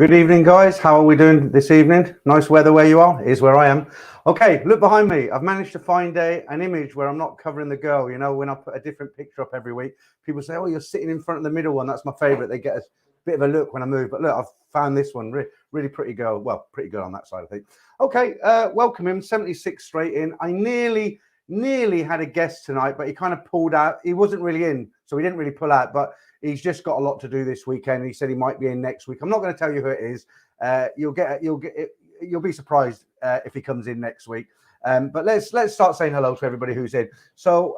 Good evening, guys. How are we doing this evening? Nice weather where you are. Here's where I am. Okay, look behind me. I've managed to find an image where I'm not covering the girl. You know, when I put a different picture up every week, people say, oh, you're sitting in front of the middle one. That's my favorite. They get a bit of a look when I move. But look, I've found this one. Really pretty girl. Well, pretty good on that side, I think. Okay, welcome him. 76 straight in. I nearly had a guest tonight, but he kind of pulled out. He wasn't really in, so he didn't really pull out. But he's just got a lot to do this weekend. He said he might be in next week. I'm not going to tell you who it is. You'll be surprised if he comes in next week. But let's start saying hello to everybody who's in. So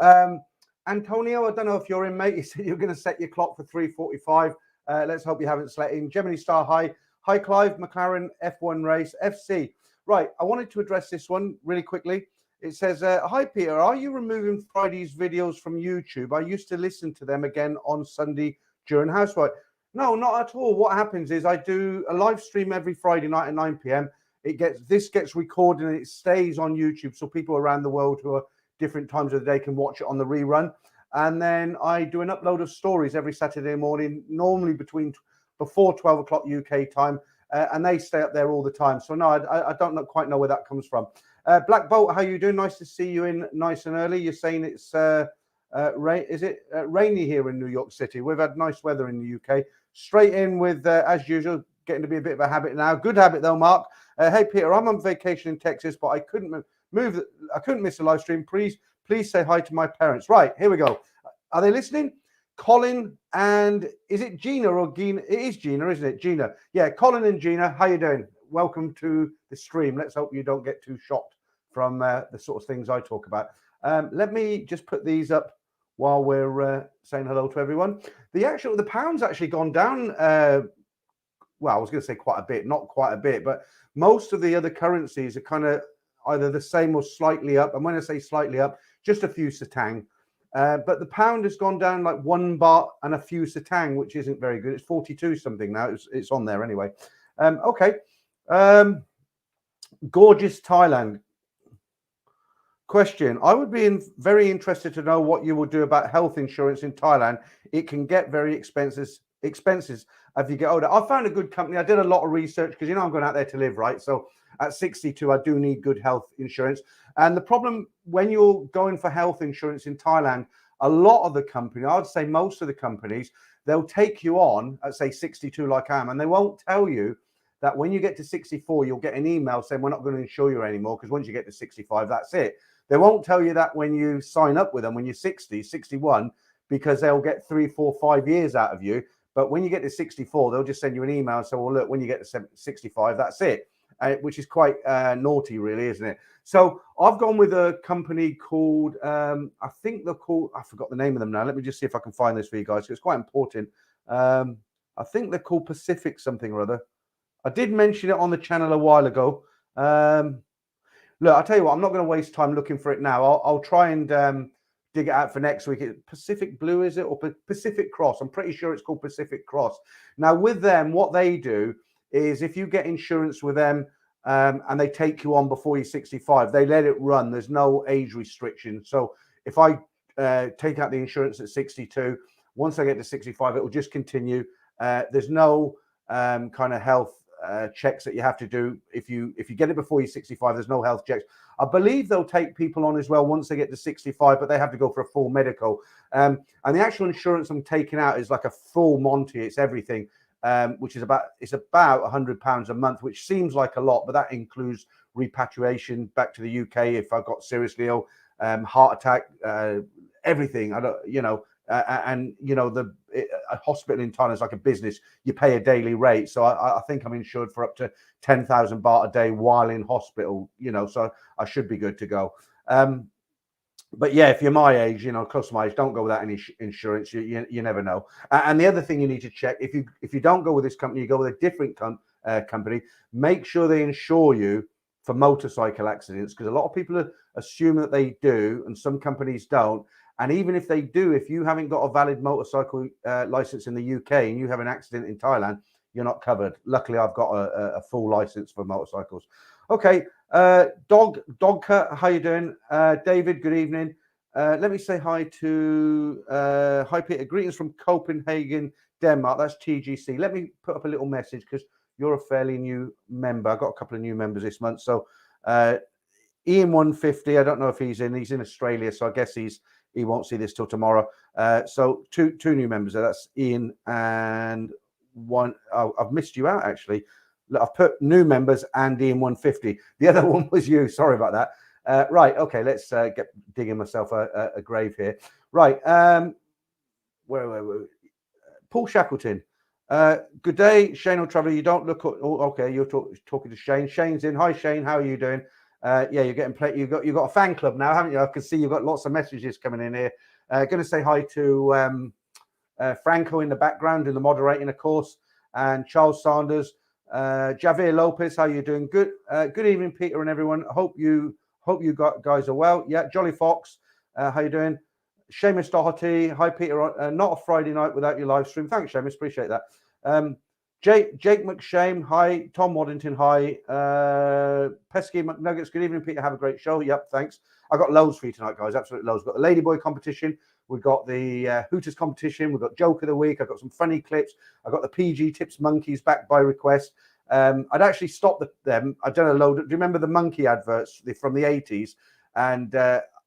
Antonio, I don't know if you're in, mate. You said you're going to set your clock for 3:45. Let's hope you haven't slept in. Gemini Star, hi. Hi, Clive. McLaren F1 race FC. Right, I wanted to address this one really quickly. It says, hi, Peter, are you removing Friday's videos from YouTube? I used to listen to them again on Sunday during housework. No, not at all. What happens is I do a live stream every Friday night at 9 p.m. This gets recorded and it stays on YouTube, so people around the world who are different times of the day can watch it on the rerun. And then I do an upload of stories every Saturday morning, normally before 12 o'clock UK time, and they stay up there all the time. So no, I don't quite know where that comes from. Black Bolt, how you doing? Nice to see you in nice and early. You're saying it's rainy here in New York City? We've had nice weather in the UK. Straight in with, as usual, getting to be a bit of a habit now. Good habit though, Mark. Hey Peter, I'm on vacation in Texas, but I couldn't I couldn't miss a live stream. Please say hi to my parents. Right, here we go. Are they listening? Colin and is it Gina or Gina? It is Gina, isn't it? Gina. Yeah, Colin and Gina, how you doing? Welcome to the stream. Let's hope you don't get too shocked from the sort of things I talk about. Let me just put these up while we're saying hello to everyone. The pound's actually gone down. Well, I was going to say quite a bit, not quite a bit, but most of the other currencies are kind of either the same or slightly up. And when I say slightly up, just a few satang. But the pound has gone down like 1 baht and a few satang, which isn't very good. It's 42 something now. It's on there anyway. Okay. Gorgeous Thailand. Question. I would be very interested to know what you will do about health insurance in Thailand. It can get very expensive as you get older. I found a good company. I did a lot of research because, you know, I'm going out there to live, right? So at 62, I do need good health insurance. And the problem when you're going for health insurance in Thailand, a lot of the company, I'd say most of the companies, they'll take you on at, say, 62 like I am, and they won't tell you that when you get to 64, you'll get an email saying we're not going to insure you anymore because once you get to 65, that's it. They won't tell you that when you sign up with them when you're 60, 61, because they'll get 3, 4, 5 years out of you. But when you get to 64, they'll just send you an email and say, well, look, when you get to 65, that's it, which is quite naughty, really, isn't it? So I've gone with a company called, I forgot the name of them now. Let me just see if I can find this for you guys. It's quite important. I think they're called Pacific something or other. I did mention it on the channel a while ago. Look, I'll tell you what, I'm not going to waste time looking for it now. I'll try and dig it out for next week. Pacific Blue, is it? Or Pacific Cross? I'm pretty sure it's called Pacific Cross. Now, with them, what they do is if you get insurance with them and they take you on before you're 65, they let it run. There's no age restriction. So if I take out the insurance at 62, once I get to 65, it will just continue. There's no kind of health checks that you have to do. If you get it before you're 65, there's no health checks. I believe they'll take people on as well once they get to 65, but they have to go for a full medical. And the actual insurance I'm taking out is like a full Monty. It's everything, which is about £100 a month, which seems like a lot, but that includes repatriation back to the UK if I got seriously ill, heart attack, everything. I don't, you know. And you know, a hospital in Thailand is like a business. You pay a daily rate, so I think I'm insured for up to 10,000 baht a day while in hospital. You know, so I should be good to go. But yeah, if you're my age, you know, close to my age, don't go without any insurance. You never know. And the other thing you need to check, if you don't go with this company, you go with a different company. Make sure they insure you for motorcycle accidents, because a lot of people assume that they do, and some companies don't. And even if they do, if you haven't got a valid motorcycle license in the UK and you have an accident in Thailand, you're not covered. Luckily, I've got a full license for motorcycles. Okay, Dogcut, how you doing? David, good evening. Let me say hi to hi Peter. Greetings from Copenhagen, Denmark. That's TGC. Let me put up a little message because you're a fairly new member. I got a couple of new members this month. So Ian 150, I don't know if he's in Australia, so I guess he won't see this till tomorrow. So two new members there. That's Ian and one. Oh, I've missed you out actually. Look, I've put new members and Ian 150. The other one was you. Sorry about that. Right. Okay. Let's get digging myself a grave here. Right. Where Paul Shackleton. Good day, Shane or Trevor. You don't look. Okay, you're talking to Shane. Shane's in. Hi, Shane. How are you doing? Yeah, you're getting play. You've got a fan club now, haven't you? I can see you've got lots of messages coming in here. Going to say hi to Franco in the background, in the moderating, of course, and Charles Sanders, Javier Lopez. How you doing? Good. Good evening, Peter and everyone. Hope you guys are well. Yeah, Jolly Fox. How you doing? Seamus Doherty. Hi, Peter. Not a Friday night without your live stream. Thanks, Seamus. Appreciate that. Jake McShane, hi. Tom Waddington, hi. Pesky McNuggets, good evening, Peter. Have a great show. Yep, thanks. I've got loads for you tonight, guys. Absolutely loads. We've got the Ladyboy competition. We've got the Hooters competition. We've got Joke of the Week. I've got some funny clips. I've got the PG Tips Monkeys back by request. I'd actually stopped them. I'd done a load. Do you remember the monkey adverts from the 80s? And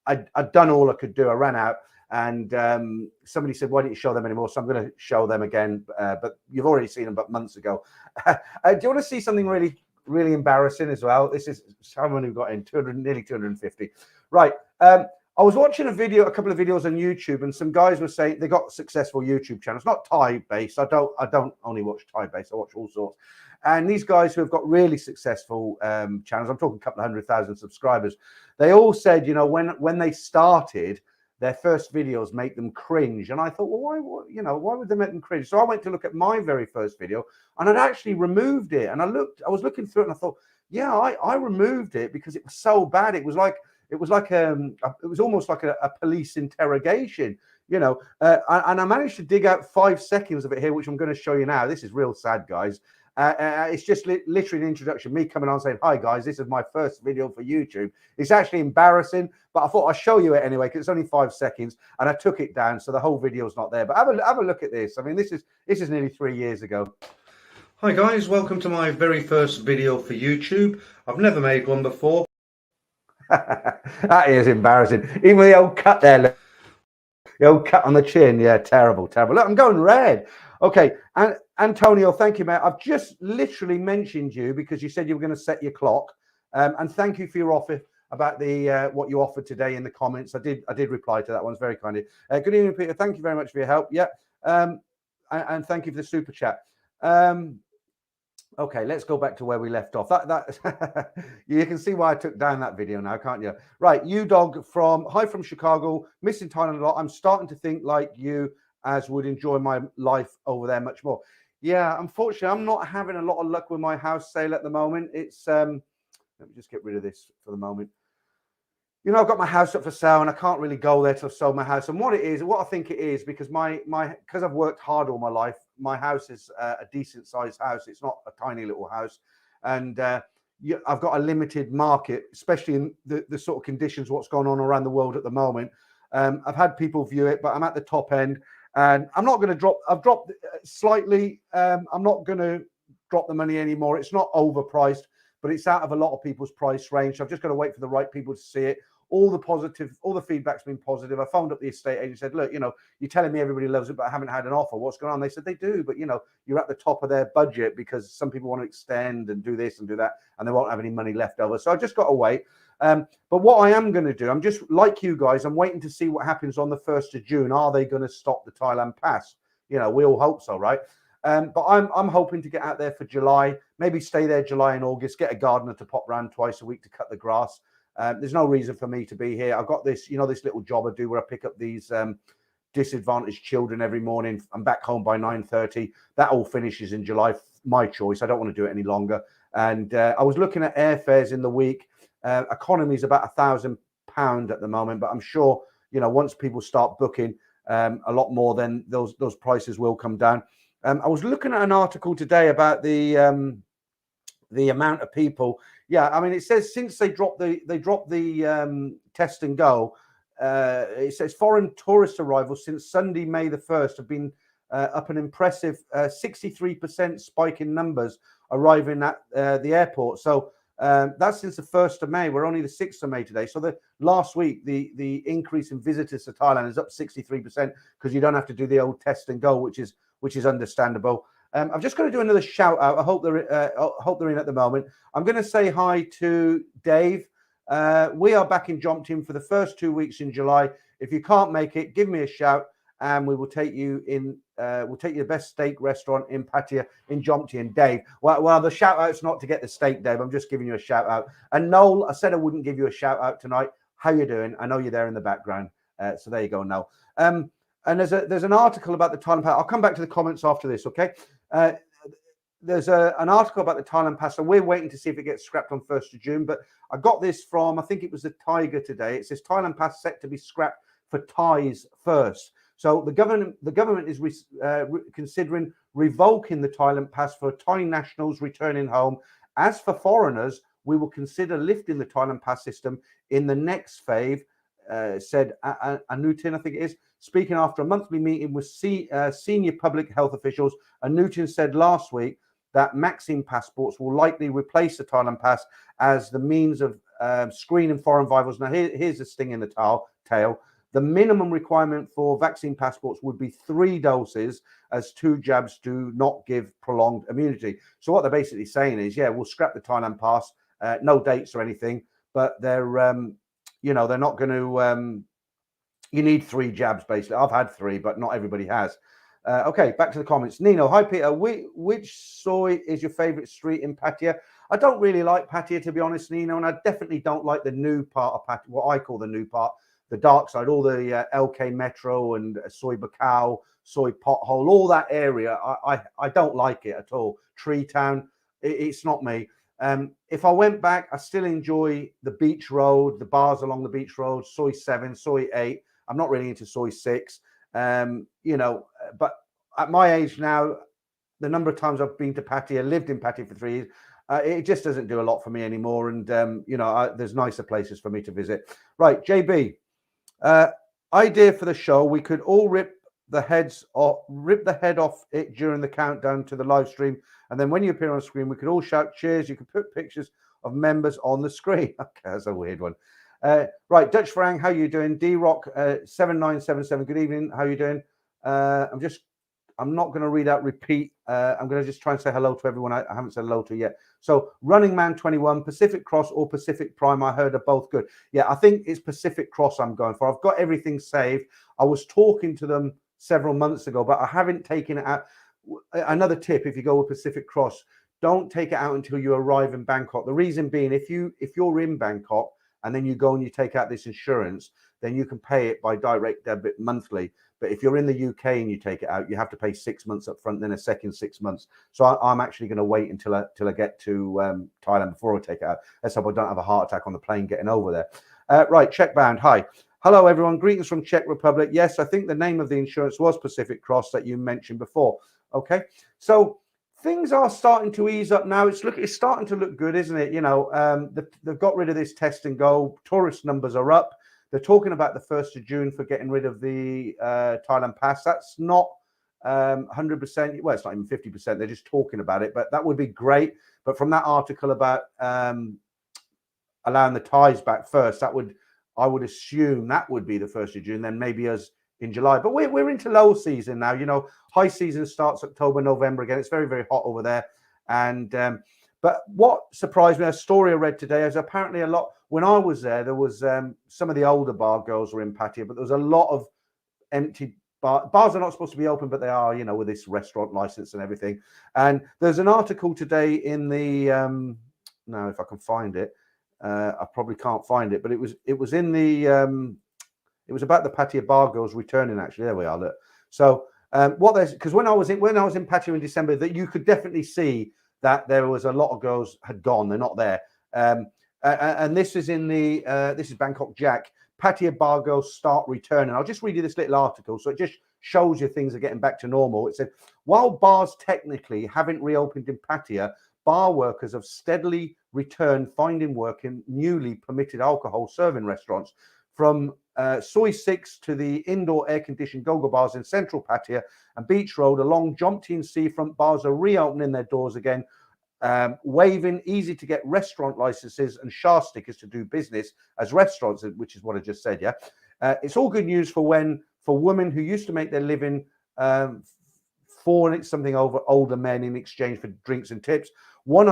I'd done all I could do. I ran out. And somebody said, why don't you show them anymore? So I'm going to show them again. But you've already seen them but months ago. Do you want to see something really, really embarrassing as well? This is how many we've got in, nearly 250. Right. I was watching a couple of videos on YouTube, and some guys were saying they got successful YouTube channels, not Thai-based. I don't only watch Thai-based. I watch all sorts. And these guys who have got really successful channels, I'm talking a couple of 100,000 subscribers, they all said, when they started, their first videos make them cringe. And I thought, well, why would they make them cringe? So I went to look at my very first video, and I'd actually removed it. And I was looking through it, and I thought, yeah, I removed it because it was so bad. It was almost like a police interrogation, and I managed to dig out 5 seconds of it here, which I'm going to show you now. This is real sad, guys. It's just literally an introduction, me coming on saying, hi guys, this is my first video for YouTube. It's actually embarrassing, but I thought I'd show you it anyway because it's only 5 seconds, and I took it down so the whole video is not there. But have a look at this. I mean, this is nearly 3 years ago. Hi guys, welcome to my very first video for YouTube. I've never made one before. That is embarrassing. Even the old cut there, look. The old cut on the chin. Yeah, terrible. Look, I'm going red. Okay, and Antonio, thank you, mate. I've just literally mentioned you because you said you were going to set your clock. And thank you for your offer about the what you offered today in the comments. I did reply to that one. It's very kind of you. Good evening, Peter. Thank you very much for your help. Yeah. And thank you for the super chat. Okay, let's go back to where we left off. That you can see why I took down that video now, can't you? Right, U-Dog hi from Chicago, missing Thailand a lot. I'm starting to think like you, as would enjoy my life over there much more. Yeah, unfortunately, I'm not having a lot of luck with my house sale at the moment. It's let me just get rid of this for the moment. I've got my house up for sale, and I can't really go there till I've sold my house. And what I think it is, because because I've worked hard all my life, my house is a decent sized house. It's not a tiny little house, and I've got a limited market, especially in the sort of conditions what's going on around the world at the moment. I've had people view it, but I'm at the top end, and I'm not going to drop. I've dropped slightly. I'm not going to drop the money anymore. It's not overpriced, but it's out of a lot of people's price range. So I've just got to wait for the right people to see it. All the feedback's been positive. I phoned up the estate agent and said, look, you're telling me everybody loves it, but I haven't had an offer. What's going on? They said they do, but you're at the top of their budget because some people want to extend and do this and do that, and they won't have any money left over. So I just got to wait. But what I am going to do, I'm just like you guys, I'm waiting to see what happens on the 1st of June. Are they going to stop the Thailand pass? We all hope so, right? But I'm hoping to get out there for July, maybe stay there July and August, get a gardener to pop round twice a week to cut the grass. There's no reason for me to be here. I've got this, this little job I do where I pick up these disadvantaged children every morning. I'm back home by 9:30. That all finishes in July. My choice. I don't want to do it any longer. And I was looking at airfares in the week. Economy is about £1,000 at the moment, but I'm sure, once people start booking a lot more, then those prices will come down. I was looking at an article today about the amount of people. Yeah, I mean, it says since they dropped the test and go, it says foreign tourist arrivals since Sunday, May the 1st have been up an impressive 63% spike in numbers arriving at the airport. So that's since the 1st of May. We're only the 6th of May today. So the last week, the increase in visitors to Thailand is up 63% because you don't have to do the old test and go, which is understandable. I'm just going to do another shout out. I hope they're in at the moment. I'm going to say hi to Dave. We are back in Jomtien for the first 2 weeks in July. If you can't make it, give me a shout, and we will take you in. We'll take you to the best steak restaurant in Pattaya in Jomtien, Dave. Well, the shout out's not to get the steak, Dave. I'm just giving you a shout out. And Noel, I said I wouldn't give you a shout out tonight. How you doing? I know you're there in the background. So there you go, Noel. And there's an article about the Thailand Pass. I'll come back to the comments after this, okay? There's an article about the Thailand Pass, and we're waiting to see if it gets scrapped on 1st of June. But I got this from, I think it was the Tiger today. It says Thailand Pass set to be scrapped for Thais first. So the government is considering revoking the Thailand Pass for Thai nationals returning home. As for foreigners, we will consider lifting the Thailand Pass system in the next phase, said Anutin, I think it is. Speaking after a monthly meeting with senior public health officials, Anutin said last week that Maxim passports will likely replace the Thailand Pass as the means of screening foreign arrivals. Now, here's the sting in the tail. The minimum requirement for vaccine passports would be 3 doses, as 2 jabs do not give prolonged immunity. So what they're basically saying is, yeah, we'll scrap the Thailand Pass, no dates or anything, but they're not going to. You need 3 jabs, basically. I've had 3, but not everybody has. Okay, back to the comments. Nino, hi, Peter. Which soy is your favorite street in Pattaya? I don't really like Pattaya, to be honest, Nino, and I definitely don't like the new part of Pattaya, what I call the new part, the dark side, all the LK Metro and Soy Bacau, Soy Pothole, all that area. I don't like it at all. Tree Town, it's not me. If I went back, I still enjoy the beach road, the bars along the beach road, Soy 7, Soy 8. I'm not really into Soy 6, but at my age now, the number of times I've been to Pattaya, lived in Pattaya for 3 years, it just doesn't do a lot for me anymore. And, there's nicer places for me to visit. Right, JB, idea for the show. We could all rip the head off it during the countdown to the live stream. And then when you appear on screen, we could all shout cheers. You could put pictures of members on the screen. Okay, that's a weird one. Right, Dutch Farang, how you doing? D-Rock 7977, good evening. How you doing? I'm not going to read out repeat. I'm going to just try and say hello to everyone I haven't said hello to yet. So Running Man 21, Pacific Cross or Pacific Prime, I heard are both good. Yeah, I think it's Pacific Cross I'm going for. I've got everything saved. I was talking to them several months ago, but I haven't taken it out. Another tip, if you go with Pacific Cross, don't take it out until you arrive in Bangkok. The reason being, if you're in Bangkok and then you go and you take out this insurance, then you can pay it by direct debit monthly. But if you're in the UK and you take it out, you have to pay 6 months up front, then a second 6 months. So I'm actually going to wait until I get to Thailand before I take it out. Let's hope I don't have a heart attack on the plane getting over there. Right, Checkbound, hi. Hello, everyone. Greetings from Czech Republic. Yes, I think the name of the insurance was Pacific Cross that you mentioned before. Okay, so things are starting to ease up now. It's starting to look good, isn't it? They've got rid of this test and go. Tourist numbers are up. They're talking about the 1st of June for getting rid of the Thailand Pass. That's not 100%. Well, it's not even 50%. They're just talking about it, but that would be great. But from that article about allowing the Thais back first, I would assume that would be the 1st of June, then maybe us in July. But we're into low season now. High season starts October, November again. It's very, very hot over there. And but what surprised me, a story I read today, is apparently when I was there was some of the older bar girls were in Pattaya, but there was a lot of empty bars are not supposed to be open, but they are, with this restaurant license and everything. And there's an article today in the now if I can find it, I probably can't find it, but it was in the it was about the Pattaya bar girls returning. Actually, there we are. Look. So because when I was in Pattaya in December, that you could definitely see that there was a lot of girls had gone. They're not there. And this is in the this is Bangkok Jack. Pattaya bar girls start returning. I'll just read you this little article, so it just shows you things are getting back to normal. It said, while bars technically haven't reopened in Pattaya, bar workers have steadily returned finding work in newly permitted alcohol serving restaurants. From Soy 6 to the indoor air-conditioned go-go bars in Central Pattaya and Beach Road along Jomtien and Seafront bars are reopening their doors again, waiving easy-to-get restaurant licenses and SHAR stickers to do business as restaurants, which is what I just said, yeah? It's all good news for women who used to make their living for something over older men in exchange for drinks and tips. One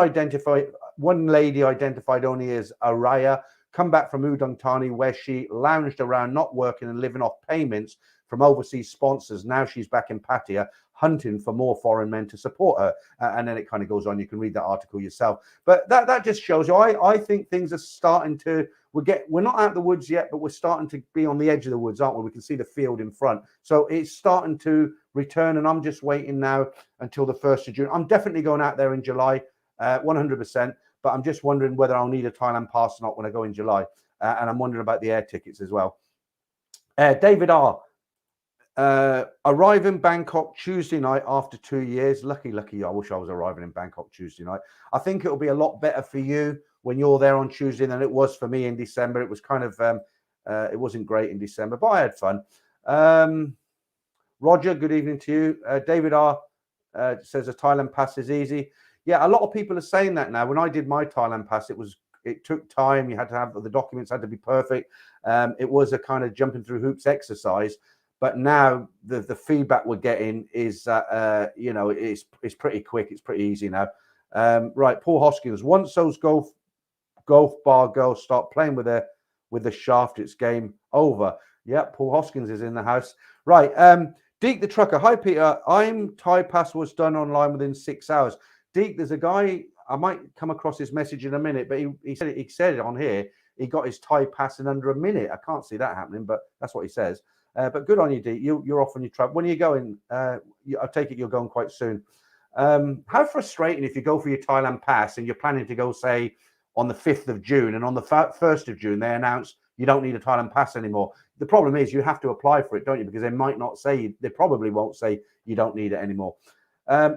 lady identified only as Araya, come back from Udon Thani, where she lounged around not working and living off payments from overseas sponsors. Now she's back in Pattaya hunting for more foreign men to support her. And then it kind of goes on. You can read that article yourself. But that just shows you, I think things are starting to, we're not out of the woods yet, but we're starting to be on the edge of the woods, aren't we? We can see the field in front. So it's starting to return, and I'm just waiting now until the 1st of June. I'm definitely going out there in July, 100%. But I'm just wondering whether I'll need a Thailand pass or not when I go in July. And I'm wondering about the air tickets as well. David R. Arrive in Bangkok Tuesday night after 2 years. Lucky you. I wish I was arriving in Bangkok Tuesday night. I think it'll be a lot better for you when you're there on Tuesday than it was for me in December. It was kind of, it wasn't great in December, but I had fun. Roger, good evening to you. David R. Says a Thailand pass is easy. Yeah, a lot of people are saying that now. When I did my Thailand pass, it took time. You had to have the documents had to be perfect. It was a kind of jumping through hoops exercise. But now the feedback we're getting is that it's pretty quick. It's pretty easy now. Right, Paul Hoskins. Once those golf bar girls start playing with the shaft, it's game over. Yeah, Paul Hoskins is in the house. Right. Deke the trucker. Hi Peter. Thai pass was done online within 6 hours. Deke, there's a guy, I might come across his message in a minute, but he said it on here. He got his Thai pass in under a minute. I can't see that happening, but that's what he says. But good on you, Deke. You're off on your trip. When are you going? I take it you're going quite soon. How frustrating if you go for your Thailand pass and you're planning to go, say, on the 5th of June, and on the 1st of June, they announce you don't need a Thailand pass anymore. The problem is you have to apply for it, don't you? Because they might not say, they probably won't say you don't need it anymore.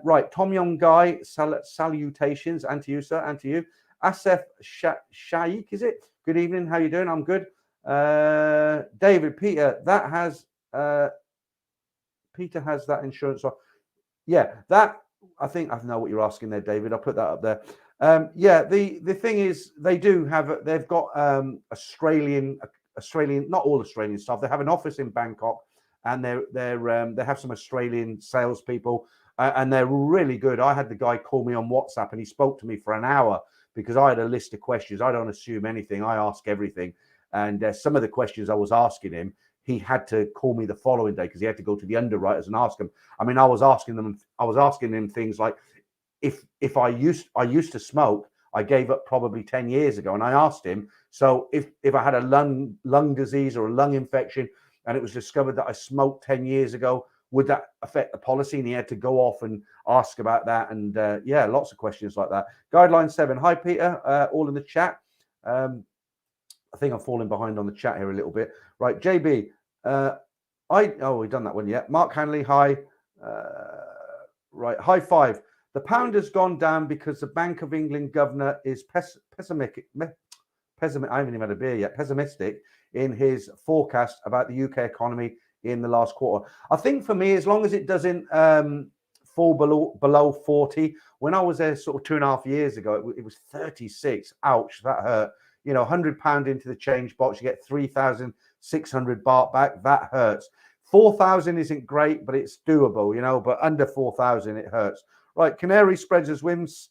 Right, Tom Young Guy, salutations, and to you, sir, and to you. Asif Shaikh, is it? Good evening, how you doing? I'm good. David, Peter has that insurance. Yeah, that, I think I know what you're asking there, David. I'll put that up there. Yeah, the thing is, they've got Australian, not all Australian staff. They have an office in Bangkok, and they have some Australian salespeople. And they're really good. I had the guy call me on WhatsApp and he spoke to me for an hour because I had a list of questions. I don't assume anything. I ask everything. And some of the questions I was asking him, he had to call me the following day because he had to go to the underwriters and ask them. I mean, I was asking him things like, if I used to smoke, I gave up probably 10 years ago. And I asked him, so if I had a lung disease or a lung infection and it was discovered that I smoked 10 years ago, would that affect the policy? And he had to go off and ask about that. And yeah, lots of questions like that. Guideline 7. Hi, Peter. All in the chat. I think I'm falling behind on the chat here a little bit. Right, JB. We've done that one yet. Mark Hanley. Hi. Right. High five. The pound has gone down because the Bank of England governor is pessimistic. I haven't even had a beer yet. Pessimistic in his forecast about the UK economy in the last quarter. I think for me, as long as it doesn't fall below 40, when I was there sort of 2.5 years ago, it was 36. Ouch, that hurt. You know, £100 into the change box, you get 3,600 baht back. That hurts. 4,000 isn't great, but it's doable, you know, but under 4,000, it hurts. Right, Canary spreads his wings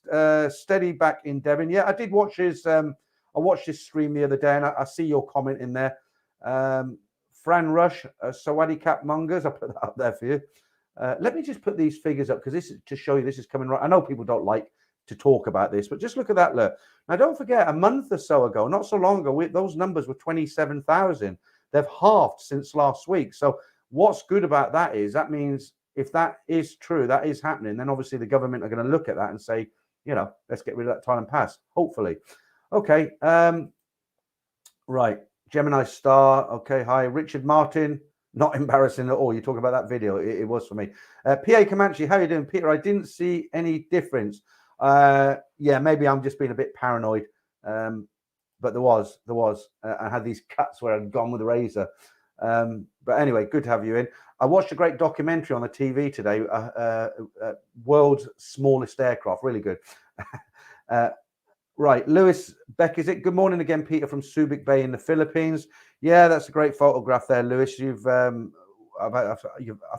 steady back in Devon. Yeah, I did watch his, I watched his stream the other day, and I see your comment in there. Fran Rush, Sawadee Cap Mongers. I'll put that up there for you. Let me just put these figures up because this is to show you this is coming right. I know people don't like to talk about this, but just look at that. Look. Now, don't forget, a month or so ago, not so long ago, those numbers were 27,000. They've halved since last week. So what's good about that is that means if that is true, that is happening, then obviously the government are going to look at that and say, you know, let's get rid of that Thailand pass, hopefully. Okay. Right. Gemini Star. Okay. Hi. Richard Martin. Not embarrassing at all. You talk about that video. It was for me. PA Comanche. How you doing, Peter? I didn't see any difference. Yeah, maybe I'm just being a bit paranoid. but there was. I had these cuts where I'd gone with a razor. But anyway, good to have you in. I watched a great documentary on the TV today, World's Smallest Aircraft. Really good. Right, Lewis Beck, is it? Good morning again, Peter from Subic Bay in the Philippines. Yeah, that's a great photograph there, Lewis. I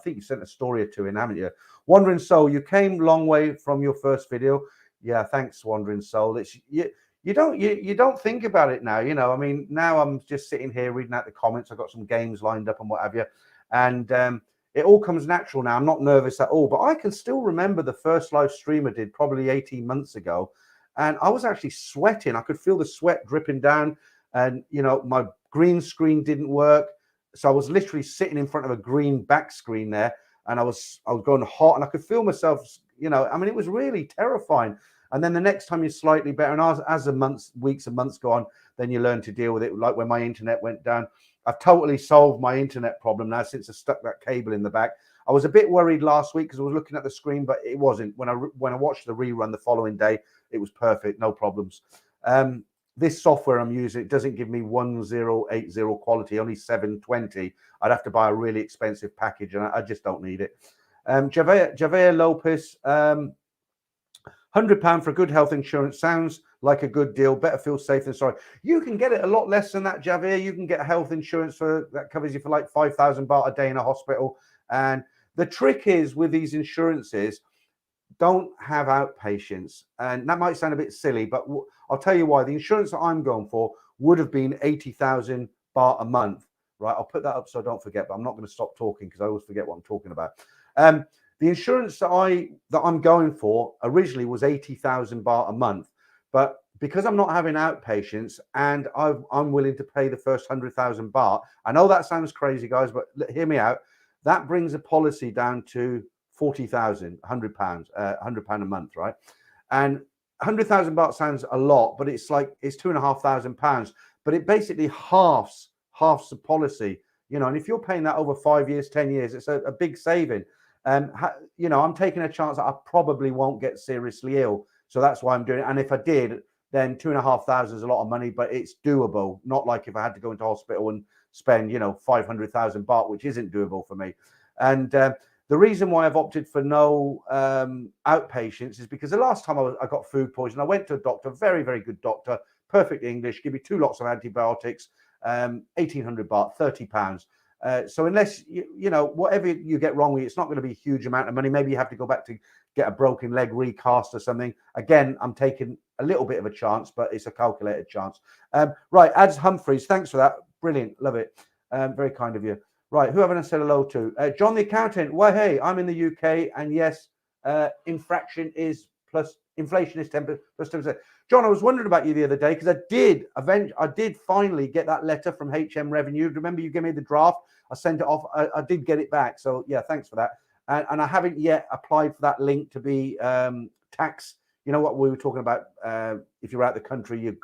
think you sent a story or two in, haven't you? Wandering Soul, you came long way from your first video. Yeah, thanks, Wandering Soul. It's you don't think about it now, you know. I mean, now I'm just sitting here reading out the comments. I've got some games lined up and what have you, and it all comes natural now. I'm not nervous at all, but I can still remember the first live stream I did probably 18 months ago. And I was actually sweating. I could feel the sweat dripping down, and you know, my green screen didn't work, so I was literally sitting in front of a green back screen there, and I was going hot, and I could feel myself. You know, I mean, it was really terrifying. And then the next time you're slightly better, and as the weeks and months go on, then you learn to deal with it. Like when my internet went down, I've totally solved my internet problem now since I stuck that cable in the back. I was a bit worried last week because I was looking at the screen, but it wasn't. When I watched the rerun the following day, it was perfect, no problems. This software I'm using, it doesn't give me 1080 quality, only 720. I'd have to buy a really expensive package, and I just don't need it. Javier Lopez, £100 for good health insurance sounds like a good deal. Better feel safe than sorry. You can get it a lot less than that, Javier. You can get health insurance that covers you for like 5,000 baht a day in a hospital. And the trick is with these insurances, don't have outpatients. And that might sound a bit silly, but I'll tell you why. The insurance that I'm going for would have been 80,000 baht a month, right? I'll put that up so I don't forget, but I'm not going to stop talking because I always forget what I'm talking about. The insurance that I'm going for originally was 80,000 baht a month, but because I'm not having outpatients and I'm willing to pay the first 100,000 baht, I know that sounds crazy, guys, but hear me out. That brings a policy down to 40,000, £100 a month, right? And 100,000 baht sounds a lot, but it's £2,500, but it basically halves the policy, you know. And if you're paying that over 5 years, 10 years, it's a big saving. You know, I'm taking a chance that I probably won't get seriously ill, so that's why I'm doing it. And if I did, then 2,500 is a lot of money, but it's doable. Not like if I had to go into hospital and spend, you know, 500,000 baht, which isn't doable for me. And the reason why I've opted for no outpatients is because the last time I got food poisoning, I went to a doctor, very, very good doctor, perfect English, give me 2 lots of antibiotics, 1,800 baht, £30. So unless, you know, whatever you get wrong with you, it's not going to be a huge amount of money. Maybe you have to go back to get a broken leg recast or something. Again, I'm taking a little bit of a chance, but it's a calculated chance. Right, Ads Humphreys, thanks for that. Brilliant, love it. Very kind of you. Right, who haven't I said hello to? John the accountant. Well, hey, I'm in the UK, and yes, inflation is 10% plus 10%. John, I was wondering about you the other day because I did finally get that letter from HM Revenue. Remember, you gave me the draft. I sent it off. I did get it back. So yeah, thanks for that. And I haven't yet applied for that link to be tax. You know what we were talking about? If you're out the country, you've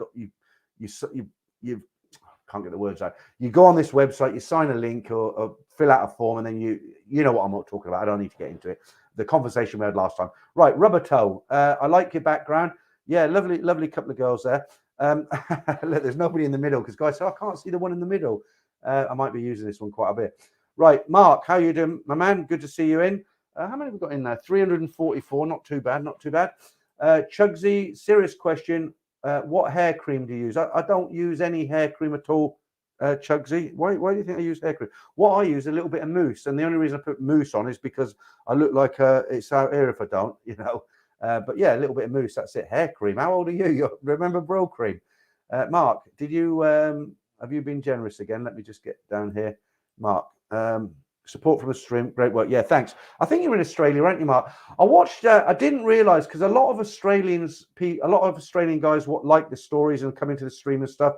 can't get the words out. You go on this website, you sign a link or fill out a form, and then you know what I'm not talking about. I don't need to get into it. The conversation we had last time. Right, Rubber Toe. I like your background. Yeah, lovely couple of girls there. Look, there's nobody in the middle because guys say, I can't see the one in the middle. I might be using this one quite a bit. Right, Mark, how you doing, my man? Good to see you in. How many have we got in there? 344. Not too bad. Not too bad. Chugsy, serious question. What hair cream do you use? I don't use any hair cream at all, Chugsy. Why do you think I use hair cream? What I use a little bit of mousse, and the only reason I put mousse on is because I look like it's out here if I don't, you know. But yeah, a little bit of mousse. That's it. Hair cream. How old are you? You remember bro cream? Mark, did you have you been generous again? Let me just get down here, Mark. Support from the stream. Great work. Yeah, thanks. I think you're in Australia, aren't you, Mark? I watched. I didn't realise because a lot of Australian guys like the stories and come into the stream and stuff.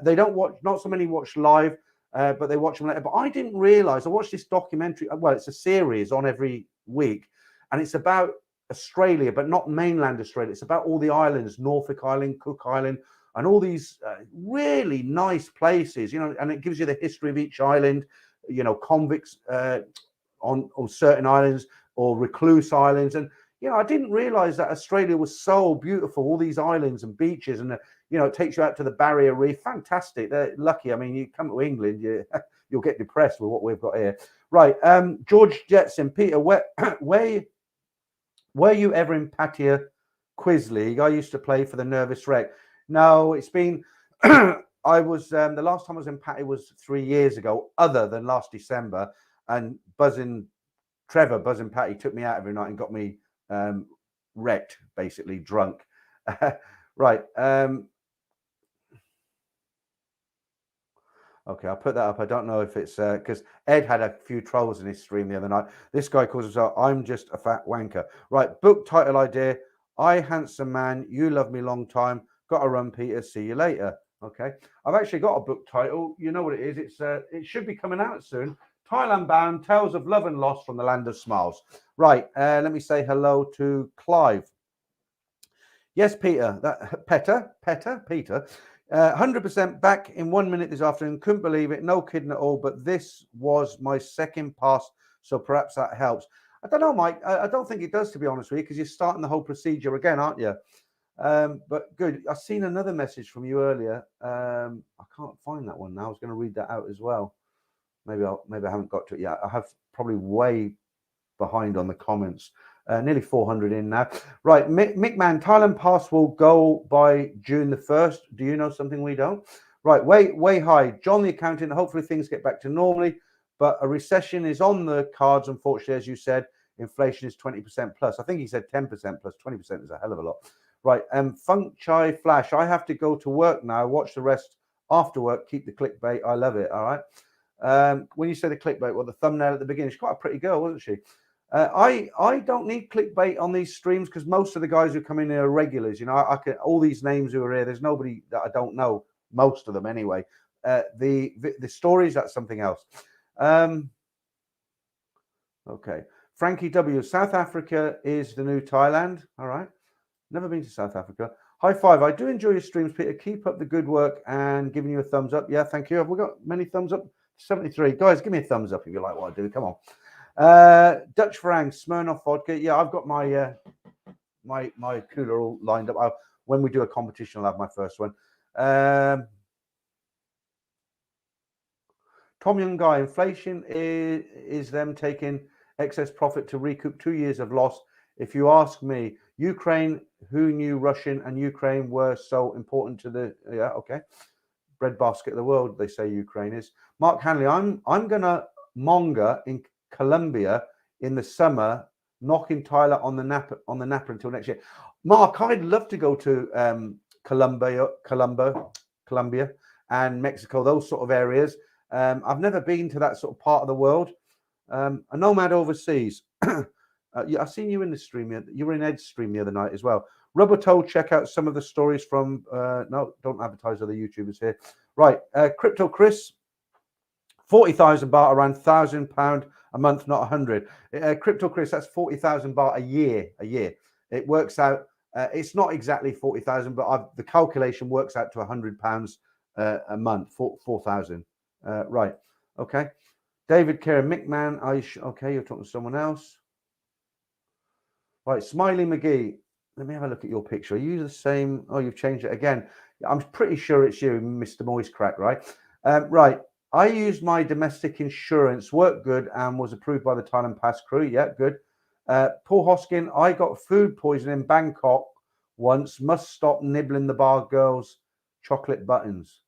They don't watch. Not so many watch live, but they watch them later. But I didn't realise. I watched this documentary. Well, it's a series on every week, and it's about Australia, but not mainland Australia. It's about all the islands: Norfolk Island, Cook Island, and all these really nice places. You know, and it gives you the history of each island. You know, convicts on certain islands or recluse islands, and I didn't realize that Australia was so beautiful, all these islands and beaches, and it takes you out to the Barrier Reef. Fantastic. They're lucky. I mean, you come to England, you'll get depressed with what we've got here. Right. George Jetson, Peter, were you ever in Pattaya Quiz League? I used to play for the Nervous Wreck. No, it's been I was the last time I was in Pattaya was 3 years ago, other than last December, and Trevor Buzzin Patty took me out every night and got me wrecked, basically drunk. Right. Okay, I'll put that up. I don't know if it's because Ed had a few trolls in his stream the other night. This guy calls himself "I'm just a fat wanker." Right, book title idea: I handsome man, you love me long time. Got to run, Peter. See you later. Okay, I've actually got a book title. You know what it is? It should be coming out soon. Thailand Bound: Tales of Love and Loss from the Land of Smiles. Right, let me say hello to Clive. Yes, Peter. Peter. 100% back in 1 minute this afternoon. Couldn't believe it. No kidding at all. But this was my second pass, so perhaps that helps. I don't know, Mike. I don't think it does, to be honest with you, because you're starting the whole procedure again, aren't you? But good. I've seen another message from you earlier. I can't find that one now. I was going to read that out as well. Maybe I haven't got to it yet. I have probably way behind on the comments. Nearly 400 in now. Right, Mick Man, Thailand pass will go by June the 1st. Do you know something we don't? Right, way high. John the accountant, hopefully things get back to normally, but a recession is on the cards, unfortunately, as you said. Inflation is 20% plus. I think he said 10% plus. 20% is a hell of a lot. Right, Funk Chai Flash, I have to go to work now. Watch the rest after work. Keep the clickbait. I love it, all right? When you say the clickbait, well, the thumbnail at the beginning, she's quite a pretty girl, wasn't she? I don't need clickbait on these streams because most of the guys who come in here are regulars. I can all these names who are here. There's nobody that I don't know. Most of them anyway. The stories, that's something else. Okay, Frankie W. South Africa is the new Thailand. All right, never been to South Africa. High five. I do enjoy your streams, Peter. Keep up the good work and giving you a thumbs up. Yeah, thank you. Have we got many thumbs up? 73 guys. Give me a thumbs up if you like what I do. Come on. Dutch Farang, Smirnoff vodka. Yeah, I've got my my cooler all lined up. When we do a competition, I'll have my first one. Tom Young Guy, inflation is them taking excess profit to recoup 2 years of loss. If you ask me, Ukraine, who knew Russian and Ukraine were so important to the breadbasket of the world, they say Ukraine is. Mark Hanley, I'm gonna monger in Colombia in the summer, knocking Tyler on the napper until next year. Mark, I'd love to go to Colombia and Mexico, those sort of areas. I've never been to that sort of part of the world. A nomad overseas. Yeah, I've seen you in the stream. You were in Ed's stream the other night as well. Rubber Toe, check out some of the stories from no, don't advertise other YouTubers here. Right, Crypto Chris, 40,000 baht, around £1,000 a month, not 100. Crypto Chris, that's 40,000 baht a year. It works out. It's not exactly 40,000, but the calculation works out to £100 a month, 4,000. Right. Okay. David Kerr, Mickman. Okay, you're talking to someone else. Right. Smiley McGee. Let me have a look at your picture. Are you the same? Oh, you've changed it again. I'm pretty sure it's you, Mr. Moist Crack, right? Right. I used my domestic insurance, worked good, and was approved by the Thailand Pass crew. Yeah, good. Paul Hoskin, I got food poisoning in Bangkok once. Must stop nibbling the bar girls' chocolate buttons.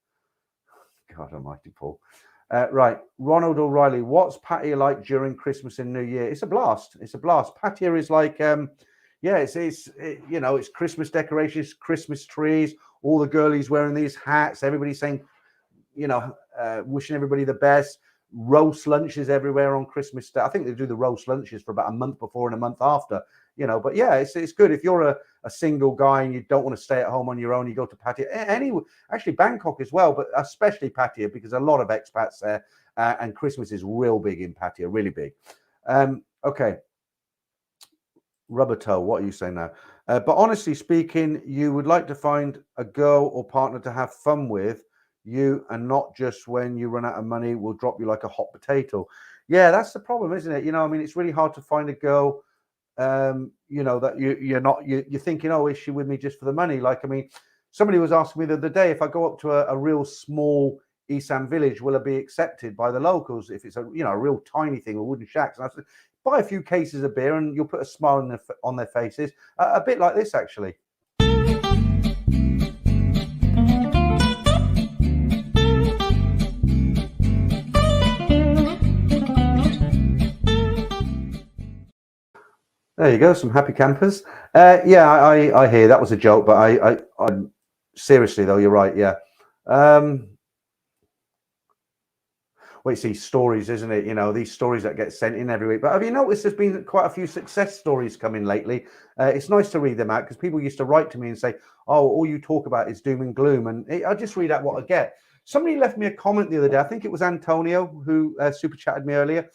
God almighty, Paul. Right. Ronald O'Reilly, what's Pattaya like during Christmas and New Year? It's a blast. It's a blast. Pattaya is like, it's Christmas decorations, Christmas trees, all the girlies wearing these hats, everybody saying, wishing everybody the best. Roast lunches everywhere on Christmas Day. I think they do the roast lunches for about a month before and a month after, but yeah, it's good. If you're a single guy and you don't want to stay at home on your own, you go to Pattaya. Actually Bangkok as well, but especially Pattaya because a lot of expats there, and Christmas is real big in Pattaya, really big. Okay. Rubber Toe, what are you saying now? But honestly speaking, you would like to find a girl or partner to have fun with you, and not just when you run out of money will drop you like a hot potato. Yeah, that's the problem, isn't it? It's really hard to find a girl you know, that you're thinking, oh, is she with me just for the money? Like, I mean, somebody was asking me the other day, if I go up to a real small Eastham village, will I be accepted by the locals if it's a, you know, a real tiny thing, a wooden shacks? And I said, buy a few cases of beer and you'll put a smile on their faces, a bit like this actually. There you go, some happy campers. Yeah, I hear that was a joke, but I seriously though, you're right. Yeah. Well, you see stories, isn't it? You know, these stories that get sent in every week. But have you noticed there's been quite a few success stories coming lately? It's nice to read them out because people used to write to me and say, oh, all you talk about is doom and gloom. And I just read out what I get. Somebody left me a comment the other day. I think it was Antonio who super chatted me earlier.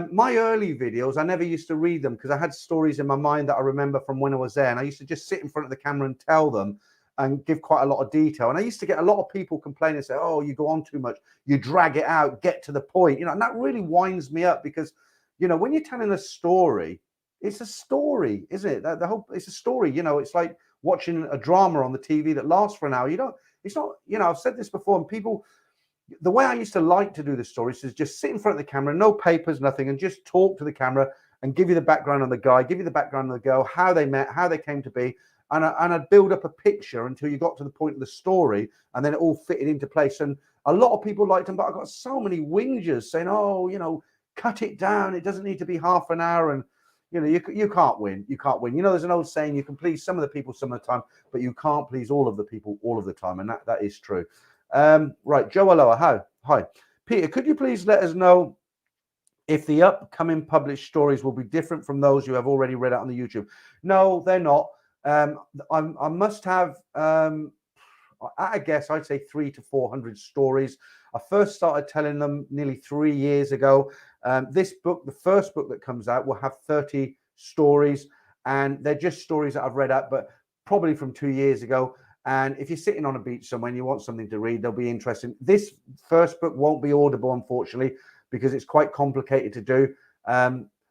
My early videos, I never used to read them because I had stories in my mind that I remember from when I was there. And I used to just sit in front of the camera and tell them and give quite a lot of detail. And I used to get a lot of people complaining and say, oh, you go on too much, you drag it out, get to the point, you know, and that really winds me up because, you know, when you're telling a story, it's a story, isn't it? It's a story, you know, it's like watching a drama on the TV that lasts for an hour. It's not, you know, I've said this before, and people, the way I used to like to do the stories is just sit in front of the camera, no papers, nothing, and just talk to the camera and give you the background on the guy, give you the background on the girl, how they met, how they came to be. And I'd build up a picture until you got to the point of the story, and then it all fitted into place. And a lot of people liked them, but I got so many whingers saying, oh, you know, cut it down. It doesn't need to be half an hour. And, you know, you can't win. You can't win. You know, there's an old saying, you can please some of the people some of the time, but you can't please all of the people all of the time. And that is true. Right. Joe Aloha. Hi. Peter, could you please let us know if the upcoming published stories will be different from those you have already read out on the YouTube? No, they're not. I must have, I guess I'd say 300 to 400 stories. I first started telling them nearly 3 years ago. This book, the first book that comes out, will have 30 stories, and they're just stories that I've read out, but probably from 2 years ago. And if you're sitting on a beach somewhere and you want something to read, they'll be interesting. This first book won't be audible, unfortunately, because it's quite complicated to do.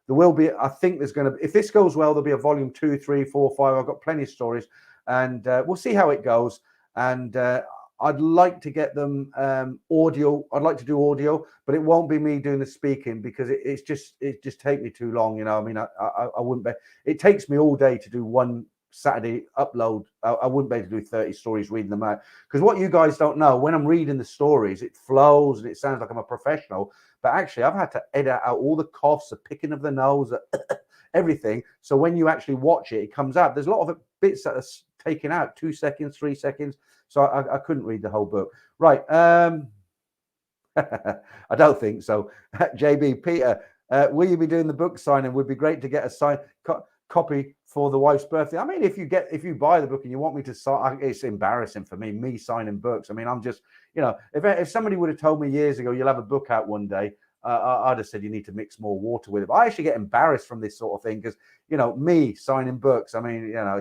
There will be, I think there's going to be, if this goes well, there'll be a volume 2, 3, 4, 5. I've got plenty of stories, and we'll see how it goes. And I'd like to get them audio. I'd like to do audio, but it won't be me doing the speaking because it just take me too long. You know, I mean, I wouldn't be. It takes me all day to do one Saturday upload. I wouldn't be able to do 30 stories reading them out, because what you guys don't know, when I'm reading the stories, it flows and it sounds like I'm a professional, but actually I've had to edit out all the coughs, the picking of the nose, everything, so when you actually watch it, it comes out. There's a lot of bits that are taken out, 2 seconds, 3 seconds, so I couldn't read the whole book. Right. I don't think so. JB, Peter, will you be doing the book signing? Would be great to get a signed copy for the wife's birthday. I mean, if you buy the book and you want me to sign, it's embarrassing for me signing books. I mean, I'm just, you know, if somebody would have told me years ago you'll have a book out one day, I'd have said you need to mix more water with it. But I actually get embarrassed from this sort of thing because, you know, me signing books, I mean, you know,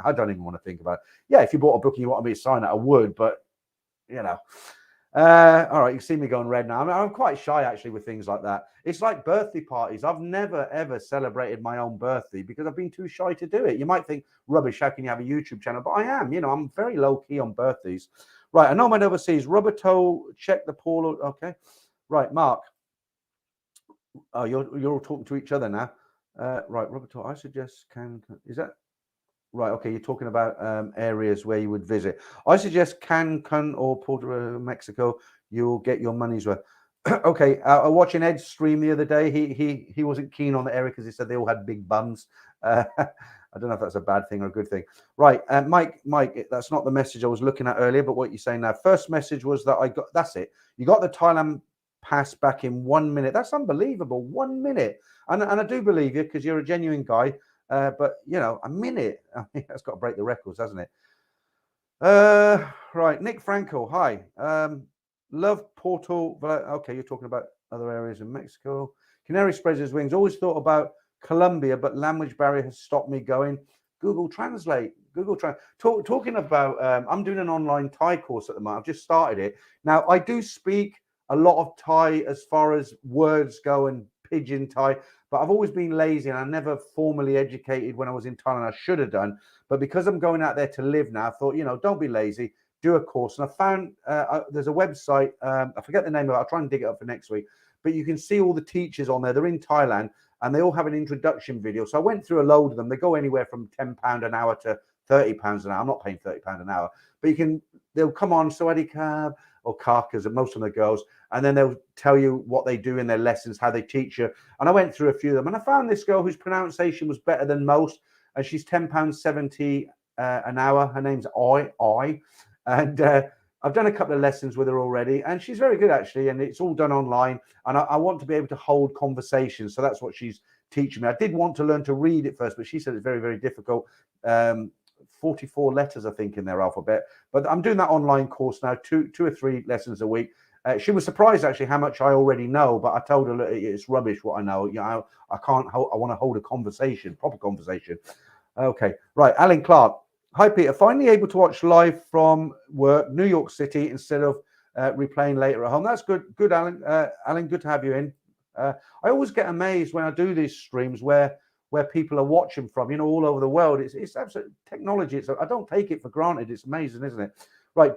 I don't even want to think about it. Yeah, if you bought a book and you wanted me to sign it, I would, but, you know. All right, you see me going red now. I mean, I'm quite shy actually with things like that. It's like birthday parties. I've never ever celebrated my own birthday because I've been too shy to do it. You might think, rubbish, how can you have a YouTube channel? But I am, you know, I'm very low key on birthdays. Right, I know I'm overseas. Rubber toe, check the pool. Okay, right, Mark. Oh, you're all talking to each other now. Right, rubber toe. I suggest is that right? Okay, you're talking about areas where you would visit. I suggest Cancun or Puerto Rico, Mexico. You'll get your money's worth. Okay, I was watching Ed's stream the other day. He wasn't keen on the area because he said they all had big bums. I don't know if that's a bad thing or a good thing. Right, Mike, that's not the message I was looking at earlier, but what you're saying now. First message was that I got, that's it. You got the Thailand pass back in 1 minute. That's unbelievable. 1 minute. And I do believe you because you're a genuine guy. But, you know, a minute, I mean, that's got to break the records, hasn't it? Right, Nick Franco, hi. Love Porto. Okay, you're talking about other areas in Mexico. Canary spreads his wings. Always thought about Colombia, but language barrier has stopped me going. Google Translate. Talking about, I'm doing an online Thai course at the moment. I've just started it. Now, I do speak a lot of Thai as far as words go and pidgin Thai, but I've always been lazy and I never formally educated when I was in Thailand. I should have done, but because I'm going out there to live now, I thought, don't be lazy, do a course. And I found there's a website, I forget the name of it, I'll try and dig it up for next week, but you can see all the teachers on there. They're in Thailand and they all have an introduction video. So I went through a load of them. They go anywhere from £10 an hour to £30 an hour. I'm not paying £30 an hour, but they'll come on Sawadi Cab or Karkas, and most of the girls, and then they'll tell you what they do in their lessons, how they teach you. And I went through a few of them, and I found this girl whose pronunciation was better than most, and she's £10.70 an hour. Her name's I, and I've done a couple of lessons with her already, and she's very good actually, and it's all done online. And I want to be able to hold conversations, so that's what she's teaching me. I did want to learn to read it first, but she said it's very, very difficult. 44 letters, I think, in their alphabet. But I'm doing that online course now, two or three lessons a week. She was surprised actually how much I already know, but I told her it's rubbish what I know. I can't. I want to hold a conversation, proper conversation. Okay, right. Alan Clark. Hi, Peter. Finally able to watch live from work, New York City, instead of replaying later at home. That's good. Good, Alan. Alan, good to have you in. I always get amazed when I do these streams where people are watching from, all over the world. It's absolute technology. I don't take it for granted. It's amazing, isn't it? Right,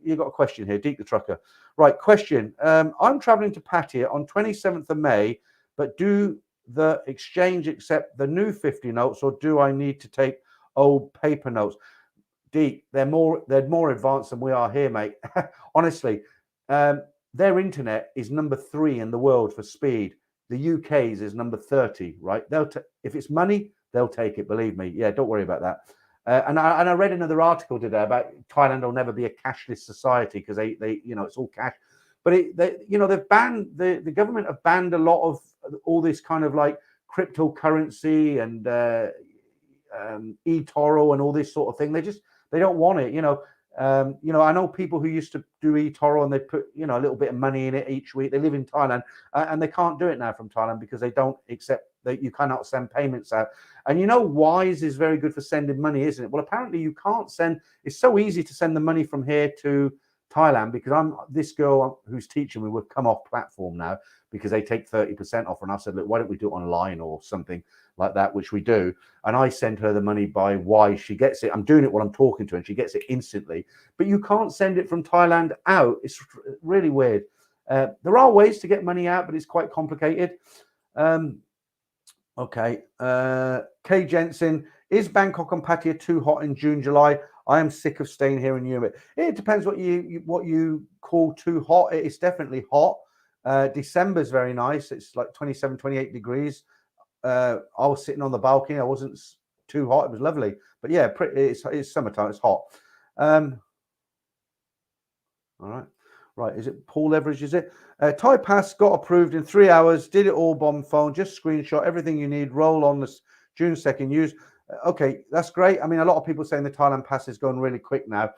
you got a question here, Deke the Trucker. Right, question. I'm traveling to Pattaya on 27th of May, but do the exchange accept the new 50 notes, or do I need to take old paper notes? Deke, they're more advanced than we are here, mate. Honestly, their internet is number 3 in the world for speed. The UK's is number 30, right? If it's money, they'll take it. Believe me. Yeah, don't worry about that. And I read another article today about Thailand will never be a cashless society because they it's all cash. But they've banned the government have banned a lot of all this kind of like cryptocurrency and eToro and all this sort of thing. They don't want it. I know people who used to do eToro and they put a little bit of money in it each week. They live in Thailand and they can't do it now from Thailand because they don't accept that you cannot send payments out. And Wise is very good for sending money, isn't it? Well, apparently you can't send. It's so easy to send the money from here to Thailand because this girl who's teaching me would come off platform now because they take 30% off. And I said, look, why don't we do it online or something like that, which we do. And I send her the money by Wise. She gets it. I'm doing it while I'm talking to her and she gets it instantly. But you can't send it from Thailand out. It's really weird. There are ways to get money out, but it's quite complicated. Okay. Kay Jensen, is Bangkok and Pattaya too hot in June, July? I am sick of staying here in Europe. It depends what you call too hot. It's definitely hot. December's very nice. It's like 27, 28 degrees. I was sitting on the balcony. I wasn't too hot. It was lovely. But yeah, it's summertime. It's hot. All right. Right. Is it Paul Leverage? Is it? Thai Pass got approved in 3 hours. Did it all bomb phone. Just screenshot everything you need. Roll on this June 2nd. Use. Okay, that's great. I mean, a lot of people saying the Thailand Pass is going really quick now.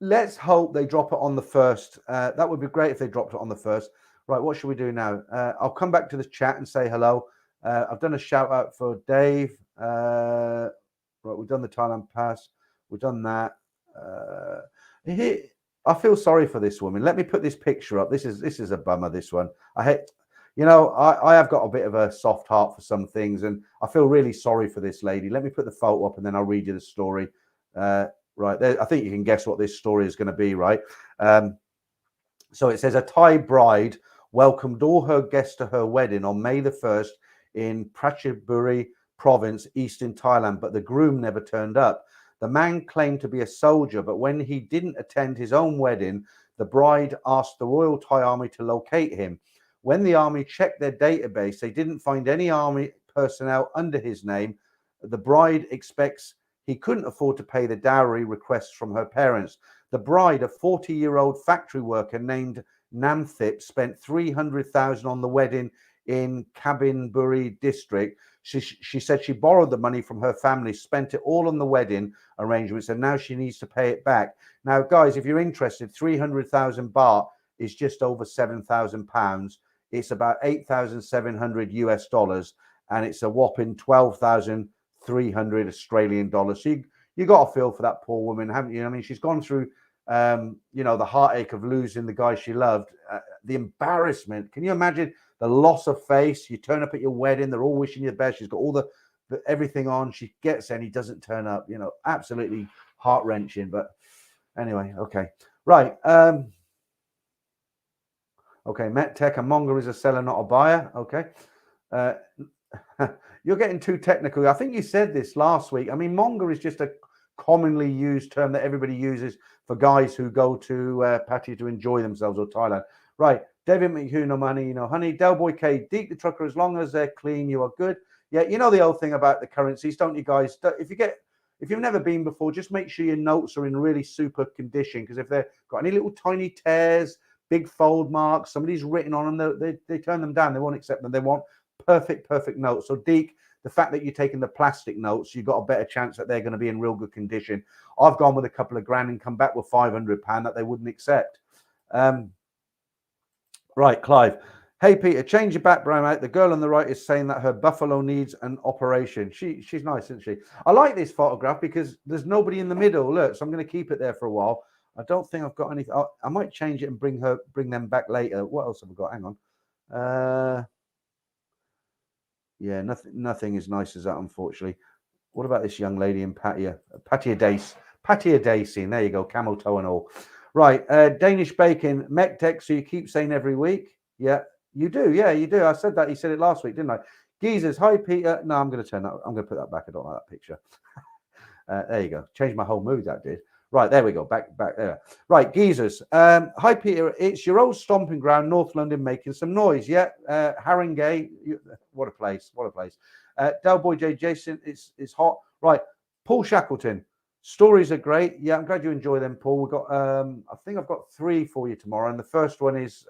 Let's hope they drop it on the 1st. That would be great if they dropped it on the 1st. Right, what should we do now? I'll come back to the chat and say hello. I've done a shout out for Dave. Right, we've done the Thailand Pass. We've done that. I feel sorry for this woman. Let me put this picture up. This is a bummer, this one. I have got a bit of a soft heart for some things, and I feel really sorry for this lady. Let me put the photo up and then I'll read you the story. Right there, I think you can guess what this story is going to be, right? So it says a Thai bride welcomed all her guests to her wedding on May the 1st in Prachaburi province, eastern Thailand, but the groom never turned up. The man claimed to be a soldier, but when he didn't attend his own wedding, the bride asked the Royal Thai Army to locate him. When the army checked their database, they didn't find any army personnel under his name. The bride expects he couldn't afford to pay the dowry requests from her parents. The bride, a 40-year-old factory worker named Namthip, spent $300,000 on the wedding in Kabinburi district. She said she borrowed the money from her family, spent it all on the wedding arrangements, and now she needs to pay it back. Now, guys, if you're interested, 300,000 baht is just over £7,000. It's about 8,700 US dollars, and it's a whopping 12,300 Australian dollars. So you got a feel for that poor woman, haven't you? I mean, she's gone through You know, the heartache of losing the guy she loved, the embarrassment. Can you imagine the loss of face? You turn up at your wedding, they're all wishing you the best. She's got all the everything on. She gets there and he doesn't turn up. You know, absolutely heart wrenching. But anyway, okay, right. Okay, MetTech, a monger is a seller, not a buyer. Okay. You're getting too technical. I think you said this last week. I mean, monger is just a commonly used term that everybody uses for guys who go to Pattaya to enjoy themselves, or Thailand. Right. David McHugh, no money, you know, honey. Del Boy K, deep the trucker, as long as they're clean, you are good. Yeah, you know the old thing about the currencies, don't you guys? If you've never been before, just make sure your notes are in really super condition, because if they've got any little tiny tears, big fold marks, somebody's written on them, they turn them down. They won't accept them. They want perfect notes. So Deke, the fact that you're taking the plastic notes, you've got a better chance that they're going to be in real good condition. I've gone with a couple of grand and come back with £500 that they wouldn't accept. Right, Clive. Hey, Peter, change your background out. The girl on the right is saying that her buffalo needs an operation. She's nice, isn't she? I like this photograph because there's nobody in the middle. Look, so I'm going to keep it there for a while. I don't think I've got anything. I might change it and bring them back later. What else have I got? Hang on. Yeah, nothing as nice as that, unfortunately. What about this young lady in Pattaya? Pattaya Daisy. There you go, camel toe and all. Right, Danish bacon, MetTech. So you keep saying every week? Yeah, you do. Yeah, you do. I said that. You said it last week, didn't I? Geezers, hi Peter. No, I'm going to turn that. I'm going to put that back. I don't like that picture. There you go. Changed my whole mood. That did. Right, there we go. Back there. Right, Geezers. Hi Peter. It's your old stomping ground, North London, making some noise. Yeah, Haringey. What a place. What a place. Del Boy J. Jason. It's hot. Right, Paul Shackleton. Stories are great. Yeah, I'm glad you enjoy them, Paul. We've got I think I've got 3 for you tomorrow, and the first one is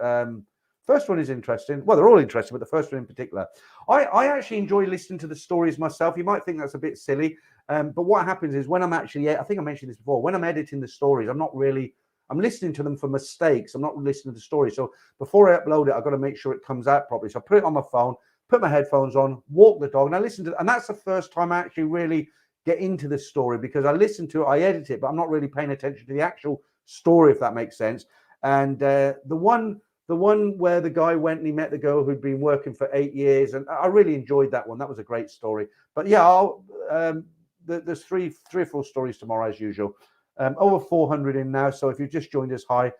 interesting. Well, they're all interesting, but the first one in particular. I actually enjoy listening to the stories myself. You might think that's a bit silly, but what happens is when I'm actually, I think I mentioned this before, when I'm editing the stories, I'm listening to them for mistakes. I'm not listening to the story. So before I upload it, I've got to make sure it comes out properly. So I put it on my phone, put my headphones on, walk the dog, and I listen to it. And that's the first time I actually really get into the story, because I listen to it, I edit it, but I'm not really paying attention to the actual story, if that makes sense. And the one where the guy went and he met the girl who'd been working for 8 years, and I really enjoyed that one. That was a great story. But yeah, there's three or four stories tomorrow as usual. Over 400 in now. So if you've just joined us, hi.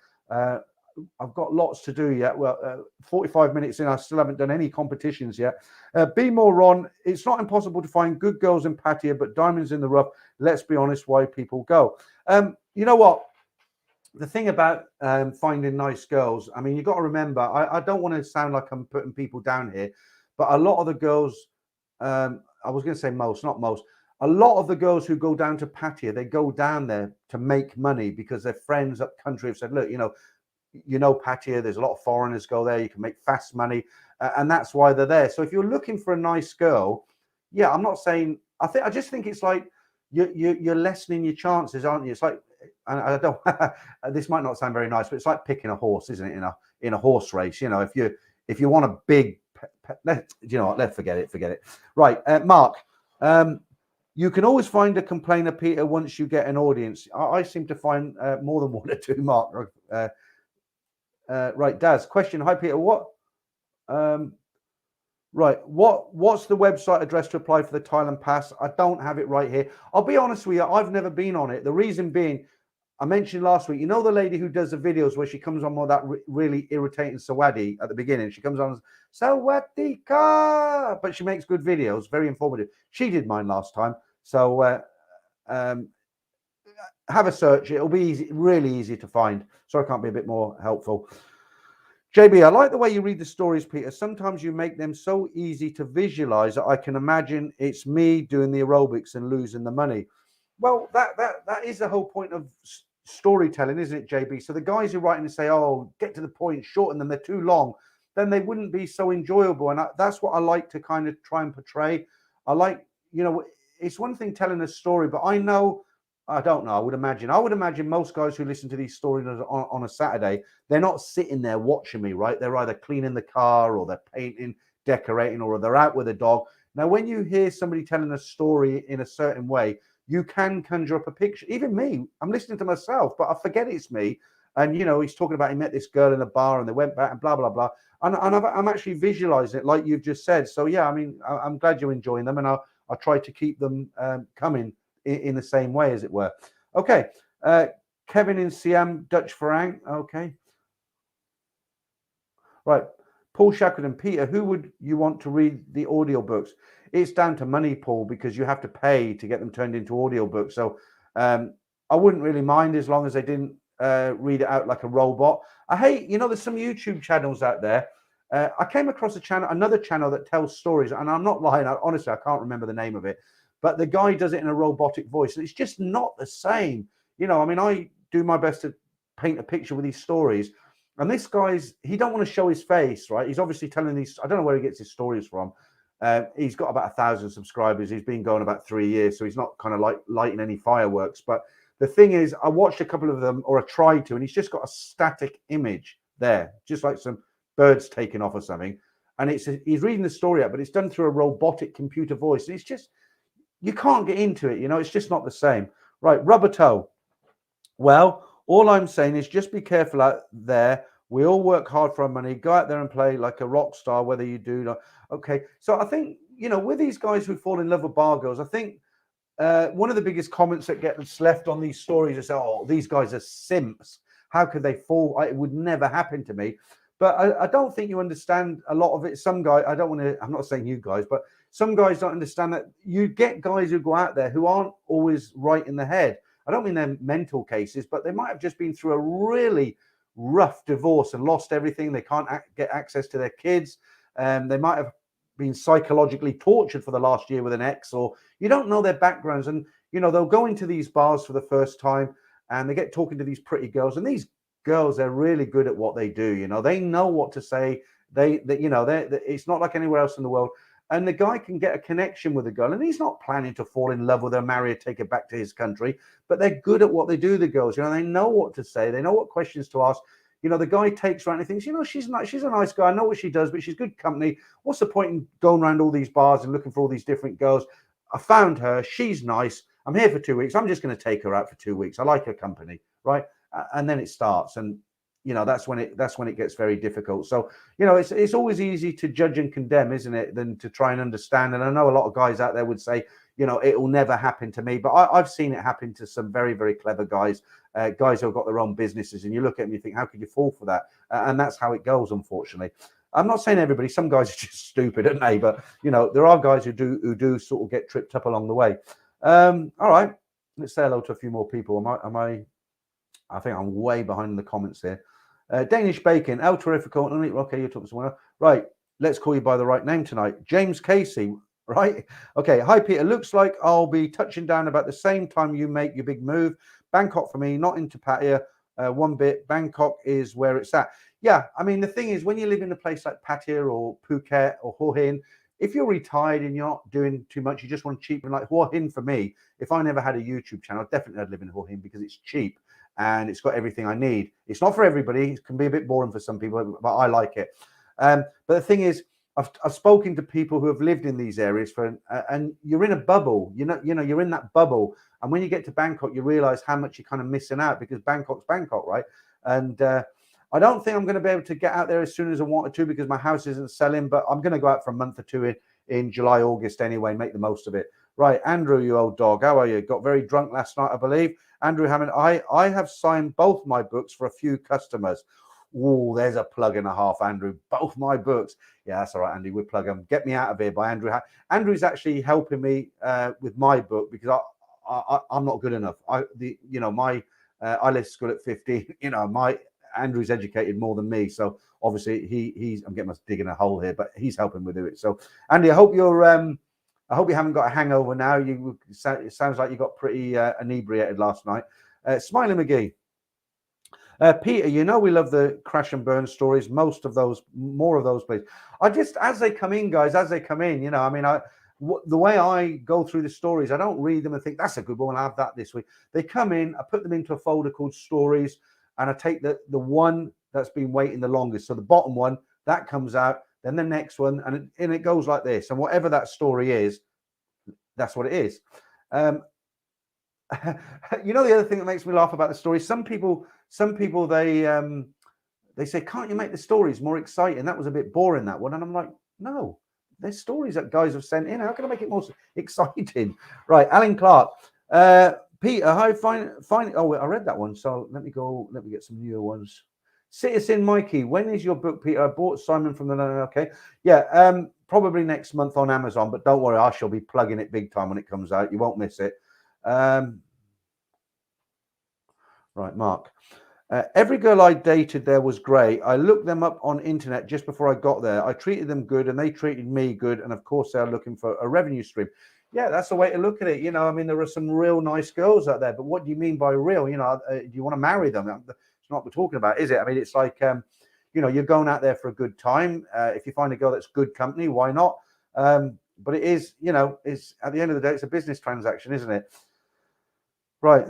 I've got lots to do yet. Well, 45 minutes in, I still haven't done any competitions yet. Be more Ron. It's not impossible to find good girls in Pattaya, but diamonds in the rough. Let's be honest, why people go. You know what? The thing about finding nice girls, I mean, you've got to remember, I don't want to sound like I'm putting people down here, but a lot of the girls, I was going to say most, not most, a lot of the girls who go down to Pattaya, they go down there to make money because their friends up country have said, look, you know, Pattaya, there's a lot of foreigners go there, you can make fast money, and that's why they're there. So if you're looking for a nice girl, yeah, I'm not saying, I just think it's like you're lessening your chances, aren't you? It's like, and I don't, this might not sound very nice, but it's like picking a horse, isn't it? In a horse race, you know, if you want a big, you know what, let's forget it. Right, Mark, you can always find a complainer, Peter, once you get an audience. I seem to find more than one or two, Mark. Right, Daz, question. Hi, Peter. What's the website address to apply for the Thailand pass? I don't have it right here. I'll be honest with you, I've never been on it. The reason being, I mentioned last week, you know, the lady who does the videos where she comes on with that really irritating Sawadi at the beginning. She comes on, Sawadika, but she makes good videos, very informative. She did mine last time. So have a search. It'll be easy, really easy to find. Sorry, I can't be a bit more helpful. JB, I like the way you read the stories, Peter. Sometimes you make them so easy to visualize that I can imagine it's me doing the aerobics and losing the money. Well, that is the whole point of storytelling, isn't it, JB? So the guys who write and say, oh, get to the point, shorten them, they're too long, then they wouldn't be so enjoyable. And that's what I like to kind of try and portray. I like, you know, it's one thing telling a story, but I don't know. I would imagine most guys who listen to these stories on a Saturday, they're not sitting there watching me, right? They're either cleaning the car or they're painting, decorating, or they're out with a dog. Now, when you hear somebody telling a story in a certain way, you can conjure up a picture. Even me, I'm listening to myself, but I forget it's me. And, you know, he's talking about he met this girl in a bar and they went back and blah, blah, blah. And I'm actually visualizing it like you've just said. So, yeah, I mean, I'm glad you're enjoying them, and I'll try to keep them coming in the same way, as it were. Okay. Kevin in Siam, Dutch Farang. Okay. Right. Paul Shackleton, Peter, who would you want to read the audiobooks? It's down to money, Paul, because you have to pay to get them turned into audiobooks. So I wouldn't really mind as long as they didn't read it out like a robot. I hate, you know, there's some YouTube channels out there. I came across another channel that tells stories, and I'm not lying. Honestly, I can't remember the name of it, but the guy does it in a robotic voice, and it's just not the same. You know, I mean, I do my best to paint a picture with these stories. And this he don't want to show his face, right? He's obviously telling these, I don't know where he gets his stories from. He's got about 1,000 subscribers. He's been going about 3 years, so he's not kind of like lighting any fireworks. But the thing is, I watched a couple of them, or I tried to, and he's just got a static image there, just like some birds taken off or something. And he's reading the story out, but it's done through a robotic computer voice. And it's just, you can't get into it, you know, it's just not the same. Right, Rubber Toe. Well, all I'm saying is just be careful out there. We all work hard for our money. Go out there and play like a rock star, whether you do not. Okay. So I think, you know, with these guys who fall in love with bar girls, I think one of the biggest comments that gets left on these stories is, oh, these guys are simps. How could they fall? It would never happen to me. But I don't think you understand a lot of it. Some guys, I'm not saying you guys, but some guys don't understand that you get guys who go out there who aren't always right in the head. I don't mean they're mental cases, but they might have just been through a really rough divorce and lost everything. They can't get access to their kids. They might have been psychologically tortured for the last year with an ex, or you don't know their backgrounds. And, you know, they'll go into these bars for the first time and they get talking to these pretty girls. And these girls, they're really good at what they do. You know, they know what to say. It's not like anywhere else in the world. And the guy can get a connection with the girl, and he's not planning to fall in love with her, marry her, take her back to his country. But they're good at what they do, the girls. You know, they know what to say. They know what questions to ask. You know, the guy takes her out and he thinks, you know, she's a nice guy. I know what she does, but she's good company. What's the point in going around all these bars and looking for all these different girls? I found her. She's nice. I'm here for 2 weeks. I'm just going to take her out for 2 weeks. I like her company, right? And then it starts. And you know, that's when it gets very difficult. So, you know, it's always easy to judge and condemn, isn't it, than to try and understand. And I know a lot of guys out there would say, you know, it will never happen to me, but I've seen it happen to some very, very clever guys, guys who have got their own businesses, and you look at them and you think, how could you fall for that? And that's how it goes, unfortunately. I'm not saying everybody. Some guys are just stupid, aren't they? But you know, there are guys who do sort of get tripped up along the way. All right, let's say hello to a few more people. I think I'm way behind in the comments here. Danish Bacon, El Terrifico, okay, you're talking to someone else. Right, let's call you by the right name tonight. James Casey, right? Okay, hi Peter, looks like I'll be touching down about the same time you make your big move. Bangkok for me, not into Pattaya one bit. Bangkok is where it's at. Yeah, I mean, the thing is, when you live in a place like Pattaya or Phuket or Hua Hin, if you're retired and you're not doing too much, you just want cheap. And like Hua Hin for me, if I never had a YouTube channel, definitely I'd live in Hua Hin because it's cheap and it's got everything I need. It's not for everybody. It can be a bit boring for some people, but I like it. But the thing is, I've spoken to people who have lived in these areas and you're in a bubble. You know, you're in that bubble. And when you get to Bangkok, you realize how much you're kind of missing out because Bangkok's Bangkok, right? And I don't think I'm going to be able to get out there as soon as I wanted to because my house isn't selling. But I'm going to go out for a month or two in July, August anyway, make the most of it. Right, Andrew, you old dog, how are you? Got very drunk last night, I believe. Andrew Hammond, I have signed both my books for a few customers. Oh, there's a plug and a half, Andrew. Both my books. Yeah, that's all right, Andy. We'll plug them. Get Me Out of Here by Andrew. Andrew's actually helping me with my book because I'm not good enough. I left school at 15. You know, Andrew's educated more than me, so obviously he's. I'm getting us digging a hole here, but he's helping with it. So, Andy, I hope you haven't got a hangover now. It sounds like you got pretty inebriated last night. Smiley McGee. Peter, you know we love the crash and burn stories. More of those, please. As they come in, guys, you know, I mean, the way I go through the stories, I don't read them and think that's a good one. I'll have that this week. They come in, I put them into a folder called stories, and I take the one that's been waiting the longest. So the bottom one that comes out, then the next one, and it goes like this. And whatever that story is, that's what it is. You know, the other thing that makes me laugh about the story, some people they say, can't you make the stories more exciting? That was a bit boring, that one. And I'm like, no, there's stories that guys have sent in. How can I make it more exciting? Right, Alan Clark. Peter, hi, fine. Oh, I read that one. So let me get some newer ones. Citizen Mikey, when is your book, Peter? I bought Simon from the okay. Yeah, probably next month on Amazon, but don't worry, I shall be plugging it big time when it comes out. You won't miss it. Right, Mark. Every girl I dated there was great. I looked them up on internet just before I got there. I treated them good and they treated me good. And of course, they're looking for a revenue stream. Yeah, that's the way to look at it. You know, I mean, there are some real nice girls out there, but what do you mean by real? You know, do you want to marry them? It's not what we're talking about, is it? I mean, it's like, you know, you're going out there for a good time. If you find a girl that's good company, why not? But it is, you know, it's at the end of the day, it's a business transaction, isn't it? Right.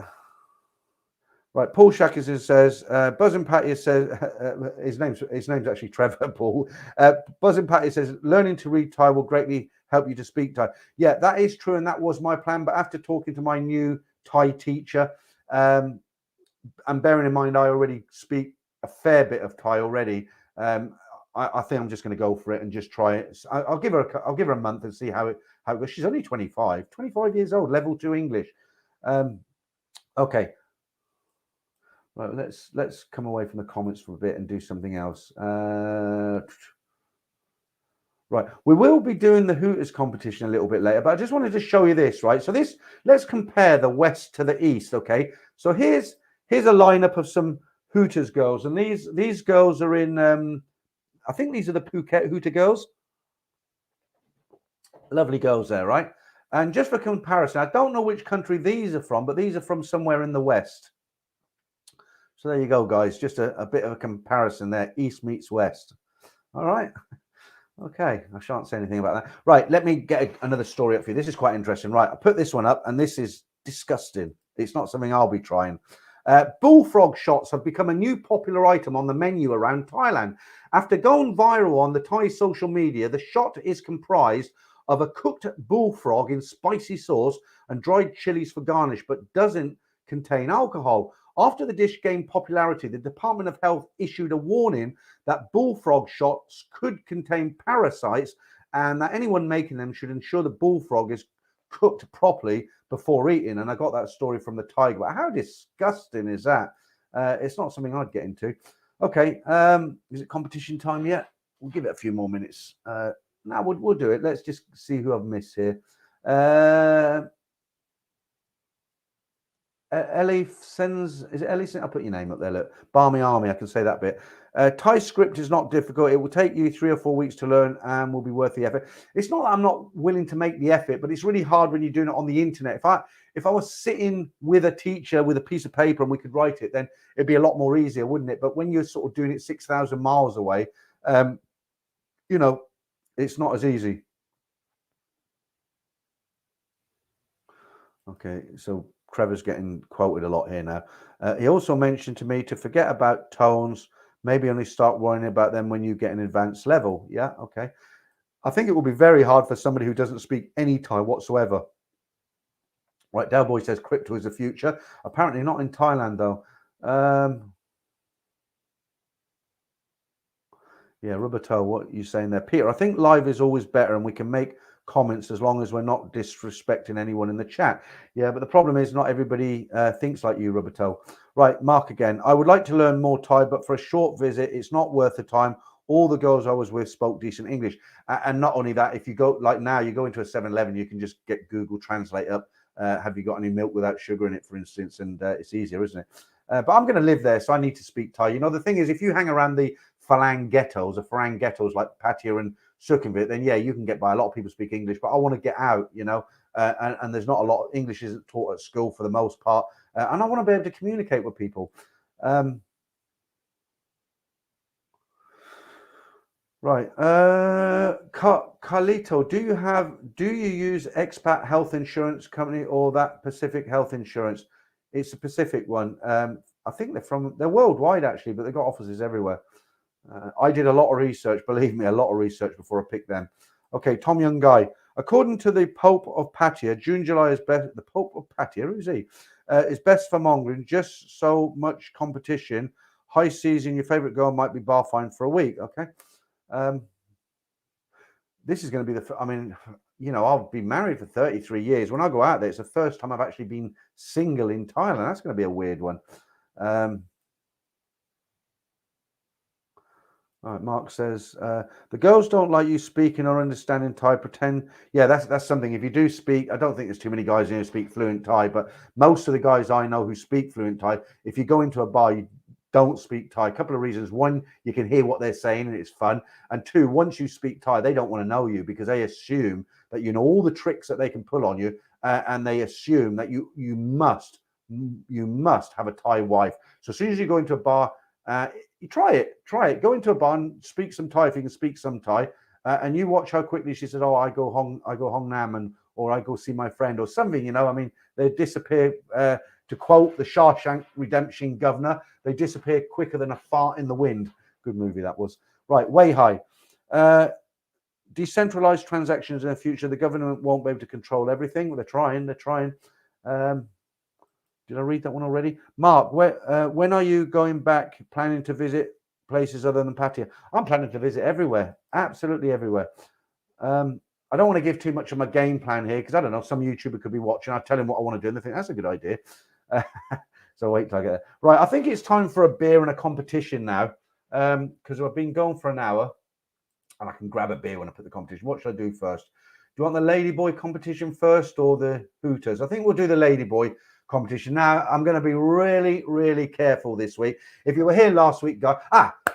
Right, Paul Shackers says, Buzz and Patty says, his name's actually Trevor, Paul. Buzz and Patty says, learning to read Thai will greatly help you to speak Thai. Yeah, that is true, and that was my plan. But after talking to my new Thai teacher, and bearing in mind I already speak a fair bit of Thai already, I think I'm just going to go for it and just try it. I'll give her a month and see how it goes. She's only 25 years old, level 2 English. Okay. Right, let's come away from the comments for a bit and do something else. Right, we will be doing the Hooters competition a little bit later, but I just wanted to show you this, right? So let's compare the west to the east, okay? So here's a lineup of some Hooters girls, and these girls are in, I think these are the Phuket Hooter girls. Lovely girls there, right? And just for comparison, I don't know which country these are from, but these are from somewhere in the west. So there you go, guys. Just a bit of a comparison there. East meets west. All right. Okay. I shan't say anything about that. Right. Let me get another story up for you. This is quite interesting. Right. I put this one up, and this is disgusting. It's not something I'll be trying. Bullfrog shots have become a new popular item on the menu around Thailand. After going viral on the Thai social media, the shot is comprised of a cooked bullfrog in spicy sauce and dried chilies for garnish, but doesn't contain alcohol. After the dish gained popularity, the Department of Health issued a warning that bullfrog shots could contain parasites and that anyone making them should ensure the bullfrog is cooked properly before eating. And I got that story from the Tiger. But how disgusting is that? It's not something I'd get into. Okay, is it competition time yet? We'll give it a few more minutes. Now we'll do it. Let's just see who I've missed here. Ellie sends, is it Ellie? I'll put your name up there. Look, Barmy Army, I can say that bit. Thai script is not difficult. It will take you 3 or 4 weeks to learn and will be worth the effort. It's not that I'm not willing to make the effort, but it's really hard when you're doing it on the internet. If I was sitting with a teacher with a piece of paper and we could write it, then it'd be a lot more easier, wouldn't it? But when you're sort of doing it 6,000 miles away, you know, it's not as easy. Okay, so Trevor's getting quoted a lot here now. He also mentioned to me to forget about tones, maybe only start worrying about them when you get an advanced level. Yeah, okay. I think it will be very hard for somebody who doesn't speak any Thai whatsoever. Right, Delboy says crypto is the future. Apparently not in Thailand, though. Yeah, Rubber Toe, what are you saying there? Peter, I think live is always better and we can make comments as long as we're not disrespecting anyone in the chat. Yeah, but the problem is not everybody thinks like you, Rubber Toe. Right, Mark again. I would like to learn more Thai, but for a short visit, it's not worth the time. All the girls I was with spoke decent English. And not only that, if you go, like now, you go into a 7-Eleven, you can just get Google Translate up. Have you got any milk without sugar in it, for instance? And it's easier, isn't it? But I'm going to live there, so I need to speak Thai. You know, the thing is, if you hang around the Farang ghettos like Pattaya and Sukhumvit, then yeah, you can get by. A lot of people speak English, but I want to get out, you know, and there's not a lot. English isn't taught at school for the most part, and I want to be able to communicate with people. Right, Carlito, do you use Expat Health Insurance Company or that Pacific Health Insurance? It's a Pacific one. I think they're worldwide actually, but they've got offices everywhere. I did a lot of research, believe me, a lot of research before I picked them. Okay, Tom Young Guy. According to the Pope of Pattaya, June, July is better. The Pope of Pattaya, who's he? It's best for mongering. Just so much competition. High season, your favorite girl might be bar fined for a week. Okay. This is going to be I mean, I've been married for 33 years. When I go out there, it's the first time I've actually been single in Thailand. That's going to be a weird one. All right, Mark says, the girls don't like you speaking or understanding Thai. Pretend. Yeah, that's something. If you do speak, I don't think there's too many guys in here who speak fluent Thai, but most of the guys I know who speak fluent Thai, if you go into a bar, you don't speak Thai. A couple of reasons. One, you can hear what they're saying and it's fun. And two, once you speak Thai, they don't want to know you because they assume that you know all the tricks that they can pull on you, and they assume that you must have a Thai wife. So as soon as you go into a bar, you try it. Go into a bar and speak some Thai if you can speak some Thai, and you watch how quickly she says, "Oh, I go Hong Nam," or "I go see my friend," or something. I mean, they disappear. To quote the Shawshank Redemption governor, they disappear quicker than a fart in the wind. Good movie that was. Right, way high. Decentralized transactions in the future. The government won't be able to control everything. Well, they're trying. Did I read that one already? Mark, when are you going back, planning to visit places other than Pattaya? I'm planning to visit everywhere, absolutely everywhere. I don't want to give too much of my game plan here because I don't know, some YouTuber could be watching. I tell him what I want to do and they think that's a good idea. So wait till I get there. Right, I think it's time for a beer and a competition now because I've been going for an hour and I can grab a beer when I put the competition. What should I do first? Do you want the Ladyboy competition first or the Hooters? I think we'll do the Ladyboy competition. Now, I'm going to be really, really careful this week. If you were here last week, guys,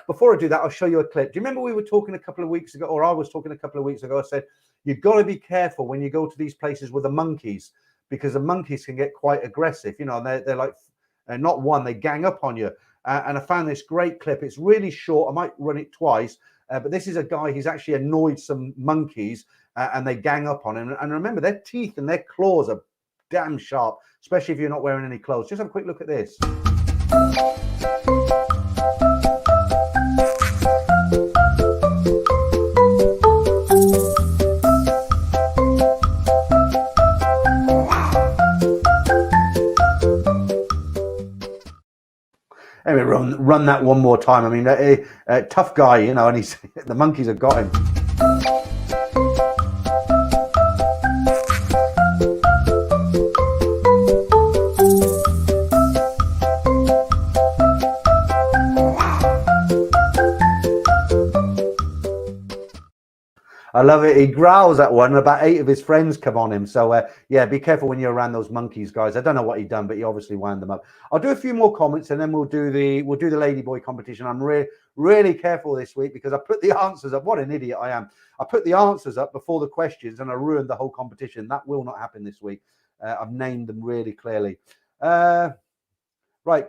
before I do that, I'll show you a clip. Do you remember we were talking a couple of weeks ago, or I was talking a couple of weeks ago, I said, you've got to be careful when you go to these places with the monkeys because the monkeys can get quite aggressive. They're like, not one, they gang up on you. And I found this great clip. It's really short. I might run it twice. But this is a guy, he's actually annoyed some monkeys and they gang up on him. And remember, their teeth and their claws are damn sharp, especially if you're not wearing any clothes. Just have a quick look at this. Anyway, run that one more time. I mean, tough guy, and the monkeys have got him. I love it. He growls at one, and about 8 of his friends come on him. So, yeah, be careful when you're around those monkeys, guys. I don't know what he done, but he obviously wound them up. I'll do a few more comments, and then we'll do the Ladyboy competition. I'm really careful this week because I put the answers up. What an idiot I am. I put the answers up before the questions, and I ruined the whole competition. That will not happen this week. I've named them really clearly. Right.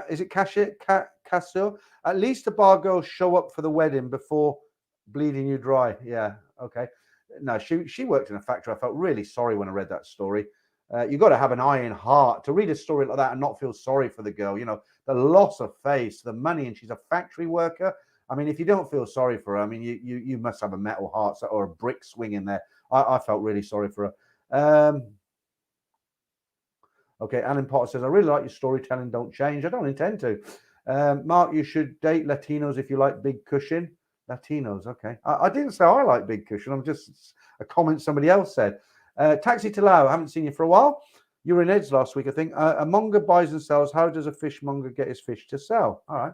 Is it Casio? At least the bar girls show up for the wedding before bleeding you dry. Yeah. Okay. No, she worked in a factory. I felt really sorry when I read that story. You've got to have an iron heart to read a story like that and not feel sorry for the girl. The loss of face, the money, and she's a factory worker. I mean, if you don't feel sorry for her, I mean, you must have a metal heart or a brick swing in there. I felt really sorry for her. Okay, Alan Potter says, I really like your storytelling. Don't change. I don't intend to. Mark, you should date Latinos if you like big cushion. Latinos, okay. I didn't say I like big cushion. I'm just a comment somebody else said. Taxi to Lao, I haven't seen you for a while. You were in Ed's last week, I think. A monger buys and sells. How does a fishmonger get his fish to sell? All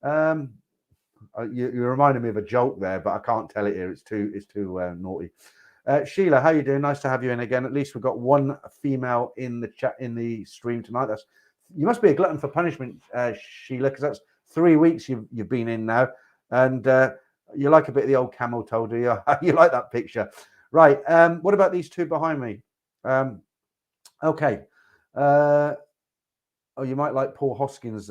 right. You reminded me of a joke there, but I can't tell it here. It's too naughty. Sheila, how you doing? Nice to have you in again. At least we've got one female in the chat in the stream tonight. You must be a glutton for punishment, Sheila, because that's 3 weeks you've been in now. And you like a bit of the old camel toe, do you? You like that picture. Right. What about these two behind me? Okay. You might like Paul Hoskins'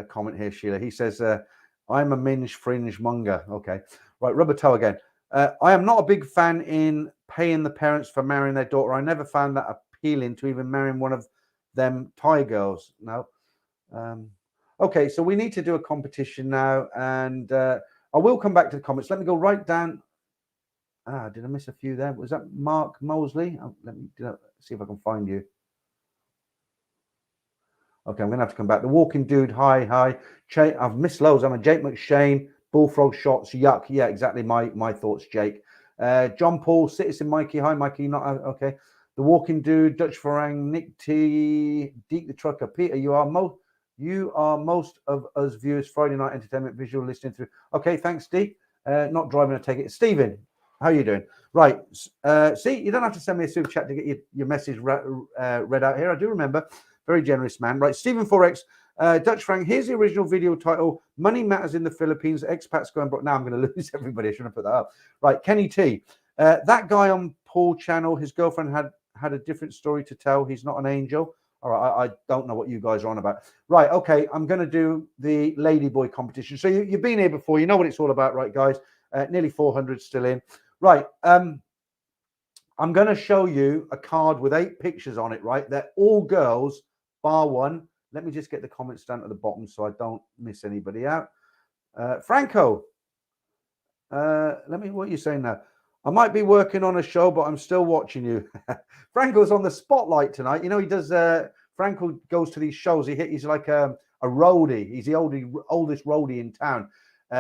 comment here, Sheila. He says, I'm a minge fringe monger. Okay. Right. Rubber toe again. I am not a big fan in paying the parents for marrying their daughter. I never found that appealing to even marrying one of them Thai girls. No. Okay, so we need to do a competition now, and I will come back to the comments. Let me go right down. Did I miss a few there? Was that Mark Mosley? Let me see if I can find you. Okay, I'm going to have to come back. The Walking Dude, hi. I've missed loads. I'm a Jake McShane, Bullfrog Shots, yuck. Yeah, exactly my thoughts, Jake. John Paul, Citizen Mikey, hi Mikey, not okay. The Walking Dude, Dutch Farang, Nick T, Deke the Trucker, Peter, you are most of us viewers Friday night entertainment visual listening through. Okay, thanks, Deke. Not driving, I take it. Stephen, how are you doing? Right. See, you don't have to send me a super chat to get your message read out here. I do remember. Very generous man. Right. Stephen Forex, Dutch Frank, here's the original video title. Money Matters in the Philippines. Expats going broke. Now I'm going to lose everybody. I shouldn't have put that up. Right. Kenny T. That guy on Paul channel, his girlfriend had a different story to tell. He's not an angel. All right. I don't know what you guys are on about. Right. Okay. I'm going to do the Ladyboy competition. So you've been here before. You know what it's all about, right, guys? Nearly 400 still in. Right. I'm going to show you a card with 8 pictures on it, right? They're all girls, bar one. Let me just get the comments down at the bottom so I don't miss anybody out. Franco, what are you saying now? I might be working on a show, but I'm still watching you. Franco's on the spotlight tonight. You know, he does, Franco goes to these shows. He's like a roadie. He's the oldest roadie in town.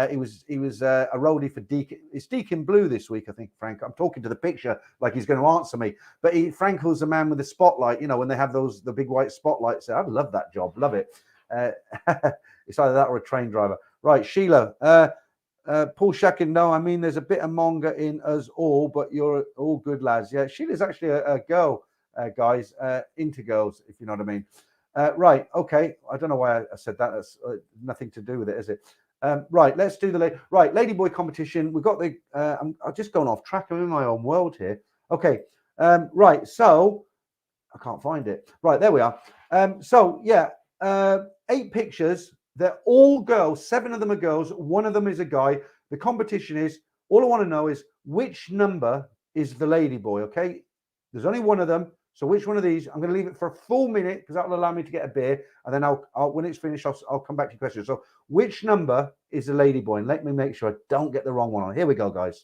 He was a roadie for Deacon. It's Deacon Blue this week, I think, Frank. I'm talking to the picture like he's going to answer me. But Franco's the man with the spotlight, you know, when they have the big white spotlights. I love that job. Love it. It's either that or a train driver. Right, Sheila. Paul Shakin, no, I mean, there's a bit of manga in us all, but you're all good lads. Yeah, Sheila's actually a girl, guys, into girls, if you know what I mean. Right, okay. I don't know why I said that. That's nothing to do with it, is it? Right, let's do the Ladyboy competition. We've got the I'm just going off track. I'm in my own world here. Okay, right. So I can't find it. Right, there we are. So yeah, 8 pictures. They're all girls. 7 of them are girls. 1 of them is a guy. The competition is, all I want to know is which number is the Ladyboy. Okay, there's only 1 of them. So which one of these? I'm going to leave it for a full minute because that will allow me to get a beer, and then I'll when it's finished, I'll come back to your question. So which number is the Ladyboy? And let me make sure I don't get the wrong one on. Here we go, guys.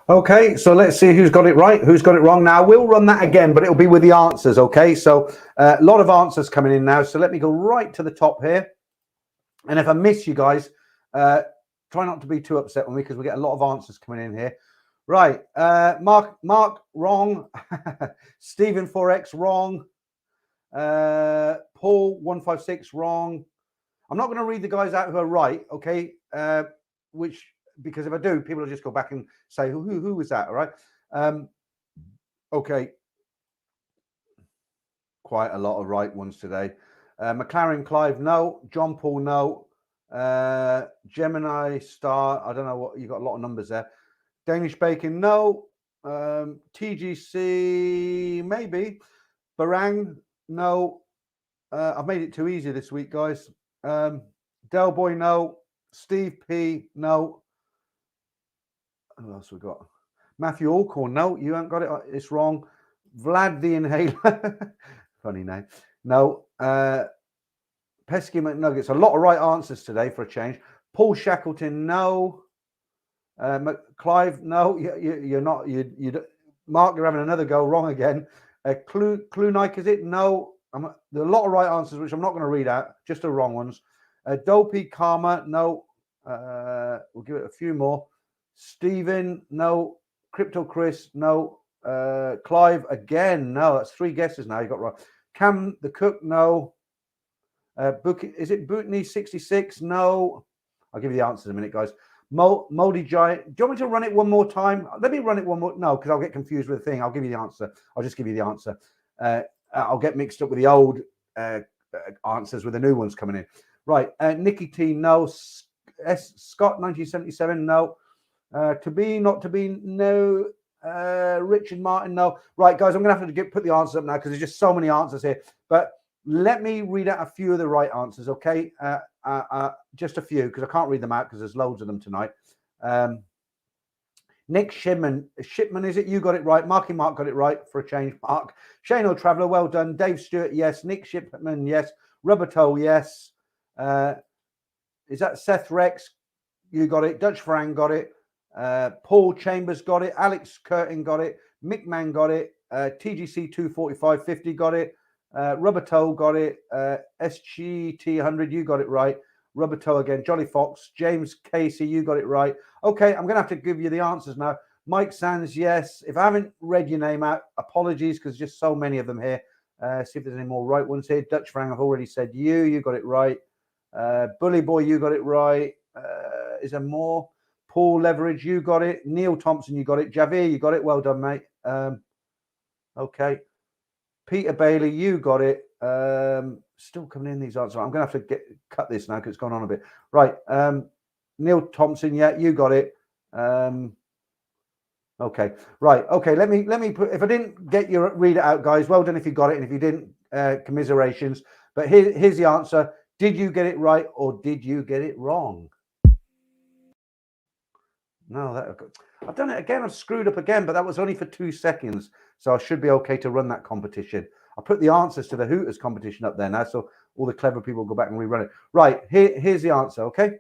Okay, so let's see who's got it right, who's got it wrong. Now, we'll run that again, but it'll be with the answers, okay? So a lot of answers coming in now. So let me go right to the top here. And if I miss you guys, try not to be too upset with me because we get a lot of answers coming in here. Right, Mark, wrong. Stephen 4X, wrong. Paul 156, wrong. I'm not going to read the guys out who are right, okay? Because if I do, people will just go back and say, who was that? All right. Okay. Quite a lot of right ones today. McLaren Clive, no. John Paul, no. Gemini Star, I don't know what, you got a lot of numbers there. Danish Bacon, no. TGC, maybe. Barang, no. I've made it too easy this week, guys. Del Boy, no. Steve P, no. Who else we got? Matthew Alcorn. No, you haven't got it. It's wrong. Vlad the Inhaler. Funny name. No. Pesky McNuggets. A lot of right answers today for a change. Paul Shackleton. No. Clive. No. You're not. Mark, you're having another go. Wrong again. Clue Nike, is it? No. There are a lot of right answers, which I'm not going to read out. Just the wrong ones. Dopey Karma. No. We'll give it a few more. Stephen, no. Crypto Chris, no. Clive again, no. That's 3 guesses now. You got right. Cam the Cook, no. Is it Bootney 66? No. I'll give you the answers in a minute, guys. Moldy Giant. Do you want me to run it one more time? Let me run it one more. No, because I'll get confused with the thing. I'll give you the answer. I'll just give you the answer. I'll get mixed up with the old answers with the new ones coming in. Right, Nikki T, no. Scott 1977, no. To be, not to be, no. Richard Martin, no. Right, guys, I'm going to have to put the answers up now because there's just so many answers here. But let me read out a few of the right answers, okay? Just a few because I can't read them out because there's loads of them tonight. Nick Shipman, is it? You got it right. Marky Mark got it right for a change. Mark. Shane O'Traveller, well done. Dave Stewart, yes. Nick Shipman, yes. Rubber Toe, yes. Is that Seth Rex? You got it. Dutch Frank got it. Paul Chambers got it. Alex Curtin got it. Mick Mann got it. TGC 24550 got it. Rubber Toe got it. SGT 100, you got it right. Rubber Toe again. Jolly Fox. James Casey, you got it right. Okay, I'm going to have to give you the answers now. Mike Sands, yes. If I haven't read your name out, apologies because just so many of them here. See if there's any more right ones here. Dutch Frank, I've already said you got it right. Bully Boy, you got it right. Is there more? Paul Leverage, you got it. Neil Thompson, you got it. Javier, you got it. Well done, mate. Okay. Peter Bailey, you got it. Still coming in these answers. I'm going to have to cut this now because it's gone on a bit. Right. Neil Thompson, yeah, you got it. Okay. Right. Okay. Let me put. If I didn't get you read it out, guys, well done if you got it, and if you didn't, commiserations. But here's the answer. Did you get it right or did you get it wrong? No, I've done it again. I've screwed up again, but that was only for 2 seconds. So I should be okay to run that competition. I put the answers to the Hooters competition up there now, so all the clever people go back and rerun it. Right, here's the answer, okay?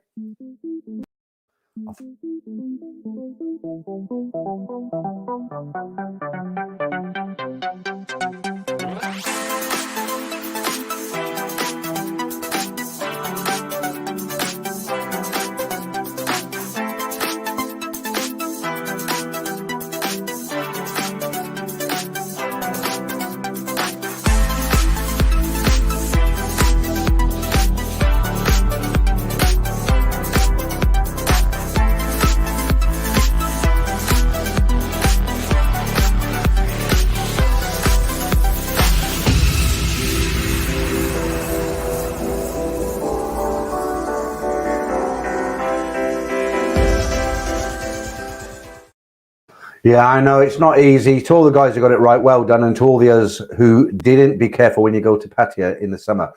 Yeah, I know it's not easy. To all the guys who got it right, well done. And to all the others who didn't, be careful when you go to Pattaya in the summer.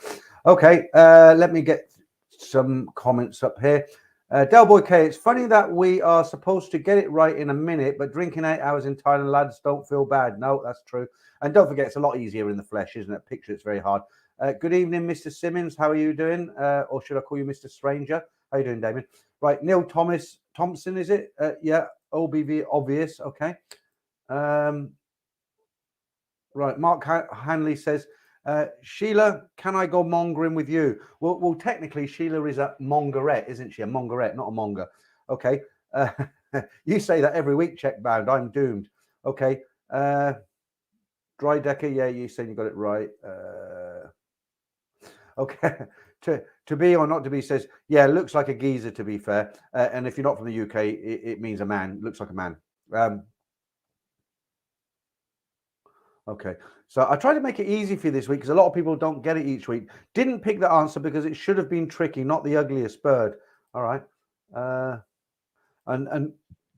Okay, let me get some comments up here. Delboy K, it's funny that we are supposed to get it right in a minute, but drinking 8 hours in Thailand, lads, don't feel bad. No, that's true. And don't forget, it's a lot easier in the flesh, isn't it? Picture, it's very hard. Good evening, Mr. Simmons. How are you doing? Or should I call you Mr. Stranger? How are you doing, Damien? Right, Neil Thompson, is it? Yeah. OBV, obvious. Okay. Right. Mark Hanley says, Sheila, can I go mongering with you? Well, technically, Sheila is a mongerette, isn't she? A mongerette, not a monger. Okay. You say that every week, Checkbound. I'm doomed. Okay. Dry Decker, yeah, you said you got it right. Okay. To be or not to be says, yeah, looks like a geezer, to be fair. And if you're not from the UK, it means a man. Looks like a man. Okay. So I tried to make it easy for you this week because a lot of people don't get it each week. Didn't pick the answer because it should have been tricky, not the ugliest bird. All right. And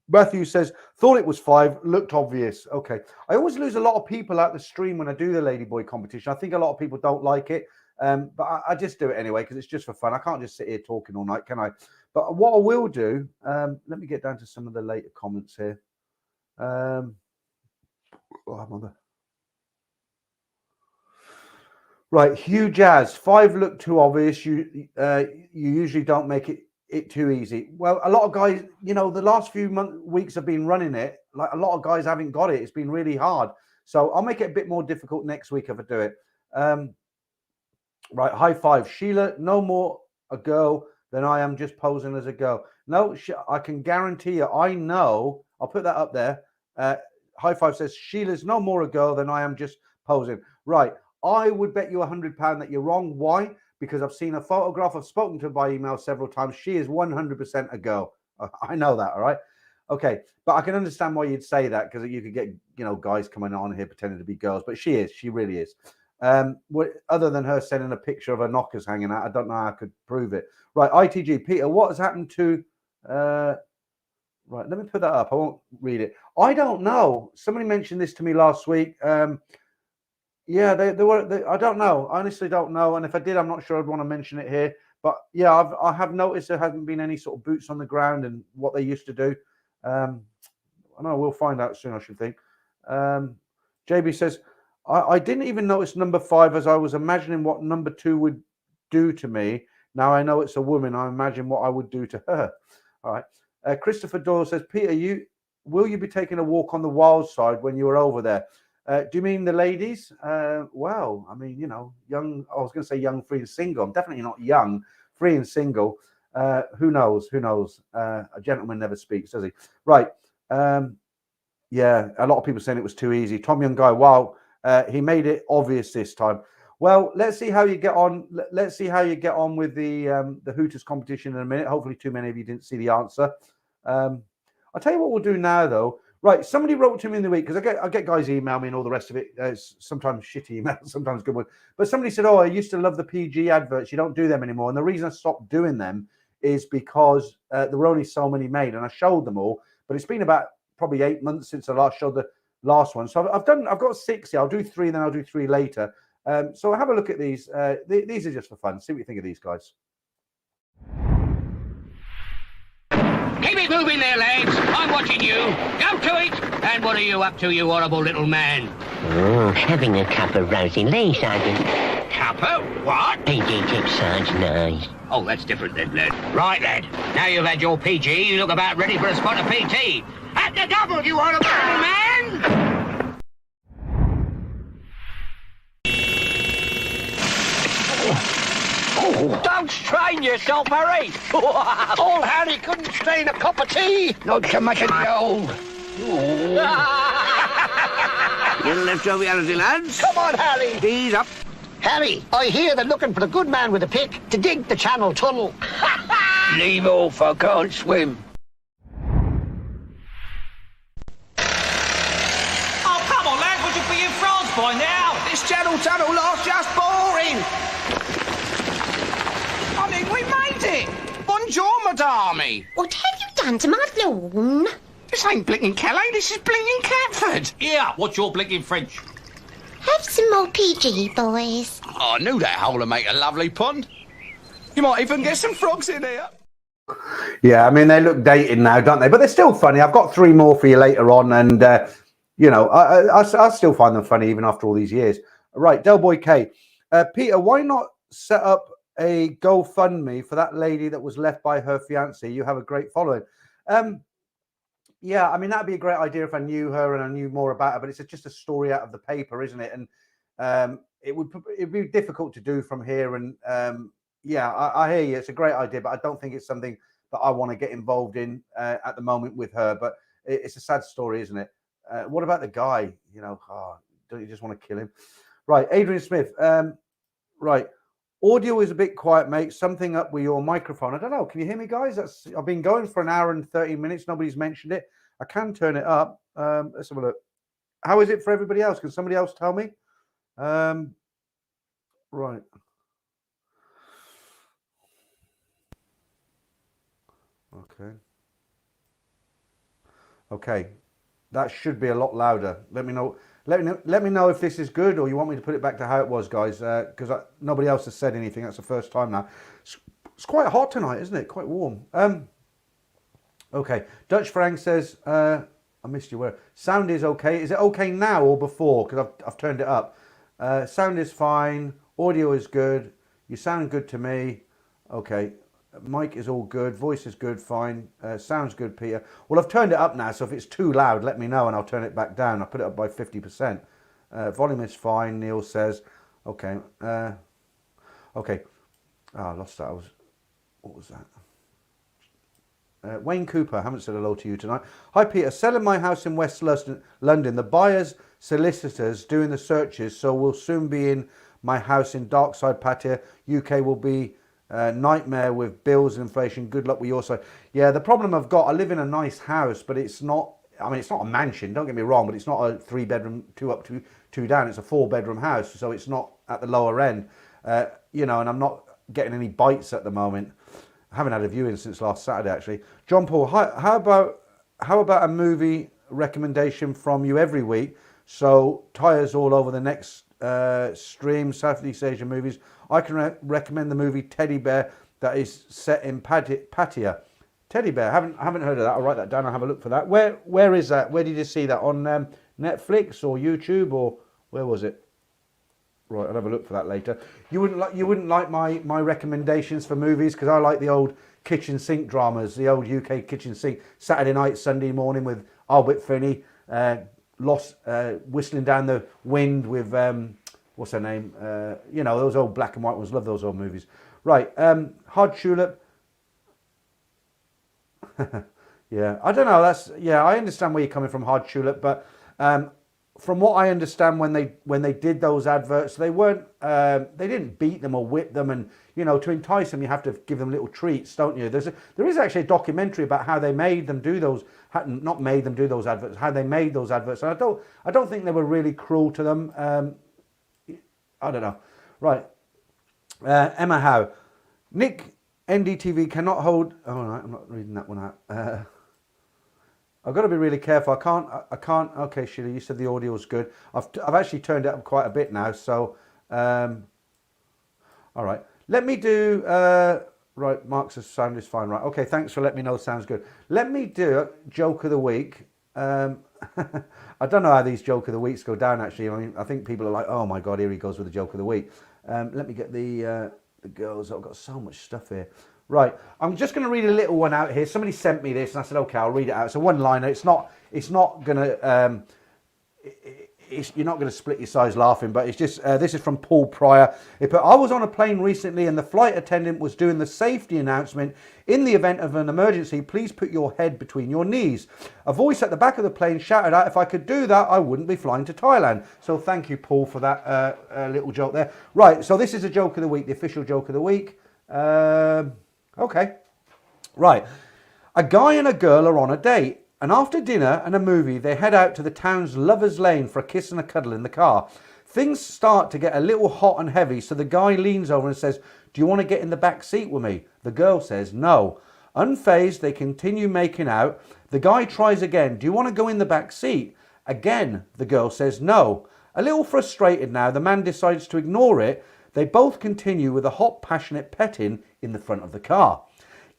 Matthew says, thought it was 5, looked obvious. Okay. I always lose a lot of people out the stream when I do the Ladyboy competition. I think a lot of people don't like it. But I just do it anyway because it's just for fun. I can't just sit here talking all night, can I? But what I will do, let me get down to some of the later comments here. Right, Hugh Jazz, 5 look too obvious. You usually don't make it too easy. Well, a lot of guys, the last few weeks I've been running it, like a lot of guys haven't got it. It's been really hard. So I'll make it a bit more difficult next week if I do it. Right, high five. Sheila, no more a girl than I am just posing as a girl. No, I can guarantee you, I know. I'll put that up there. High five says, Sheila's no more a girl than I am just posing. Right, I would bet you £100 that you're wrong. Why? Because I've seen a photograph. I've spoken to her by email several times. She is 100% a girl. I know that, all right? Okay, but I can understand why you'd say that because you could get, guys coming on here pretending to be girls. But she is. She really is. Other than her sending a picture of her knockers hanging out, I don't know how I could prove it. Right, ITG Peter, what has happened to? Right, let me put that up. I won't read it. I don't know. Somebody mentioned this to me last week. Yeah, they were. I don't know. I honestly don't know. And if I did, I'm not sure I'd want to mention it here. But yeah, I have noticed there hasn't been any sort of boots on the ground and what they used to do. I know we'll find out soon, I should think. JB says, I didn't even notice number 5 as I was imagining what number 2 would do to me. Now I know it's a woman. I imagine what I would do to her. All right. Christopher Doyle says, Peter, will you be taking a walk on the wild side when you were over there? Do you mean the ladies? Well, I mean, young. I was going to say young, free and single. I'm definitely not young, free and single. Who knows? Who knows? A gentleman never speaks, does he? Right. Yeah, a lot of people saying it was too easy. Tom Young Guy, wow, he made it obvious this time. Well, let's see how you get on. Let's see how you get on with the Hooters competition in a minute. Hopefully, too many of you didn't see the answer. I'll tell you what we'll do now, though. Right, somebody wrote to me in the week, because I get guys email me and all the rest of it. Sometimes shitty emails, sometimes good ones. But somebody said, I used to love the PG adverts. You don't do them anymore. And the reason I stopped doing them is because there were only so many made, and I showed them all. But it's been about probably 8 months since I last showed the last one. So I've got 6 here. I'll do 3, then I'll do 3 later. So have a look at these. These are just for fun. See what you think of these guys. Keep it moving there, lads. I'm watching you. Go to it. And what are you up to, you horrible little man? Oh, having a cup of rosy lee, Sergeant. Cuppa? What? PG keeps Sarge nice. Oh, that's different then, lad. Right, lad. Now you've had your PG, you look about ready for a spot of PT. At the double, you horrible little man! Don't strain yourself, Harry. Old Harry couldn't strain a cup of tea. Not so much as the old. Little left joviality, lads. Come on, Harry. Ease up. Harry, I hear they're looking for the good man with a pick to dig the Channel Tunnel. Leave off, I can't swim. Oh, come on, lad, would you be in France by now? This Channel Tunnel life's just boring. I mean, we made it. Bonjour, madame. What have you done to my lawn? This ain't blinking Calais, this is blinking Catford. Yeah, what's your blinking French? Have some more PG, boys. Oh, I knew that hole would make a lovely pond. You might even get some frogs in here. Yeah, I mean, they look dated now, don't they? But they're still funny. I've got 3 more for you later on. And, I still find them funny even after all these years. Right, Del Boy K. Peter, why not set up a GoFundMe for that lady that was left by her fiance? You have a great following. Yeah, I mean, that'd be a great idea if I knew her and I knew more about her, but it's just a story out of the paper, isn't it? And it'd be difficult to do from here. And yeah, I hear you. It's a great idea, but I don't think it's something that I want to get involved in at the moment with her. But it's a sad story, isn't it? What about the guy? Don't you just want to kill him? Right, Adrian Smith. Right. Audio is a bit quiet, mate. Something up with your microphone. I don't know. Can you hear me, guys? I've been going for an hour and 30 minutes. Nobody's mentioned it. I can turn it up. Let's have a look. How is it for everybody else? Can somebody else tell me? Right. Okay. That should be a lot louder. Let me know. Let me know if this is good, or you want me to put it back to how it was, guys, because nobody else has said anything. That's the first time now. It's quite hot tonight, isn't it? Quite warm. Okay. Dutch Frank says, I missed your word. Sound is okay. Is it okay now or before? Because I've turned it up. Sound is fine. Audio is good. You sound good to me. Okay. Mic is all good. Voice is good. Fine. Sounds good, Peter. Well, I've turned it up now, so if it's too loud, let me know and I'll turn it back down. I'll put it up by 50%. Volume is fine, Neil says. Okay. Okay. Oh, I lost that. What was that? Wayne Cooper, I haven't said hello to you tonight. Hi, Peter. Selling my house in West London. The buyer's solicitors doing the searches, so we'll soon be in my house in Darkside Pattaya. UK will be nightmare with bills and inflation. Good luck with your side. Yeah, the problem I've got, I live in a nice house, but it's not I mean, it's not a mansion, don't get me wrong, but it's not a 3-bedroom, 2 up, 2 down. It's a 4-bedroom house, so it's not at the lower end, you know, and I'm not getting any bites at the moment. I haven't had a viewing since last Saturday, actually. John Paul, how about a movie recommendation from you every week? So tires all over the next stream, Southeast Asian movies. I can recommend the movie Teddy Bear that is set in Pattaya. Teddy Bear, haven't heard of that. I'll write that down. I'll have a look for that. Where is that? Where did you see that? On Netflix or YouTube, or where was it? Right, I'll have a look for that later. You wouldn't like my recommendations for movies, because I like the old kitchen sink dramas, the old UK kitchen sink, Saturday night, Sunday morning with Albert Finney, whistling down the wind with what's her name? You know, those old black and white ones. Love those old movies. Right, Hard Tulip. Yeah, I don't know. I understand where you're coming from, Hard Tulip, but from what I understand, when they did those adverts, they didn't beat them or whip them, and you know, to entice them, you have to give them little treats, don't you? There is actually a documentary about how they made them do those, not made them do those adverts, how they made those adverts, and I don't think they were really cruel to them. I don't know. Right, Emma Howe, Nick. NDTV cannot hold. Oh, right, I'm not reading that one out. I've got to be really careful. I can't. Okay, Sheila, you said the audio was good. I've actually turned it up quite a bit now. So, all right. Let me do. Right, Mark's sound is fine. Right. Okay. Thanks for letting me know. Sounds good. Let me do joke of the week. I don't know how these joke of the weeks go down. Actually, I mean, I think people are like, oh my god, here he goes with the joke of the week. Let me get the girls. I've got so much stuff here. Right, I'm just going to read a little one out here. Somebody sent me this, and I said, okay, I'll read it out. It's a one-liner. It's not going to. You're not going to split your sides laughing, but it's just. This is from Paul Pryor. I was on a plane recently, and the flight attendant was doing the safety announcement. In the event of an emergency, please put your head between your knees. A voice at the back of the plane shouted out, if I could do that, I wouldn't be flying to Thailand. So thank you, Paul, for that little joke there. Right, so this is a joke of the week, the official joke of the week. Okay. Right. A guy and a girl are on a date, and after dinner and a movie, they head out to the town's Lover's Lane for a kiss and a cuddle in the car. Things start to get a little hot and heavy, so the guy leans over and says, do you want to get in the back seat with me? The girl says no. Unfazed, they continue making out. The guy tries again, do you want to go in the back seat? Again, the girl says no. A little frustrated now, the man decides to ignore it. They both continue with a hot, passionate petting in the front of the car.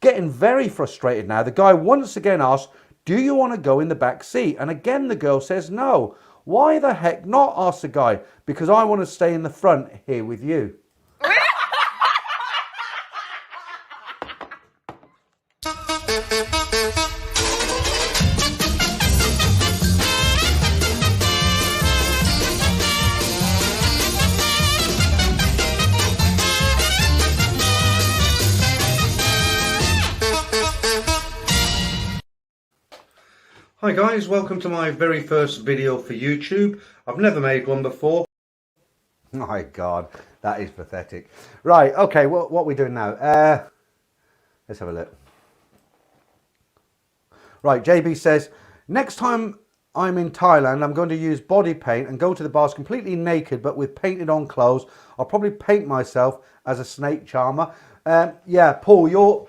Getting very frustrated now, the guy once again asks, do you want to go in the back seat? And again, the girl says no. Why the heck not, asks the guy. Because I want to stay in the front here with you. Hi guys, welcome to my very first video for YouTube. I've never made one before. My God, that is pathetic. Right, okay, what are we doing now? Let's have a look. Right, JB says, next time I'm in Thailand, I'm going to use body paint and go to the bars completely naked, but with painted on clothes. I'll probably paint myself as a snake charmer. Yeah, Paul, your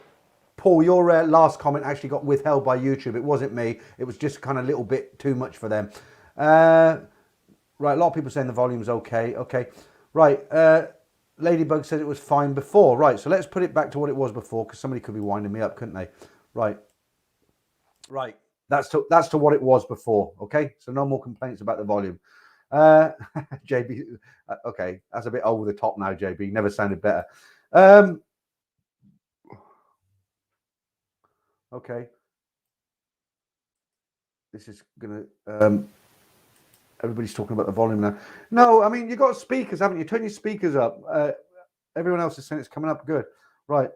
last comment actually got withheld by YouTube. It wasn't me. It was just kind of a little bit too much for them. Right, a lot of people saying the volume's okay. Okay, right. Ladybug said it was fine before. Right, so let's put it back to what it was before, because somebody could be winding me up, couldn't they? Right. Right. That's to what it was before. Okay, so no more complaints about the volume. JB, okay, that's a bit over the top now. JB never sounded better. Okay. This is gonna. Everybody's talking about the volume now. No, I mean, you've got speakers, haven't you? Turn your speakers up. Everyone else is saying it's coming up good. Right.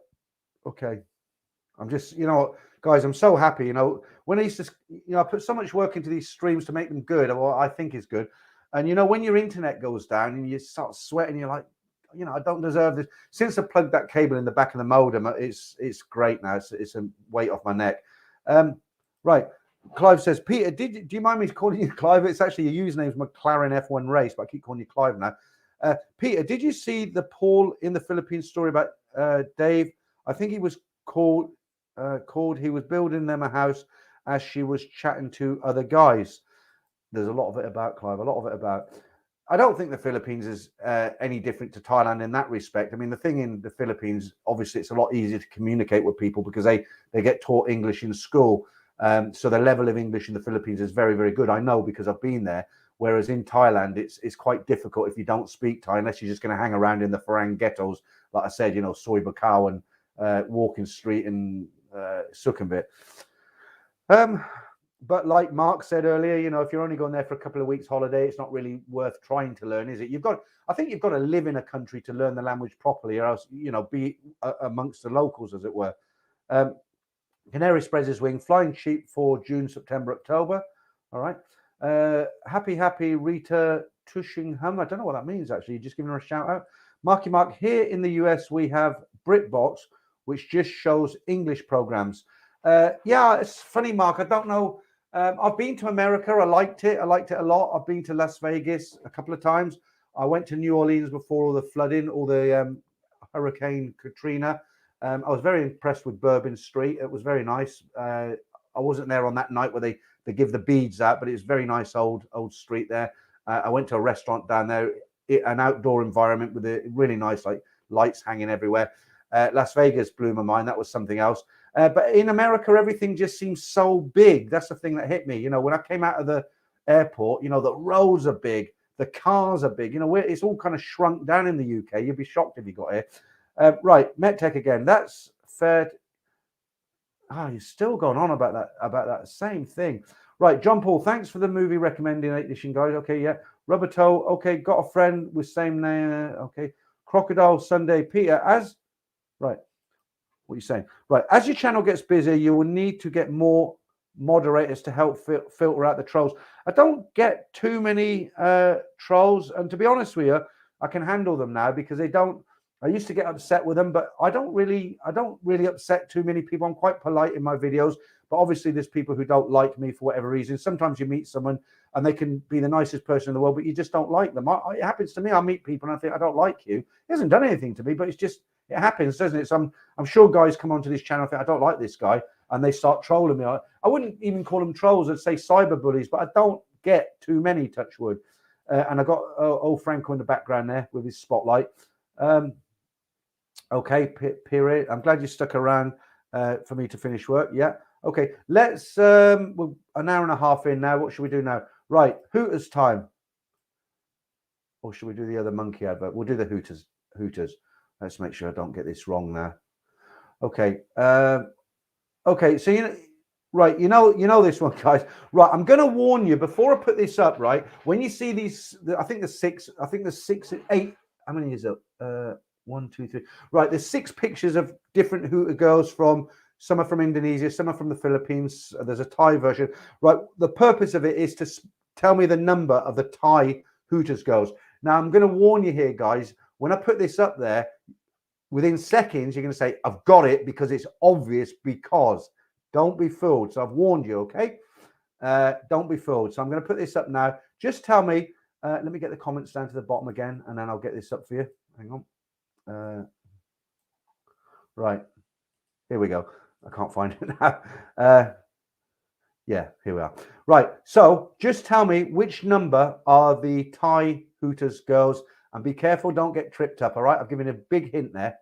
Okay. I'm just, guys, I'm so happy. When I used to, I put so much work into these streams to make them good, or what I think is good. And, when your internet goes down and you start sweating, you're like, I don't deserve this. Since I plugged that cable in the back of the modem, it's great now. It's a weight off my neck. Right. Clive says, Peter, do you mind me calling you Clive? It's actually your username's McLaren F1 Race, but I keep calling you Clive now. Peter, did you see the Paul in the Philippines story about Dave? I think he was called. He was building them a house as she was chatting to other guys. There's a lot of it about, Clive. A lot of it about. I don't think the Philippines is any different to Thailand in that respect. I mean, the thing in the Philippines, obviously, it's a lot easier to communicate with people because they get taught English in school. So the level of English in the Philippines is very, very good. I know because I've been there. Whereas in Thailand, it's quite difficult if you don't speak Thai, unless you're just going to hang around in the Farang ghettos, like I said, you know, Soi Buakhao and Walking Street and Sukhumvit. But like Mark said earlier, you know, if you're only going there for a couple of weeks holiday, it's not really worth trying to learn, is it? I think you've got to live in a country to learn the language properly, or else, you know, be amongst the locals, as it were. Canary spreads his wing, flying cheap for June, September, October. All right. Happy Rita Tushingham. I don't know what that means, actually. Just giving her a shout out. Marky Mark, here in the US, we have BritBox, which just shows English programs. Yeah, it's funny, Mark. I don't know. I've been to America. I liked it. I liked it a lot. I've been to Las Vegas a couple of times. I went to New Orleans before all the flooding, all the Hurricane Katrina. I was very impressed with Bourbon Street. It was very nice. I wasn't there on that night where they give the beads out, but it's very nice old street there. I went to a restaurant down there, an outdoor environment with a really nice like lights hanging everywhere. Las Vegas blew my mind. That was something else. But in America, everything just seems so big. That's the thing that hit me. You know, when I came out of the airport, you know, the roads are big, the cars are big. You know, it's all kind of shrunk down in the UK. You'd be shocked if you got here. Right, MetTech again. That's fair. You're still going on about that same thing. Right, John Paul, thanks for the movie recommending 8 Edition, guys. Okay, yeah. Rubber Toe, okay. Got a friend with same name. Okay. Crocodile Sunday. Peter, right. What are you saying? Right. As your channel gets busier, you will need to get more moderators to help filter out the trolls. I don't get too many trolls. And to be honest with you, I can handle them now because they don't. I used to get upset with them, but I don't really upset too many people. I'm quite polite in my videos, but obviously there's people who don't like me for whatever reason. Sometimes you meet someone and they can be the nicest person in the world, but you just don't like them. It happens to me. I meet people and I think I don't like you. It hasn't done anything to me, but it happens, doesn't it? So I'm sure guys come onto this channel and think I don't like this guy, and they start trolling me. I wouldn't even call them trolls. I'd say cyberbullies, but I don't get too many, touch wood. And I got old Franco in the background there with his spotlight. Okay, period. I'm glad you stuck around for me to finish work. Yeah. Okay. Let's. We're an hour and a half in now. What should we do now? Right. Hooters time. Or should we do the other monkey advert? We'll do the Hooters. Let's make sure I don't get this wrong now. Okay. Okay. So you know this one, guys. Right. I'm going to warn you before I put this up. Right. When you see these, I think there's 6, 8. How many is it? 1, 2, 3. Right, there's 6 pictures of different Hooter girls some are from Indonesia, some are from the Philippines. There's a Thai version. Right, the purpose of it is to tell me the number of the Thai Hooters girls. Now, I'm going to warn you here, guys. When I put this up there, within seconds, you're going to say, I've got it because it's obvious because. Don't be fooled. So I've warned you, okay? Don't be fooled. So I'm going to put this up now. Just tell me, let me get the comments down to the bottom again, and then I'll get this up for you. Hang on. Right, here we go. I can't find it now. Yeah, here we are. Right, so just tell me which number are the Thai Hooters girls, and be careful, don't get tripped up. All right, I've given a big hint there.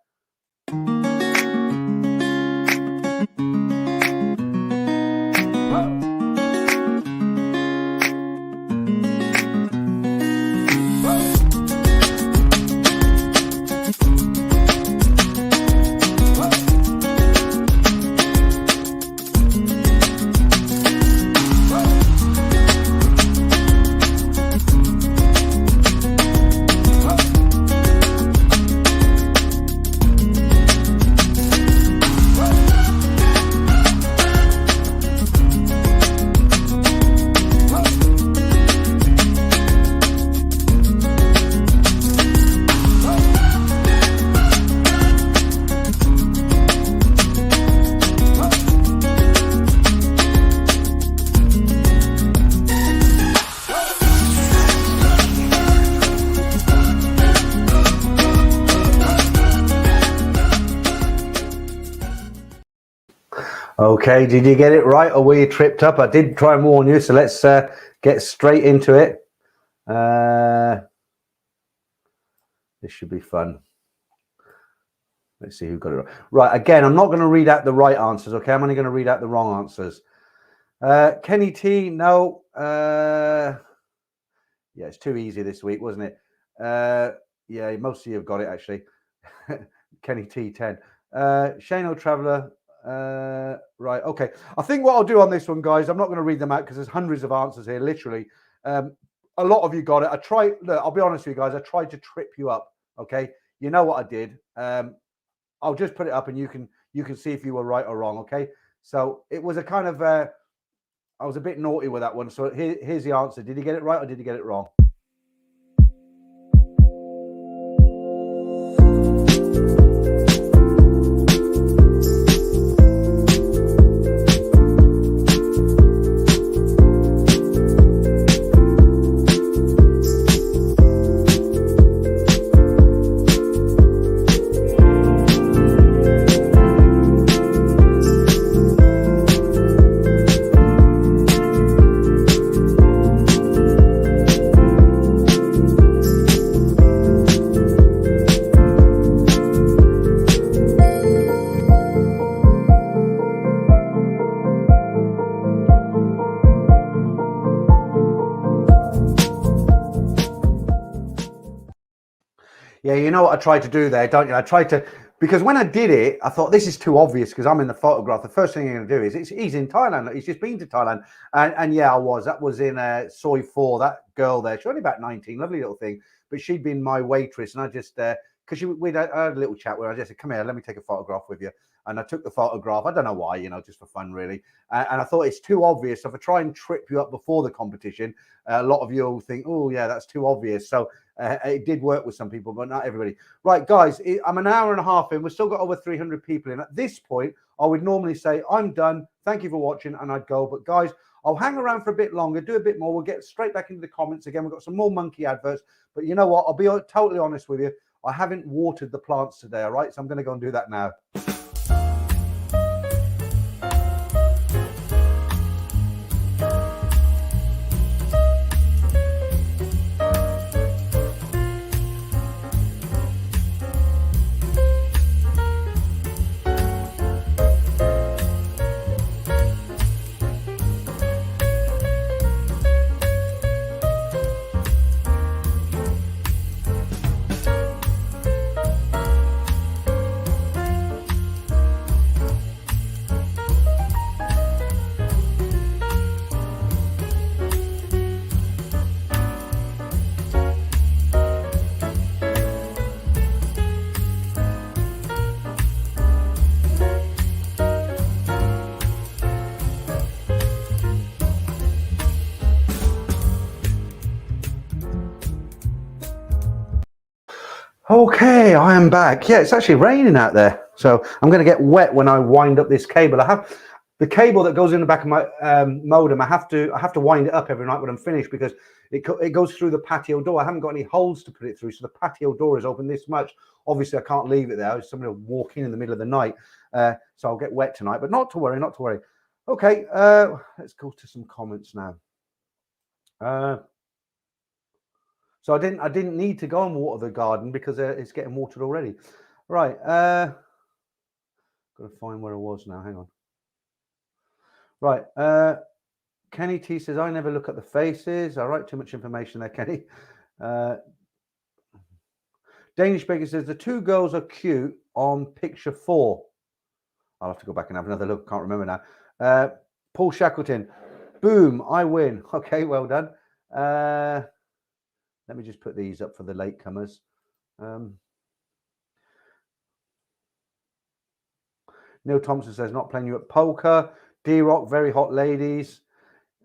Okay, did you get it right or were you tripped up? I did try and warn you, so let's get straight into it. This should be fun. Let's see who got it right. Right, again, I'm not going to read out the right answers, okay? I'm only going to read out the wrong answers. Kenny T, no. Yeah, it's too easy this week, wasn't it? Yeah, most of you have got it, actually. Kenny T, 10. Shano Traveller, right, okay. I think what I'll do on this one, guys, I'm not going to read them out because there's hundreds of answers here, literally. A lot of you got it. Look, I'll be honest with you guys, I tried to trip you up, okay? You know what I did. I'll just put it up and you can see if you were right or wrong, okay? So it was a kind of, I was a bit naughty with that one. So here's the answer. Did you get it right or did you get it wrong? Yeah, you know what I tried to do there, don't you? I tried to, because when I did it, I thought this is too obvious because I'm in the photograph. The first thing you're going to do is he's in Thailand. He's just been to Thailand. And yeah, I was. That was in Soy 4, that girl there. She's only about 19, lovely little thing. But she'd been my waitress. And I just, because I had a little chat where I just said, come here, let me take a photograph with you. And I took the photograph. I don't know why, you know, just for fun, really. And I thought it's too obvious. So if I try and trip you up before the competition, a lot of you will think, oh, yeah, that's too obvious. So it did work with some people, but not everybody. Right, guys, I'm an hour and a half in. We've still got over 300 people in. At this point, I would normally say, I'm done. Thank you for watching. And I'd go. But, guys, I'll hang around for a bit longer, do a bit more. We'll get straight back into the comments again. We've got some more monkey adverts. But you know what? I'll be totally honest with you. I haven't watered the plants today, all right? So I'm going to go and do that now. Okay, I am back. Yeah, it's actually raining out there. So I'm going to get wet when I wind up this cable. I have the cable that goes in the back of my modem. I have to wind it up every night when I'm finished because it goes through the patio door. I haven't got any holes to put it through. So the patio door is open this much. Obviously, I can't leave it there. Somebody will walk in the middle of the night. So I'll get wet tonight, but not to worry, not to worry. Okay, let's go to some comments now. So I didn't need to go and water the garden because it's getting watered already. Right. Got to find where I was now. Hang on. Right. Kenny T says, I never look at the faces. All right. Too much information there, Kenny. Danish Baker says, the two girls are cute on picture 4. I'll have to go back and have another look. Can't remember now. Paul Shackleton. Boom. I win. Okay. Well done. Let me just put these up for the latecomers. Neil Thompson says, not playing you at poker. D-Rock, very hot ladies.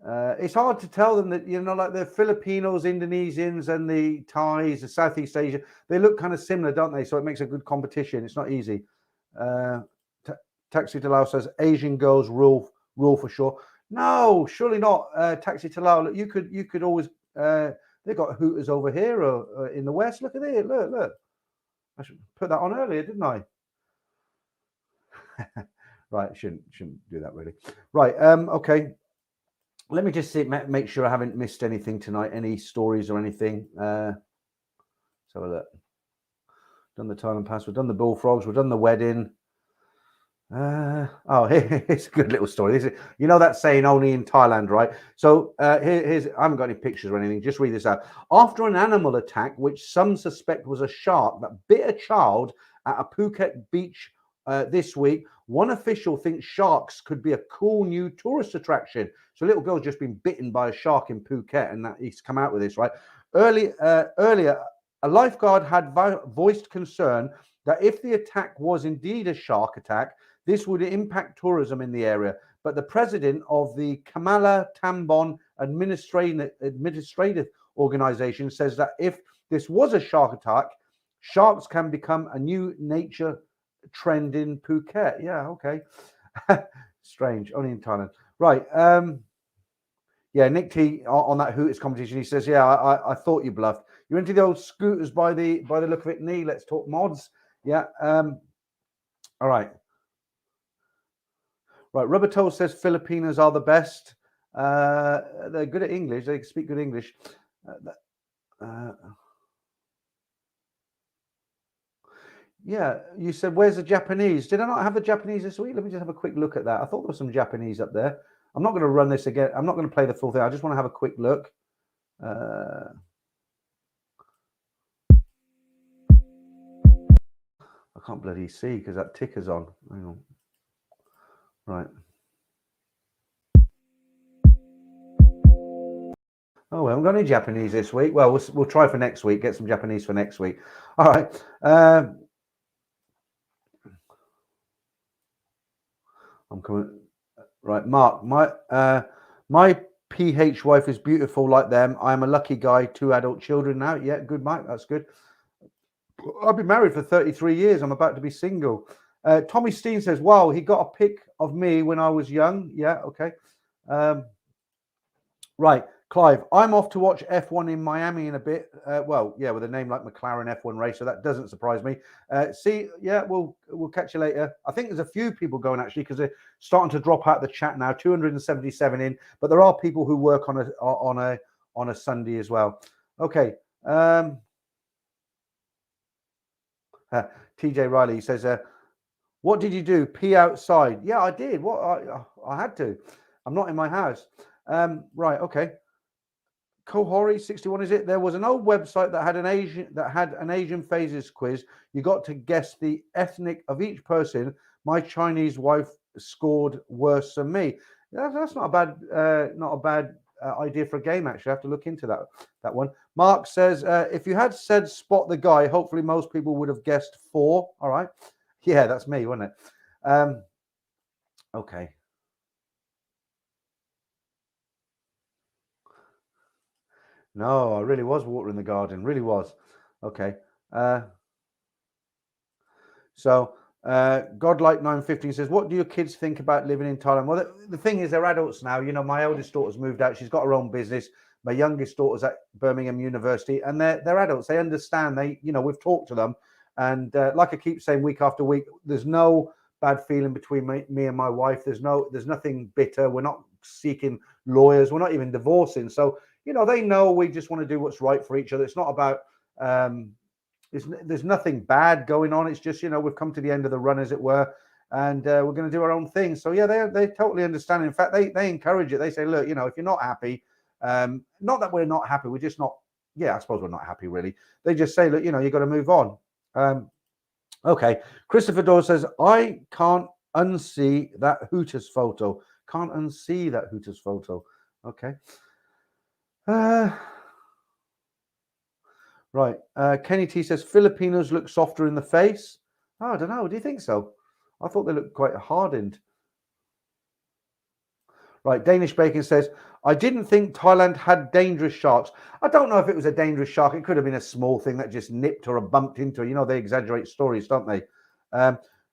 It's hard to tell them that, you know, like the Filipinos, Indonesians, and the Thais, the Southeast Asia, they look kind of similar, don't they? So it makes a good competition. It's not easy. Taxi Talal says, Asian girls rule for sure. No, surely not. Taxi Talal, look, you could always... They've got Hooters over here or in the West. Look at it. Look. I should put that on earlier, didn't I? Right, shouldn't do that really. Right, okay. Let me just see, make sure I haven't missed anything tonight. Any stories or anything? Let's have a look. Done the Thailand pass. We've done the bullfrogs. We've done the wedding. Oh, here's a good little story. You know that saying, only in Thailand, right? So here's, I haven't got any pictures or anything. Just read this out. After an animal attack, which some suspect was a shark that bit a child at a Phuket beach this week, one official thinks sharks could be a cool new tourist attraction. So a little girl's just been bitten by a shark in Phuket, and that he's come out with this, right? Earlier, a lifeguard had voiced concern that if the attack was indeed a shark attack, this would impact tourism in the area. But the president of the Kamala Tambon Administrative Organization says that if this was a shark attack, sharks can become a new nature trend in Phuket. Yeah, okay. Strange. Only in Thailand. Right. Yeah, Nick T on that Hooters competition, he says, yeah, I thought you bluffed. You're into the old scooters by the look of it, Nee. Let's talk mods. Yeah. All right. Right. Rubber Toe says Filipinos are the best. They're good at English. They speak good English. Yeah, you said, where's the Japanese? Did I not have the Japanese this week? Let me just have a quick look at that. I thought there was some Japanese up there. I'm not going to run this again. I'm not going to play the full thing. I just want to have a quick look. I can't bloody see because that ticker's on. Hang on. Right. Oh, we haven't got any Japanese this week. Well, we'll try for next week. Get some Japanese for next week. All right. I'm coming. Right, Mark. My PH wife is beautiful like them. I'm a lucky guy. 2 adult children now. Yeah, good, Mike. That's good. I've been married for 33 years. I'm about to be single. Tommy Steen says, wow, he got a pic of me when I was young. Yeah, okay. Right, Clive, I'm off to watch F1 in Miami in a bit. Well, yeah, with a name like McLaren F1 racer, that doesn't surprise me. See, yeah, we'll catch you later. I think there's a few people going actually because they're starting to drop out the chat now. 277 in, but there are people who work on a Sunday as well. Okay. TJ Riley says, what did you do? Pee outside? Yeah, I did. What I had to. I'm not in my house. Right. Okay. Kohori 61 is it? There was an old website that had an Asian phases quiz. You got to guess the ethnic of each person. My Chinese wife scored worse than me. That's not a bad idea for a game. Actually, I have to look into that one. Mark says if you had said spot the guy, hopefully most people would have guessed 4. All right. Yeah, that's me, wasn't it? Okay. No, I really was watering the garden. Really was. Okay. So Godlike 915 says, what do your kids think about living in Thailand? Well, the thing is, they're adults now. You know, my eldest daughter's moved out. She's got her own business. My youngest daughter's at Birmingham University, and they're adults. They understand. We've talked to them. And like I keep saying week after week, there's no bad feeling between me and my wife. There's nothing bitter. We're not seeking lawyers. We're not even divorcing. So, they know we just want to do what's right for each other. It's not about, there's nothing bad going on. It's just, we've come to the end of the run, as it were, and we're going to do our own thing. So, yeah, they totally understand. In fact, they encourage it. They say, look, if you're not happy, not that we're not happy. We're just not, I suppose we're not happy, really. They just say, look, you got to move on. Okay. Christopher Dawes says, I can't unsee that Hooters photo. Can't unsee that Hooters photo. Okay. Right. Kenny T says, Filipinos look softer in the face. Oh, I don't know. Do you think so? I thought they looked quite hardened. Right. Danish Bacon says, I didn't think Thailand had dangerous sharks. I don't know if it was a dangerous shark. It could have been a small thing that just nipped or bumped into her. They exaggerate stories, don't they?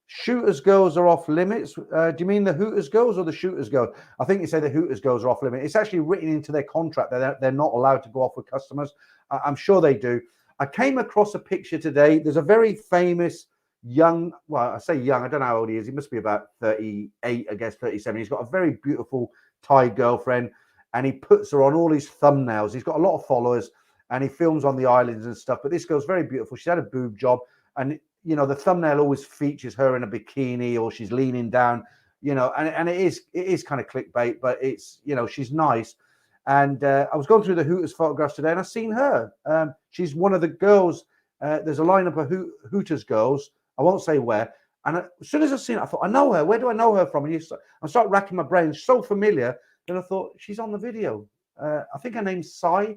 Shooters girls are off limits. Do you mean the Hooters girls or the shooters girls? I think you say the Hooters girls are off limits. It's actually written into their contract that they're not allowed to go off with customers. I'm sure they do. I came across a picture today. There's a very famous young, well, I say young, I don't know how old he is. He must be about 38, I guess, 37. He's got a very beautiful Thai girlfriend, and he puts her on all his thumbnails. He's got a lot of followers, and he films on the islands and stuff. But this girl's very beautiful. She's had a boob job, and the thumbnail always features her in a bikini, or she's leaning down, and it is kind of clickbait, but it's, she's nice. And I was going through the Hooters photographs today, and I seen her. She's one of the girls. There's a lineup of Hooters girls. I won't say where. And as soon as I seen it, I thought, I know her. Where do I know her from? And I started racking my brain. So familiar. Then I thought, she's on the video. I think her name's Sai.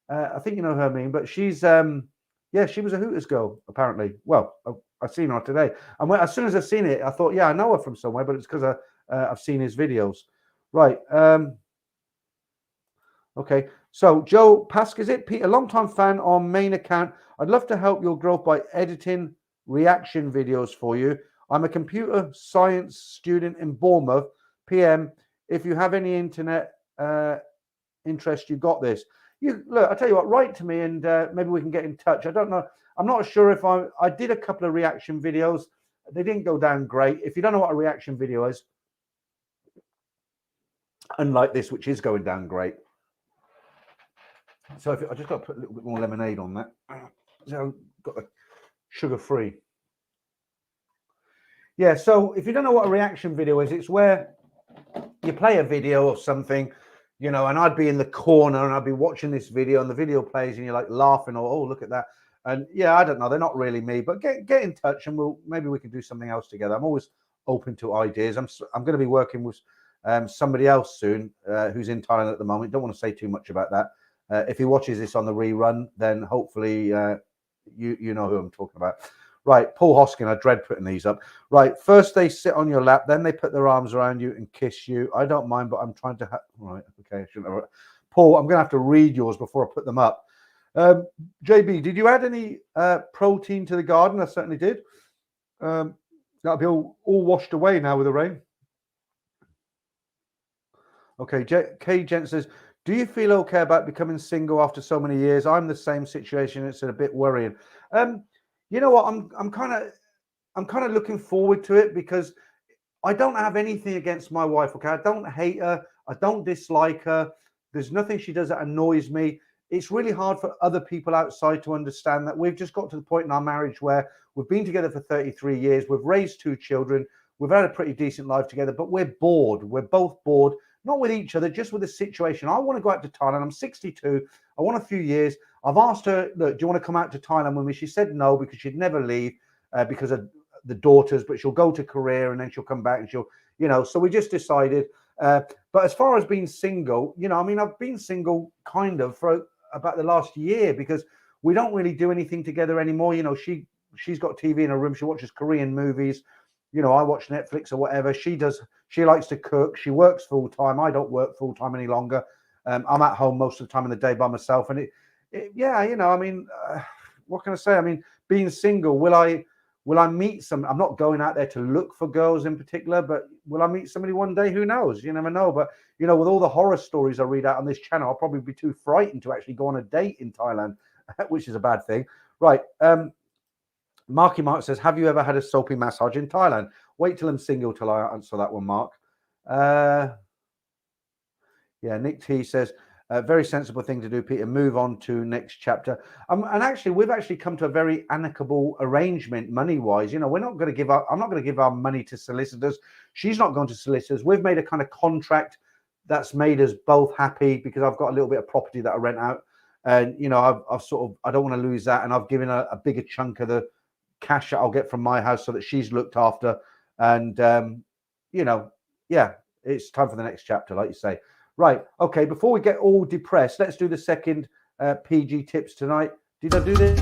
I think you know her name, but she's she was a Hooters girl, apparently. Well, I've seen her today. And as soon as I seen it, I thought, yeah, I know her from somewhere, but it's because I've seen his videos. Right. Okay. So Joe Pask, is it? Pete, a long-time fan on main account. I'd love to help your growth by editing reaction videos for you. I'm a computer science student in Bournemouth. PM, if you have any internet interest, you got this. Look, I tell you what, write to me and maybe we can get in touch. I don't know. I'm not sure if I did a couple of reaction videos. They didn't go down great. If you don't know what a reaction video is, unlike this, which is going down great. So I just got to put a little bit more lemonade on that. So got the sugar-free. Yeah, so if you don't know what a reaction video is, it's where you play a video of something, and I'd be in the corner and I'd be watching this video and the video plays and you're like laughing or, oh, look at that. And yeah, I don't know. They're not really me, but get in touch and maybe we can do something else together. I'm always open to ideas. I'm going to be working with somebody else soon who's in Thailand at the moment. Don't want to say too much about that. If he watches this on the rerun, then hopefully you know who I'm talking about. Right, Paul Hoskin, I dread putting these up. Right, first they sit on your lap, then they put their arms around you and kiss you. I don't mind, but I'm trying to... Right, okay, I shouldn't have... Paul, I'm going to have to read yours before I put them up. JB, did you add any protein to the garden? I certainly did. That'll be all washed away now with the rain. Okay, K. Gent says, do you feel okay about becoming single after so many years? I'm the same situation. It's a bit worrying. You know what? I'm kind of looking forward to it because I don't have anything against my wife. Okay, I don't hate her. I don't dislike her. There's nothing she does that annoys me. It's really hard for other people outside to understand that we've just got to the point in our marriage where we've been together for 33 years. We've raised 2 children. We've had a pretty decent life together, but we're bored. We're both bored. Not with each other, just with the situation. I want to go out to Thailand. I'm 62. I want a few years. I've asked her, look, do you want to come out to Thailand with me? She said no, because she'd never leave because of the daughters, but she'll go to Korea and then she'll come back and she'll, so we just decided. But as far as being single, I've been single kind of for about the last year because we don't really do anything together anymore. She's got TV in her room. She watches Korean movies. I watch Netflix or whatever. She likes to cook. She works full time. I don't work full time any longer. I'm at home most of the time in the day by myself. And what can I say? Being single, will I meet some? I'm not going out there to look for girls in particular, but will I meet somebody one day? Who knows? You never know. But, with all the horror stories I read out on this channel, I'll probably be too frightened to actually go on a date in Thailand, which is a bad thing. Right. Marky Mark says, have you ever had a soapy massage in Thailand? Wait till I'm single till I answer that one, Mark. Nick T says, very sensible thing to do, Peter. Move on to next chapter. And actually, we've actually come to a very amicable arrangement money-wise. We're not going to give I'm not going to give our money to solicitors. She's not going to solicitors. We've made a kind of contract that's made us both happy because I've got a little bit of property that I rent out. And, I've sort of, I don't want to lose that. And I've given a bigger chunk of the cash that I'll get from my house so that she's looked after. And, it's time for the next chapter, like you say. Right. Okay. Before we get all depressed, let's do the second PG tips tonight. Did I do this?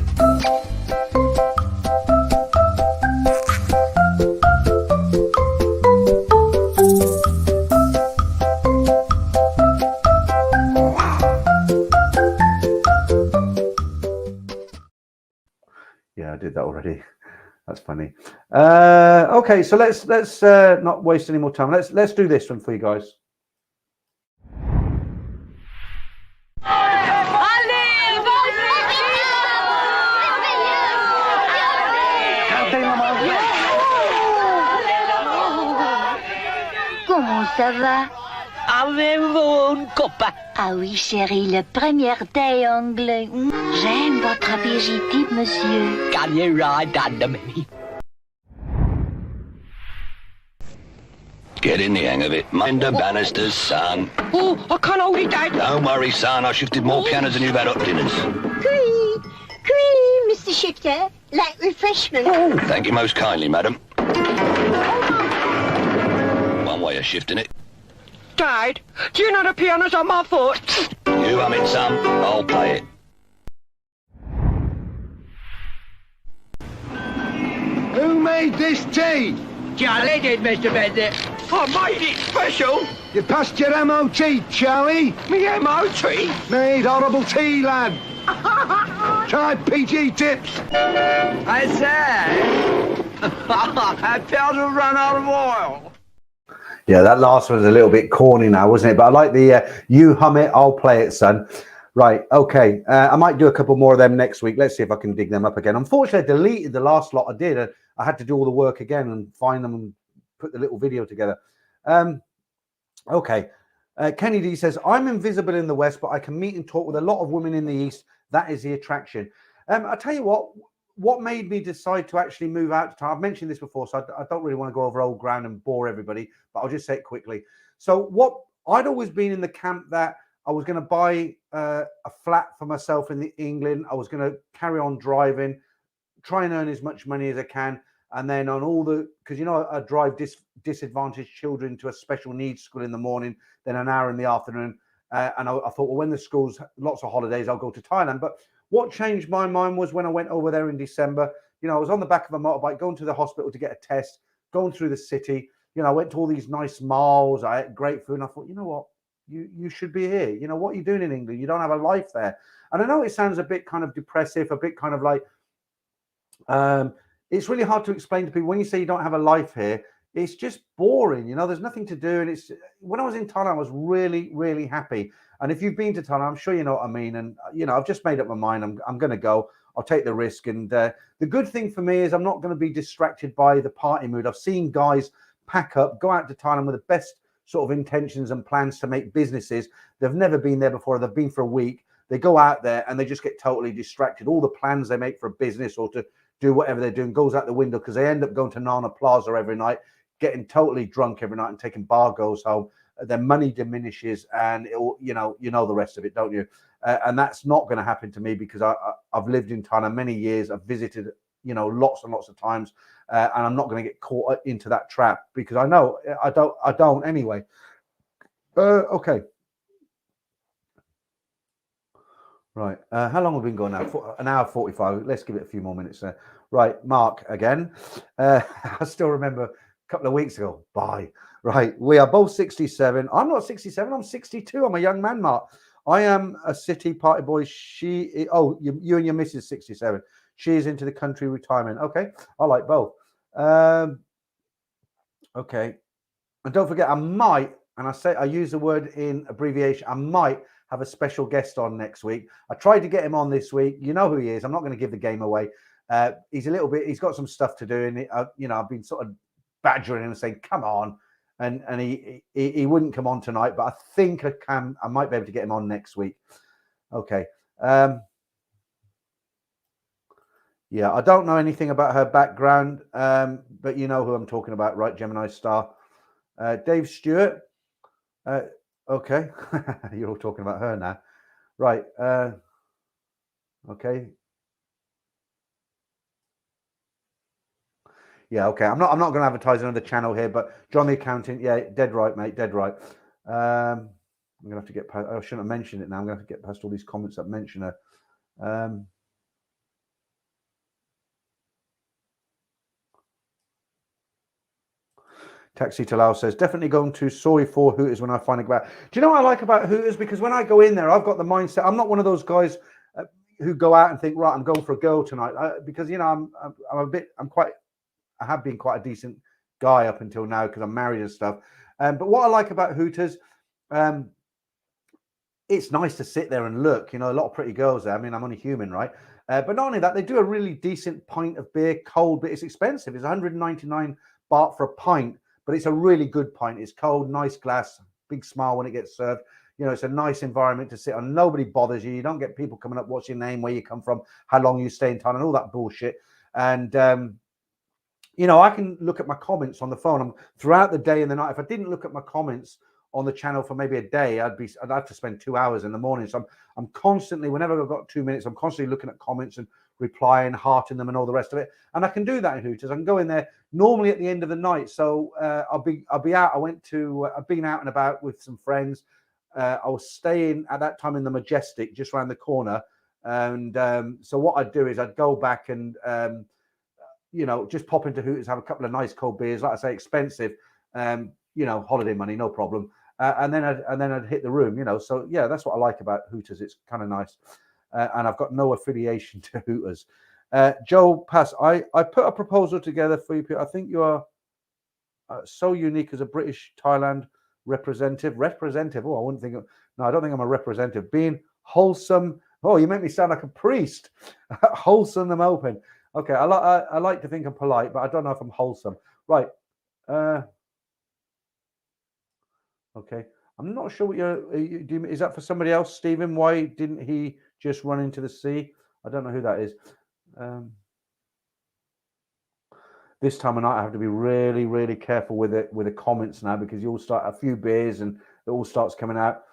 Yeah, I did that already. That's funny. Okay, so let's not waste any more time. Let's do this one for you guys. Comment ça va? Avez-vous une coupe? Ah oui, chérie, le premier thé anglais. J'aime votre apéritif, monsieur. Can you ride down to me? Get in the hang of it. Mind the banisters, son. Oh, I can't hold it, Dad. Don't worry, son. I shifted more pianos than you've had hot dinners. Cream, Mr. Shifter. Like refreshment. Thank you most kindly, madam. One way of shifting it. Dad, do you know the piano's on my foot? You hum it, son. I'll play it. Who made this tea? Charlie did, Mr. Bennett. I made it special. You passed your MOT, Charlie. Me MOT? Made horrible tea, lad. Try PG tips. I said, that powder run out of oil. Yeah, that last one was a little bit corny now, wasn't it? But I like the you hum it, I'll play it, son. Right, okay. I might do a couple more of them next week. Let's see if I can dig them up again. Unfortunately, I deleted the last lot I did. I had to do all the work again and find them and put the little video together. Okay. Kenny D says, I'm invisible in the West, but I can meet and talk with a lot of women in the East. That is the attraction. I'll tell you what made me decide to actually move out to Thailand. I've mentioned this before, so I don't really want to go over old ground and bore everybody, but I'll just say it quickly. So I'd always been in the camp that I was going to buy a flat for myself in England. I was going to carry on driving, try and earn as much money as I can. And then on all because, I drive disadvantaged children to a special needs school in the morning, then an hour in the afternoon. And I thought, well, when the school's lots of holidays, I'll go to Thailand. But what changed my mind was when I went over there in December. I was on the back of a motorbike, going to the hospital to get a test, going through the city. I went to all these nice malls. I ate great food. And I thought, you know what? You should be here. What are you doing in England? You don't have a life there. And I know it sounds a bit kind of depressive, a bit kind of like, it's really hard to explain to people when you say you don't have a life here. It's just boring. There's nothing to do. And when I was in Thailand, I was really, really happy. And if you've been to Thailand, I'm sure you know what I mean. And, I've just made up my mind. I'm going to go. I'll take the risk. And the good thing for me is I'm not going to be distracted by the party mood. I've seen guys pack up, go out to Thailand with the best sort of intentions and plans to make businesses. They've never been there before. They've been for a week. They go out there and they just get totally distracted. All the plans they make for a business or to do whatever they're doing goes out the window because they end up going to Nana Plaza every night, getting totally drunk every night and taking bar goes home. Their money diminishes and you know the rest of it, don't you? And that's not going to happen to me because I've lived in Thailand many years. I've visited, lots and lots of times, and I'm not going to get caught into that trap because I know I don't anyway. Okay. Right. How long have we been going now? An hour 45. Let's give it a few more minutes. Right. Mark again. I still remember a couple of weeks ago. Bye. Right. We are both 67. I'm not 67. I'm 62. I'm a young man, Mark. I am a city party boy. You and your missus 67. She is into the country retirement. Okay. I like both. Okay. And don't forget, I might, and I use the word in abbreviation, I might have a special guest on next week. I tried to get him on this week. You know who he is. I'm not going to give the game away. He's got some stuff to do. And, I've been sort of badgering him and saying, come on. And he wouldn't come on tonight, but I think I might be able to get him on next week. Okay. Yeah, I don't know anything about her background, but you know who I'm talking about, right? Gemini Star. Dave Stewart. Okay. You're all talking about her now. Right. Okay. Yeah, okay. I'm not going to advertise another channel here, but John the Accountant, yeah, dead right, mate, dead right. I'm going to have to get past, I shouldn't have mentioned it now. I'm going to have to get past all these comments that mention her. Taxi to Lao says, definitely going to soy for Hooters when I finally go out. Do you know what I like about Hooters? Because when I go in there, I've got the mindset. I'm not one of those guys who go out and think, right, I'm going for a girl tonight. Because, I have been quite a decent guy up until now because I'm married and stuff. But what I like about Hooters, it's nice to sit there and look, a lot of pretty girls there. I mean, I'm only human, right? But not only that, they do a really decent pint of beer, cold, but it's expensive. It's 199 baht for a pint, but it's a really good pint. It's cold, nice glass, big smile when it gets served. You know, it's a nice environment to sit on. Nobody bothers you. You don't get people coming up, what's your name, where you come from, how long you stay in Thailand, all that bullshit. And, you know, I can look at my comments on the phone throughout the day and the night. If I didn't look at my comments on the channel for maybe a day, I'd have to spend 2 hours in the morning. So I'm constantly, whenever I've got 2 minutes, I'm constantly looking at comments and replying, hearting them, and all the rest of it. And I can do that in Hooters. I can go in there normally at the end of the night. So I'll be out. I've been out and about with some friends. I was staying at that time in the Majestic, just around the corner. And so what I'd do is I'd go back and you know, just pop into Hooters, have a couple of nice cold beers. Like I say, expensive. You know, holiday money, no problem. And then I'd hit the room, you know. So yeah, that's what I like about Hooters. It's kind of nice, and I've got no affiliation to Hooters. Joe Pass, I put a proposal together for you. I think you are so unique as a British Thailand representative. Oh, I wouldn't think. No, I don't think I'm a representative. Being wholesome. Oh, you make me sound like a priest. Wholesome them open. Okay, I like to think I'm polite, but I don't know if I'm wholesome. Right. Okay, I'm not sure what is that for somebody else, Stephen? Why didn't he just run into the sea? I don't know who that is. This time of night, I have to be really, really careful with it, with the comments now, because you all start a few beers and it all starts coming out.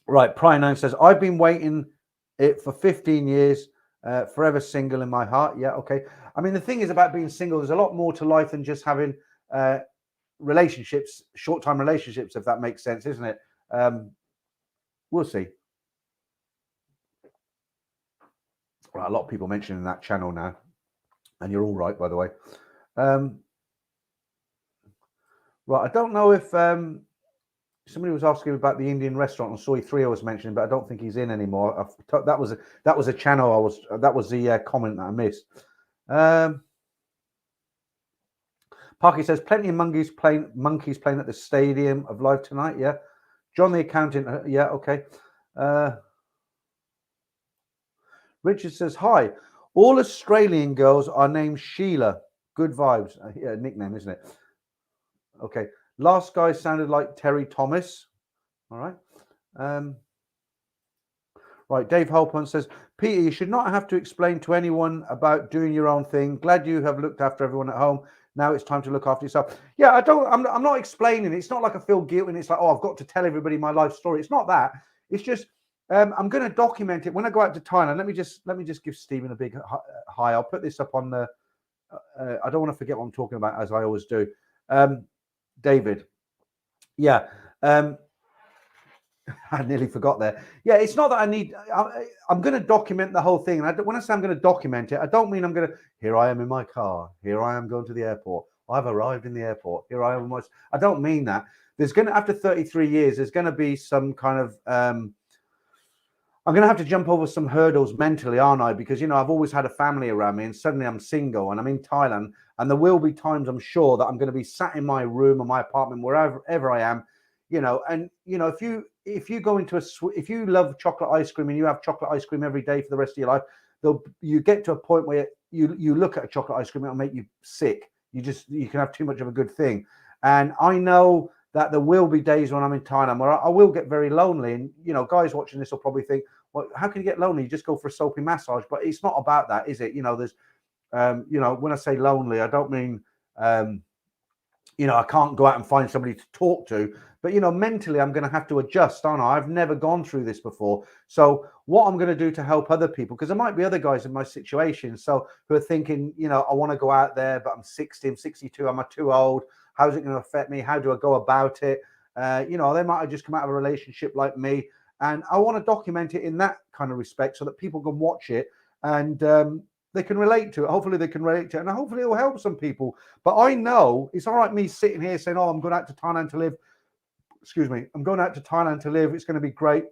Right, Prime 9 says, I've been waiting it for 15 years, forever single in my heart. Yeah, okay. I mean, the thing is about being single, there's a lot more to life than just having relationships, short-time relationships, if that makes sense, isn't it? We'll see. Right, a lot of people mentioning that channel now, and you're all right, by the way. Right, I don't know if somebody was asking about the Indian restaurant, and Soy 3 I was mentioning, but I don't think he's in anymore. That was a channel that was the comment that I missed. Parky says plenty of monkeys playing at the Stadium of Life tonight. Yeah, John the accountant. Yeah, okay. Richard says hi. All Australian girls are named Sheila. Good vibes. Yeah, nickname, isn't it? Okay. Last guy sounded like Terry Thomas. All right. Right. Dave Holpon says, Peter, you should not have to explain to anyone about doing your own thing. Glad you have looked after everyone at home. Now it's time to look after yourself. Yeah, I'm not explaining. It's not like I feel guilty and it's like, oh, I've got to tell everybody my life story. It's not that. It's just I'm going to document it when I go out to Thailand. Let me just give Stephen a big hi. I'll put this up on the. I don't want to forget what I'm talking about, as I always do. David, yeah. I nearly forgot there. Yeah, it's not that I need. I'm going to document the whole thing. And when I say I'm going to document it, I don't mean I'm going to. Here I am in my car. Here I am going to the airport. I've arrived in the airport. Here I am. I don't mean that. There's going to, after 33 years, there's going to be some kind of. I'm going to have to jump over some hurdles mentally, aren't I? Because, you know, I've always had a family around me and suddenly I'm single and I'm in Thailand. And there will be times, I'm sure, that I'm going to be sat in my room or my apartment, wherever I am, you know. And, you know, if you go into if you love chocolate ice cream and you have chocolate ice cream every day for the rest of your life, you get to a point where you look at a chocolate ice cream, it'll make you sick. You can have too much of a good thing. And I know that there will be days when I'm in Thailand where I will get very lonely. And, you know, guys watching this will probably think, well, how can you get lonely? You just go for a soapy massage. But it's not about that, is it? You know, there's, you know, when I say lonely, I don't mean, you know, I can't go out and find somebody to talk to. But, you know, mentally, I'm going to have to adjust, aren't I? I've never gone through this before. So what I'm going to do to help other people, because there might be other guys in my situation, so who are thinking, you know, I want to go out there, but I'm 60, I'm 62, am I too old? How's it going to affect me? How do I go about it? You know, they might have just come out of a relationship like me. And I want to document it in that kind of respect so that people can watch it and they can relate to it. Hopefully they can relate to it and hopefully it will help some people. But I know it's all right me sitting here saying, oh, I'm going out to Thailand to live. Excuse me. I'm going out to Thailand to live. It's going to be great.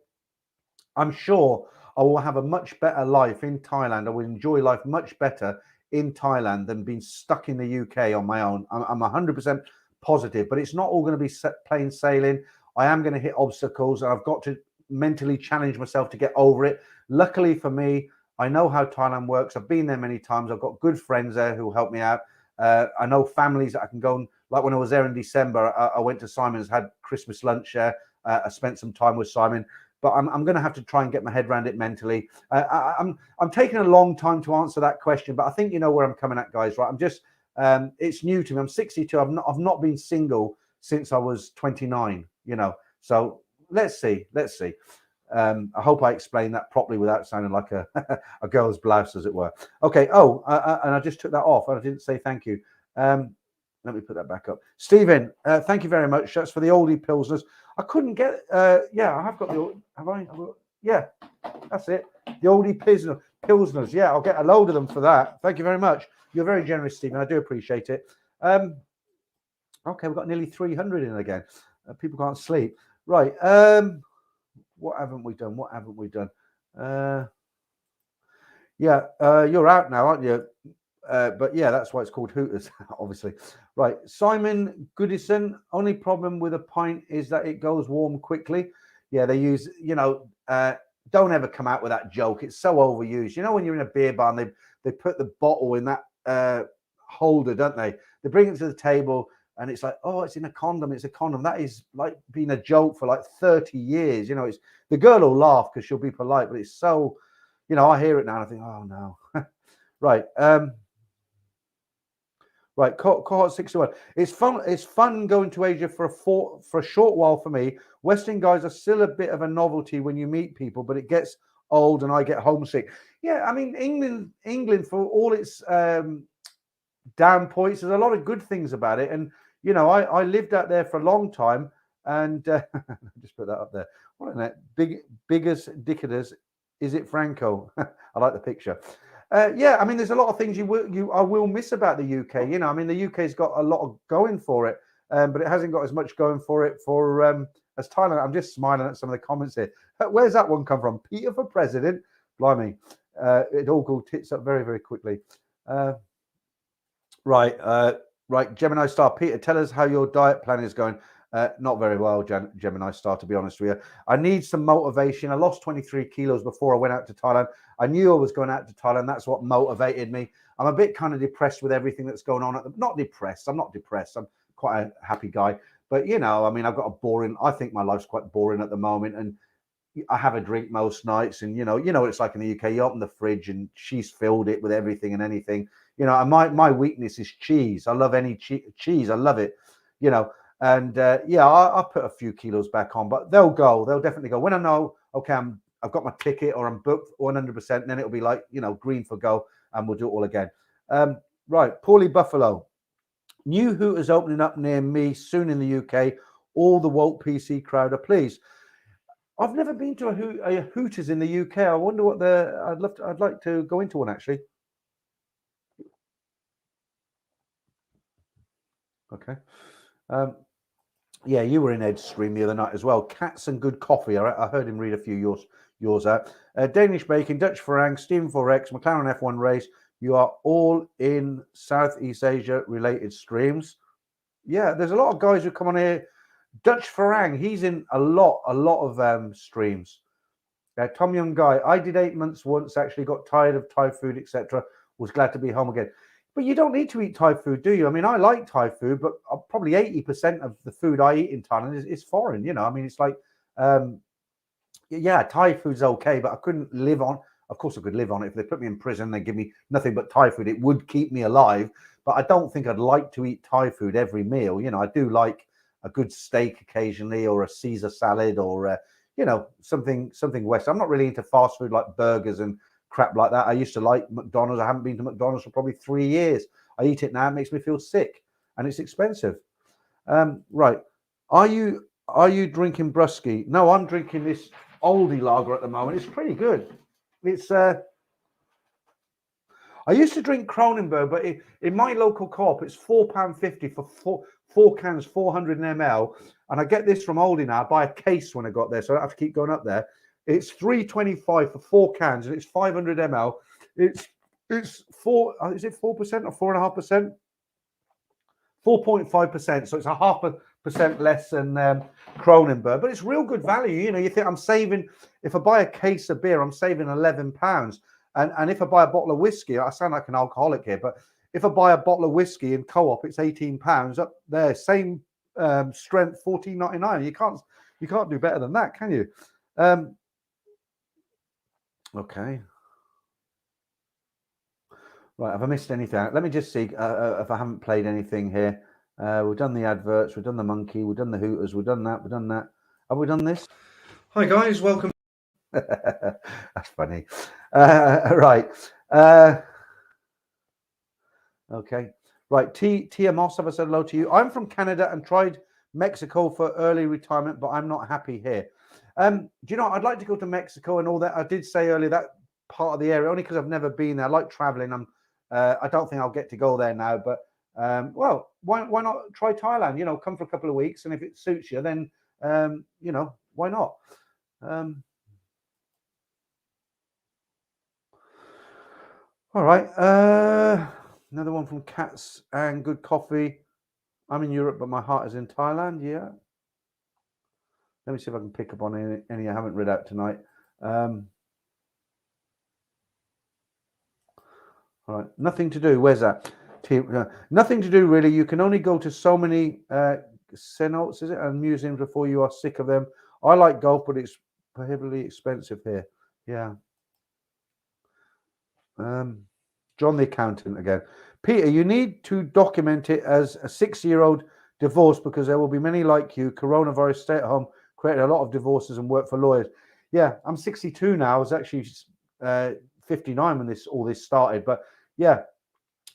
I'm sure I will have a much better life in Thailand. I will enjoy life much better in Thailand than being stuck in the UK on my own. I'm 100% positive, but it's not all going to be plain sailing. I am going to hit obstacles and I've got to mentally challenge myself to get over it. Luckily for me, I know how Thailand works. I've been there many times. I've got good friends there who help me out. I know families that I can go and, like when I was there in December, I went to Simon's, had Christmas lunch there. I spent some time with Simon, but I'm going to have to try and get my head around it mentally. I'm taking a long time to answer that question, but I think you know where I'm coming at, guys. Right? I'm just it's new to me. I'm 62. I've not been single since I was 29. You know, so let's see. I hope I explained that properly without sounding like a a girl's blouse, as it were. Okay. Oh, and I just took that off, and I didn't say thank you. Let me put that back up. Stephen, thank you very much. That's for the oldie pilsners. I couldn't get. Yeah, I have got the. Have I? Yeah, that's it. The oldie pilsners. Yeah, I'll get a load of them for that. Thank you very much. You're very generous, Stephen. I do appreciate it. Okay, we've got nearly 300 in again. People can't sleep. Right. What haven't we done? Yeah, you're out now, aren't you? But yeah, that's why it's called Hooters, obviously. Right, Simon Goodison. Only problem with a pint is that it goes warm quickly. Yeah, they use, don't ever come out with that joke. It's so overused. You know, when you're in a beer bar and they put the bottle in that holder, don't they? They bring it to the table and it's like, oh, it's in a condom. It's a condom. That is like been a joke for like 30 years. You know, it's the girl will laugh because she'll be polite, but it's so, I hear it now and I think, oh no. Right. Right, cohort 61. It's fun going to Asia for a short while for me. Western guys are still a bit of a novelty when you meet people, but it gets old and I get homesick. Yeah, I mean England for all its down points, there's a lot of good things about it. And I lived out there for a long time, and just put that up there. What is that? Biggest dictators? Is it Franco? I like the picture. Yeah, I mean, there's a lot of things I will miss about the UK. I mean, the UK's got a lot of going for it, but it hasn't got as much going for it as Thailand. I'm just smiling at some of the comments here. Where's that one come from? Peter for president? Blimey, it all go tits up very, very quickly. Right, Gemini Star. Peter, tell us how your diet plan is going. Not very well, Gemini Star, to be honest with you. I need some motivation. I lost 23 kilos before I went out to Thailand. I knew I was going out to Thailand. That's what motivated me. I'm a bit kind of depressed with everything that's going on. Not depressed. I'm not depressed. I'm quite a happy guy. But, I mean, I've got I think my life's quite boring at the moment. And I have a drink most nights. And, what it's like in the UK. You open the fridge and she's filled it with everything and anything. And my weakness is cheese. I love any cheese. I love it, And I'll put a few kilos back on, but they'll go. They'll definitely go. When I know, okay, I've got my ticket or I'm booked 100%, and then it'll be like, green for go, and we'll do it all again. Right, Paulie Buffalo. New Hooters opening up near me soon in the UK. All the woke PC crowd are pleased. I've never been to a Hooters in the UK. I wonder what I'd like to go into one actually. Okay. Yeah, you were in Ed's stream the other night as well. Cats and good coffee. I heard him read a few yours out. Danish bacon, Dutch farang, Stephen 4X, McLaren F1 race. You are all in Southeast Asia related streams. Yeah, there's a lot of guys who come on here. Dutch farang, he's in a lot of streams. Tom Young Guy, I did 8 months once. Actually, got tired of Thai food, etc. Was glad to be home again. But you don't need to eat Thai food, do you? I mean, I like Thai food, but probably 80% of the food I eat in Thailand is foreign. I mean, it's like, Thai food's okay, but I couldn't live on. Of course, I could live on it. If they put me in prison, they give me nothing but Thai food. It would keep me alive, but I don't think I'd like to eat Thai food every meal. I do like a good steak occasionally, or a Caesar salad, or something West. I'm not really into fast food like burgers and crap like that. I used to like McDonald's. I haven't been to McDonald's for probably 3 years. I eat it now. It makes me feel sick, and it's expensive. Right. Are you drinking Brusky? No, I'm drinking this oldie lager at the moment. It's pretty good. It's I used to drink Kronenberg, but in my local co-op, it's £4.50 for four cans, 400 ml. And I get this from Aldi now. I buy a case when I got there, so I don't have to keep going up there. It's $3.25 for 4 cans, and it's 500 ml. It's 4. Is it 4% or 4.5%? 4.5%. So it's a 0.5% less than Kronenberg, but it's real good value. You think I'm saving. If I buy a case of beer, I'm saving £11. And if I buy a bottle of whiskey, I sound like an alcoholic here, but if I buy a bottle of whiskey in Co-op, it's £18 up there. Same strength, $14.99. You can't do better than that, can you? Okay. Right, have I missed anything? Let me just see if I haven't played anything here. We've done the adverts, we've done the monkey, we've done the Hooters, we've done that, we've done that. Have we done this? Hi guys, welcome. That's funny. Right. Okay. Right. Tia Moss, have I said hello to you? I'm from Canada and tried Mexico for early retirement, but I'm not happy here. Do you know, I'd like to go to Mexico and all that. I did say earlier that part of the area, only because I've never been there. I like traveling. I don't think I'll get to go there now, but well, why not try Thailand? You know, come for a couple of weeks, and if it suits you, then you know, why not? All right. Another one from Cats and Good Coffee. I'm in Europe, but my heart is in Thailand. Yeah. Let me see if I can pick up on any I haven't read out tonight. All right. Nothing to do. Where's that? Nothing to do, really. You can only go to so many cenotes, is it, and museums before you are sick of them. I like golf, but it's prohibitively expensive here. Yeah. John the accountant again. Peter, you need to document it as a 6-year-old divorce because there will be many like you. Coronavirus, stay at home, created a lot of divorces and work for lawyers. Yeah, I'm 62 now. I was actually 59 when all this started. But yeah,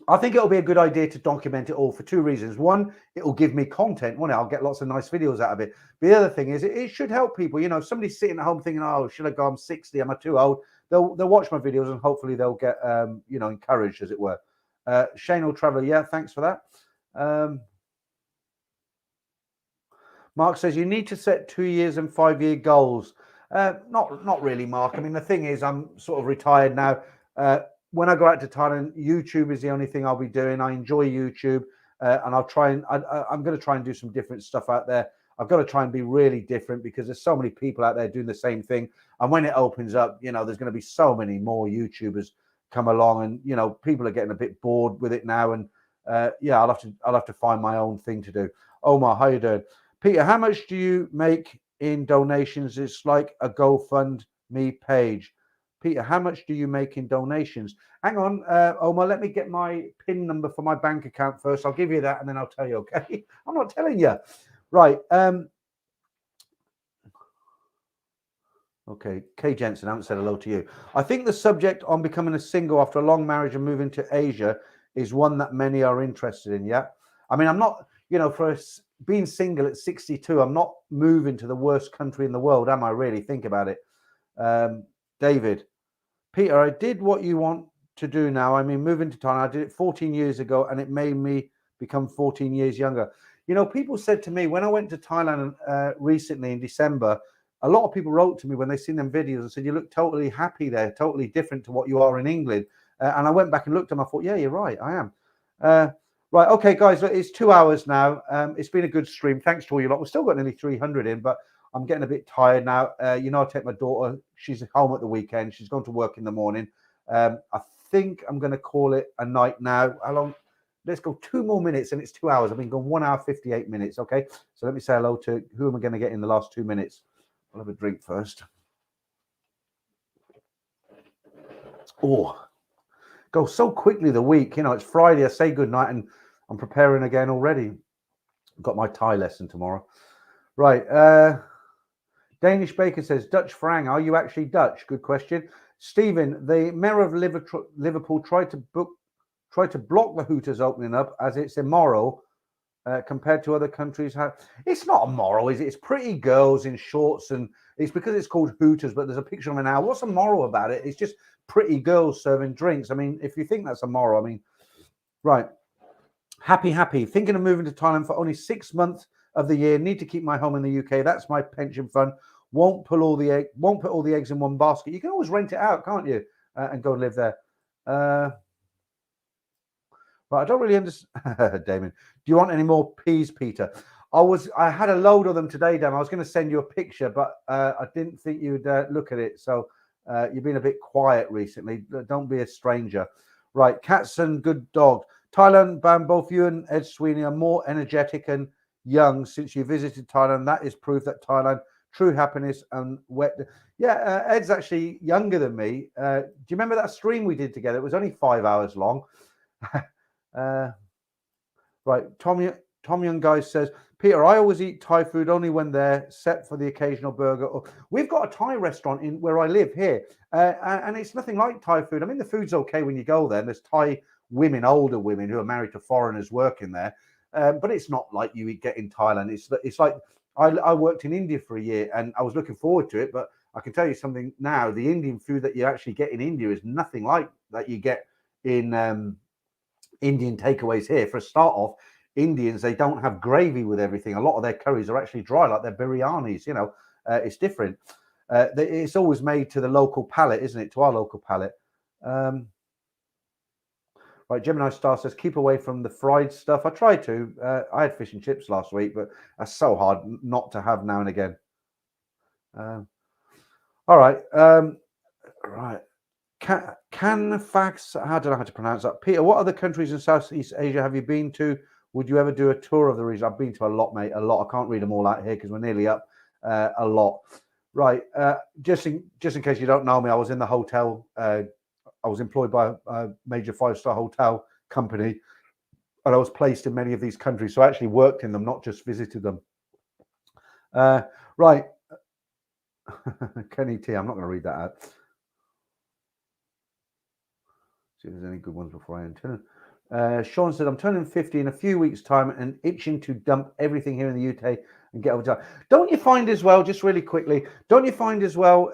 I think it'll be a good idea to document it all for 2 reasons. One, it will give me content. One, I'll get lots of nice videos out of it. The other thing is it should help people. You know, if somebody's sitting at home thinking, oh, should I go? I'm 60. Am I too old? They'll watch my videos and hopefully they'll get, you know, encouraged, as it were. Shane or Traveller, yeah, thanks for that. Mark says you need to set 2 years and 5-year goals. Not really, Mark. I mean, the thing is, I'm sort of retired now. When I go out to Thailand, YouTube is the only thing I'll be doing. I enjoy YouTube, and I'll try and I'm going to try and do some different stuff out there. I've got to try and be really different because there's so many people out there doing the same thing. And when it opens up, you know, there's going to be so many more YouTubers come along, and you know, people are getting a bit bored with it now. And yeah, I'll have to find my own thing to do. Omar, how you doing? Peter, how much do you make in donations? It's like a GoFundMe page. Peter, how much do you make in donations? Hang on, Omar, let me get my PIN number for my bank account first. I'll give you that and then I'll tell you, okay? I'm not telling you. Right. Okay, Kay Jensen, I haven't said hello to you. I think the subject on becoming a single after a long marriage and moving to Asia is one that many are interested in, yeah? I mean, I'm not, you know, for being single at 62, I'm not moving to the worst country in the world, am I really? Think about it. David, Peter, I did what you want to do now. I mean, moving to Thailand, I did it 14 years ago and it made me become 14 years younger. You know, people said to me when I went to Thailand recently in December, a lot of people wrote to me when they seen them videos and said, you look totally happy there, totally different to what you are in England. And I went back and looked at them. I thought, yeah, you're right. I am. Right. Okay, guys, it's 2 hours now. It's been a good stream. Thanks to all you lot. We've still got nearly 300 in, but I'm getting a bit tired now. You know, I take my daughter. She's home at the weekend. She's gone to work in the morning. I think I'm going to call it a night now. How long? Let's go 2 more minutes and it's 2 hours. I've been going 1 hour, 58 minutes. Okay. So let me say hello to who am I going to get in the last 2 minutes? I'll have a drink first. Oh, go so quickly the week. You know, it's Friday. I say good night and I'm preparing again already. I've got my Thai lesson tomorrow. Right. Danish Baker says, Dutch Frang, are you actually Dutch? Good question. Stephen, the mayor of Liverpool tried to block the Hooters opening up as it's immoral compared to other countries. It's not immoral, is it? It's pretty girls in shorts, and it's because it's called Hooters, but there's a picture of an owl. What's immoral about it? It's just pretty girls serving drinks. I mean, if you think that's immoral, I mean, right. Happy. Thinking of moving to Thailand for only 6 months of the year. Need to keep my home in the UK. That's my pension fund. Won't put all the eggs in one basket. You can always rent it out, can't you? And go and live there. But I don't really understand. Damon, do you want any more peas, Peter? I had a load of them today, Dan. I was going to send you a picture, but I didn't think you'd look at it. So You've been a bit quiet recently. Don't be a stranger. Right, Cats and Good Dog. Thailand, Bam, both you and Ed Sweeney are more energetic and young since you visited Thailand. That is proof that Thailand, true happiness and wet. Yeah, Ed's actually younger than me. Do you remember that stream we did together? It was only 5 hours long. Right, Tom Young Guy says, Peter, I always eat Thai food only when they're except for the occasional burger. We've got a Thai restaurant in where I live here, and it's nothing like Thai food. I mean, the food's okay when you go there. And there's Thai women, older women who are married to foreigners working there, but it's not like you get in Thailand. It's like I worked in India for a year, and I was looking forward to it. But I can tell you something now: the Indian food that you actually get in India is nothing like that you get in Indian takeaways here. For a start off, Indians, they don't have gravy with everything. A lot of their curries are actually dry, like their biryanis. It's different. It's always made to the local palate, isn't it? To our local palate. Right, Gemini Star says, keep away from the fried stuff. I tried to. I had fish and chips last week, but that's so hard not to have now and again. All right. Right. Canfax, I don't know how to pronounce that. Peter, what other countries in Southeast Asia have you been to? Would you ever do a tour of the region? I've been to a lot, mate, a lot. I can't read them all out here because we're nearly up. A lot. Right. Just in case you don't know me, I was in the hotel. I was employed by a major 5-star hotel company, and I was placed in many of these countries. So I actually worked in them, not just visited them. Right. Kenny T, I'm not going to read that out. See if there's any good ones before I enter. Sean said, I'm turning 50 in a few weeks' time and itching to dump everything here in the UK and get over to. Don't you find as well, just really quickly, don't you find as well,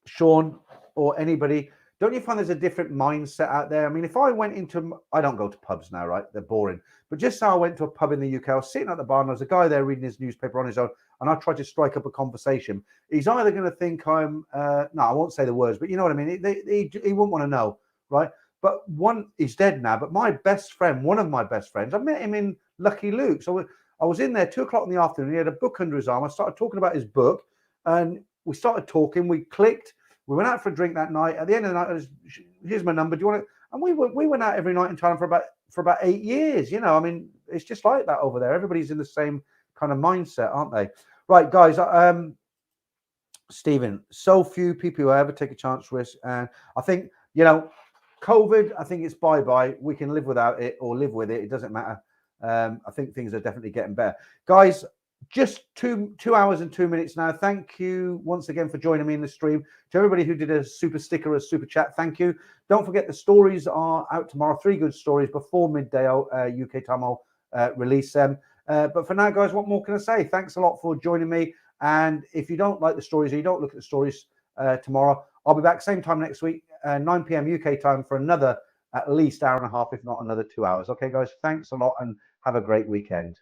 Sean or anybody, don't you find there's a different mindset out there? I mean, if I went into, I don't go to pubs now, right? They're boring. But just so I went to a pub in the UK, I was sitting at the bar and there was a guy there reading his newspaper on his own, and I tried to strike up a conversation. He's either going to think I'm, no, I won't say the words, but you know what I mean? He wouldn't want to know, right? But he's dead now, but my best friend, one of my best friends, I met him in Lucky Luke. So I was in there 2:00 in the afternoon. He had a book under his arm. I started talking about his book and we started talking. We clicked. We went out for a drink that night. At the end of the night, here's my number. Do you want to? And we went out every night in Thailand for about 8 years. You know, I mean, it's just like that over there. Everybody's in the same kind of mindset, aren't they? Right, guys. Stephen, so few people who ever take a chance risk, and I think COVID. I think it's bye-bye. We can live without it or live with it. It doesn't matter. I think things are definitely getting better, guys. Just 2 hours and 2 minutes now. Thank you once again for joining me in the stream. To everybody who did a super sticker or a super chat, thank you. Don't forget the stories are out tomorrow. 3 good stories before midday UK time. I'll release them. But for now, guys, what more can I say? Thanks a lot for joining me. And if you don't like the stories or you don't look at the stories tomorrow, I'll be back same time next week, 9 p.m. UK time for another at least hour and a half, if not another 2 hours. Okay, guys, thanks a lot and have a great weekend.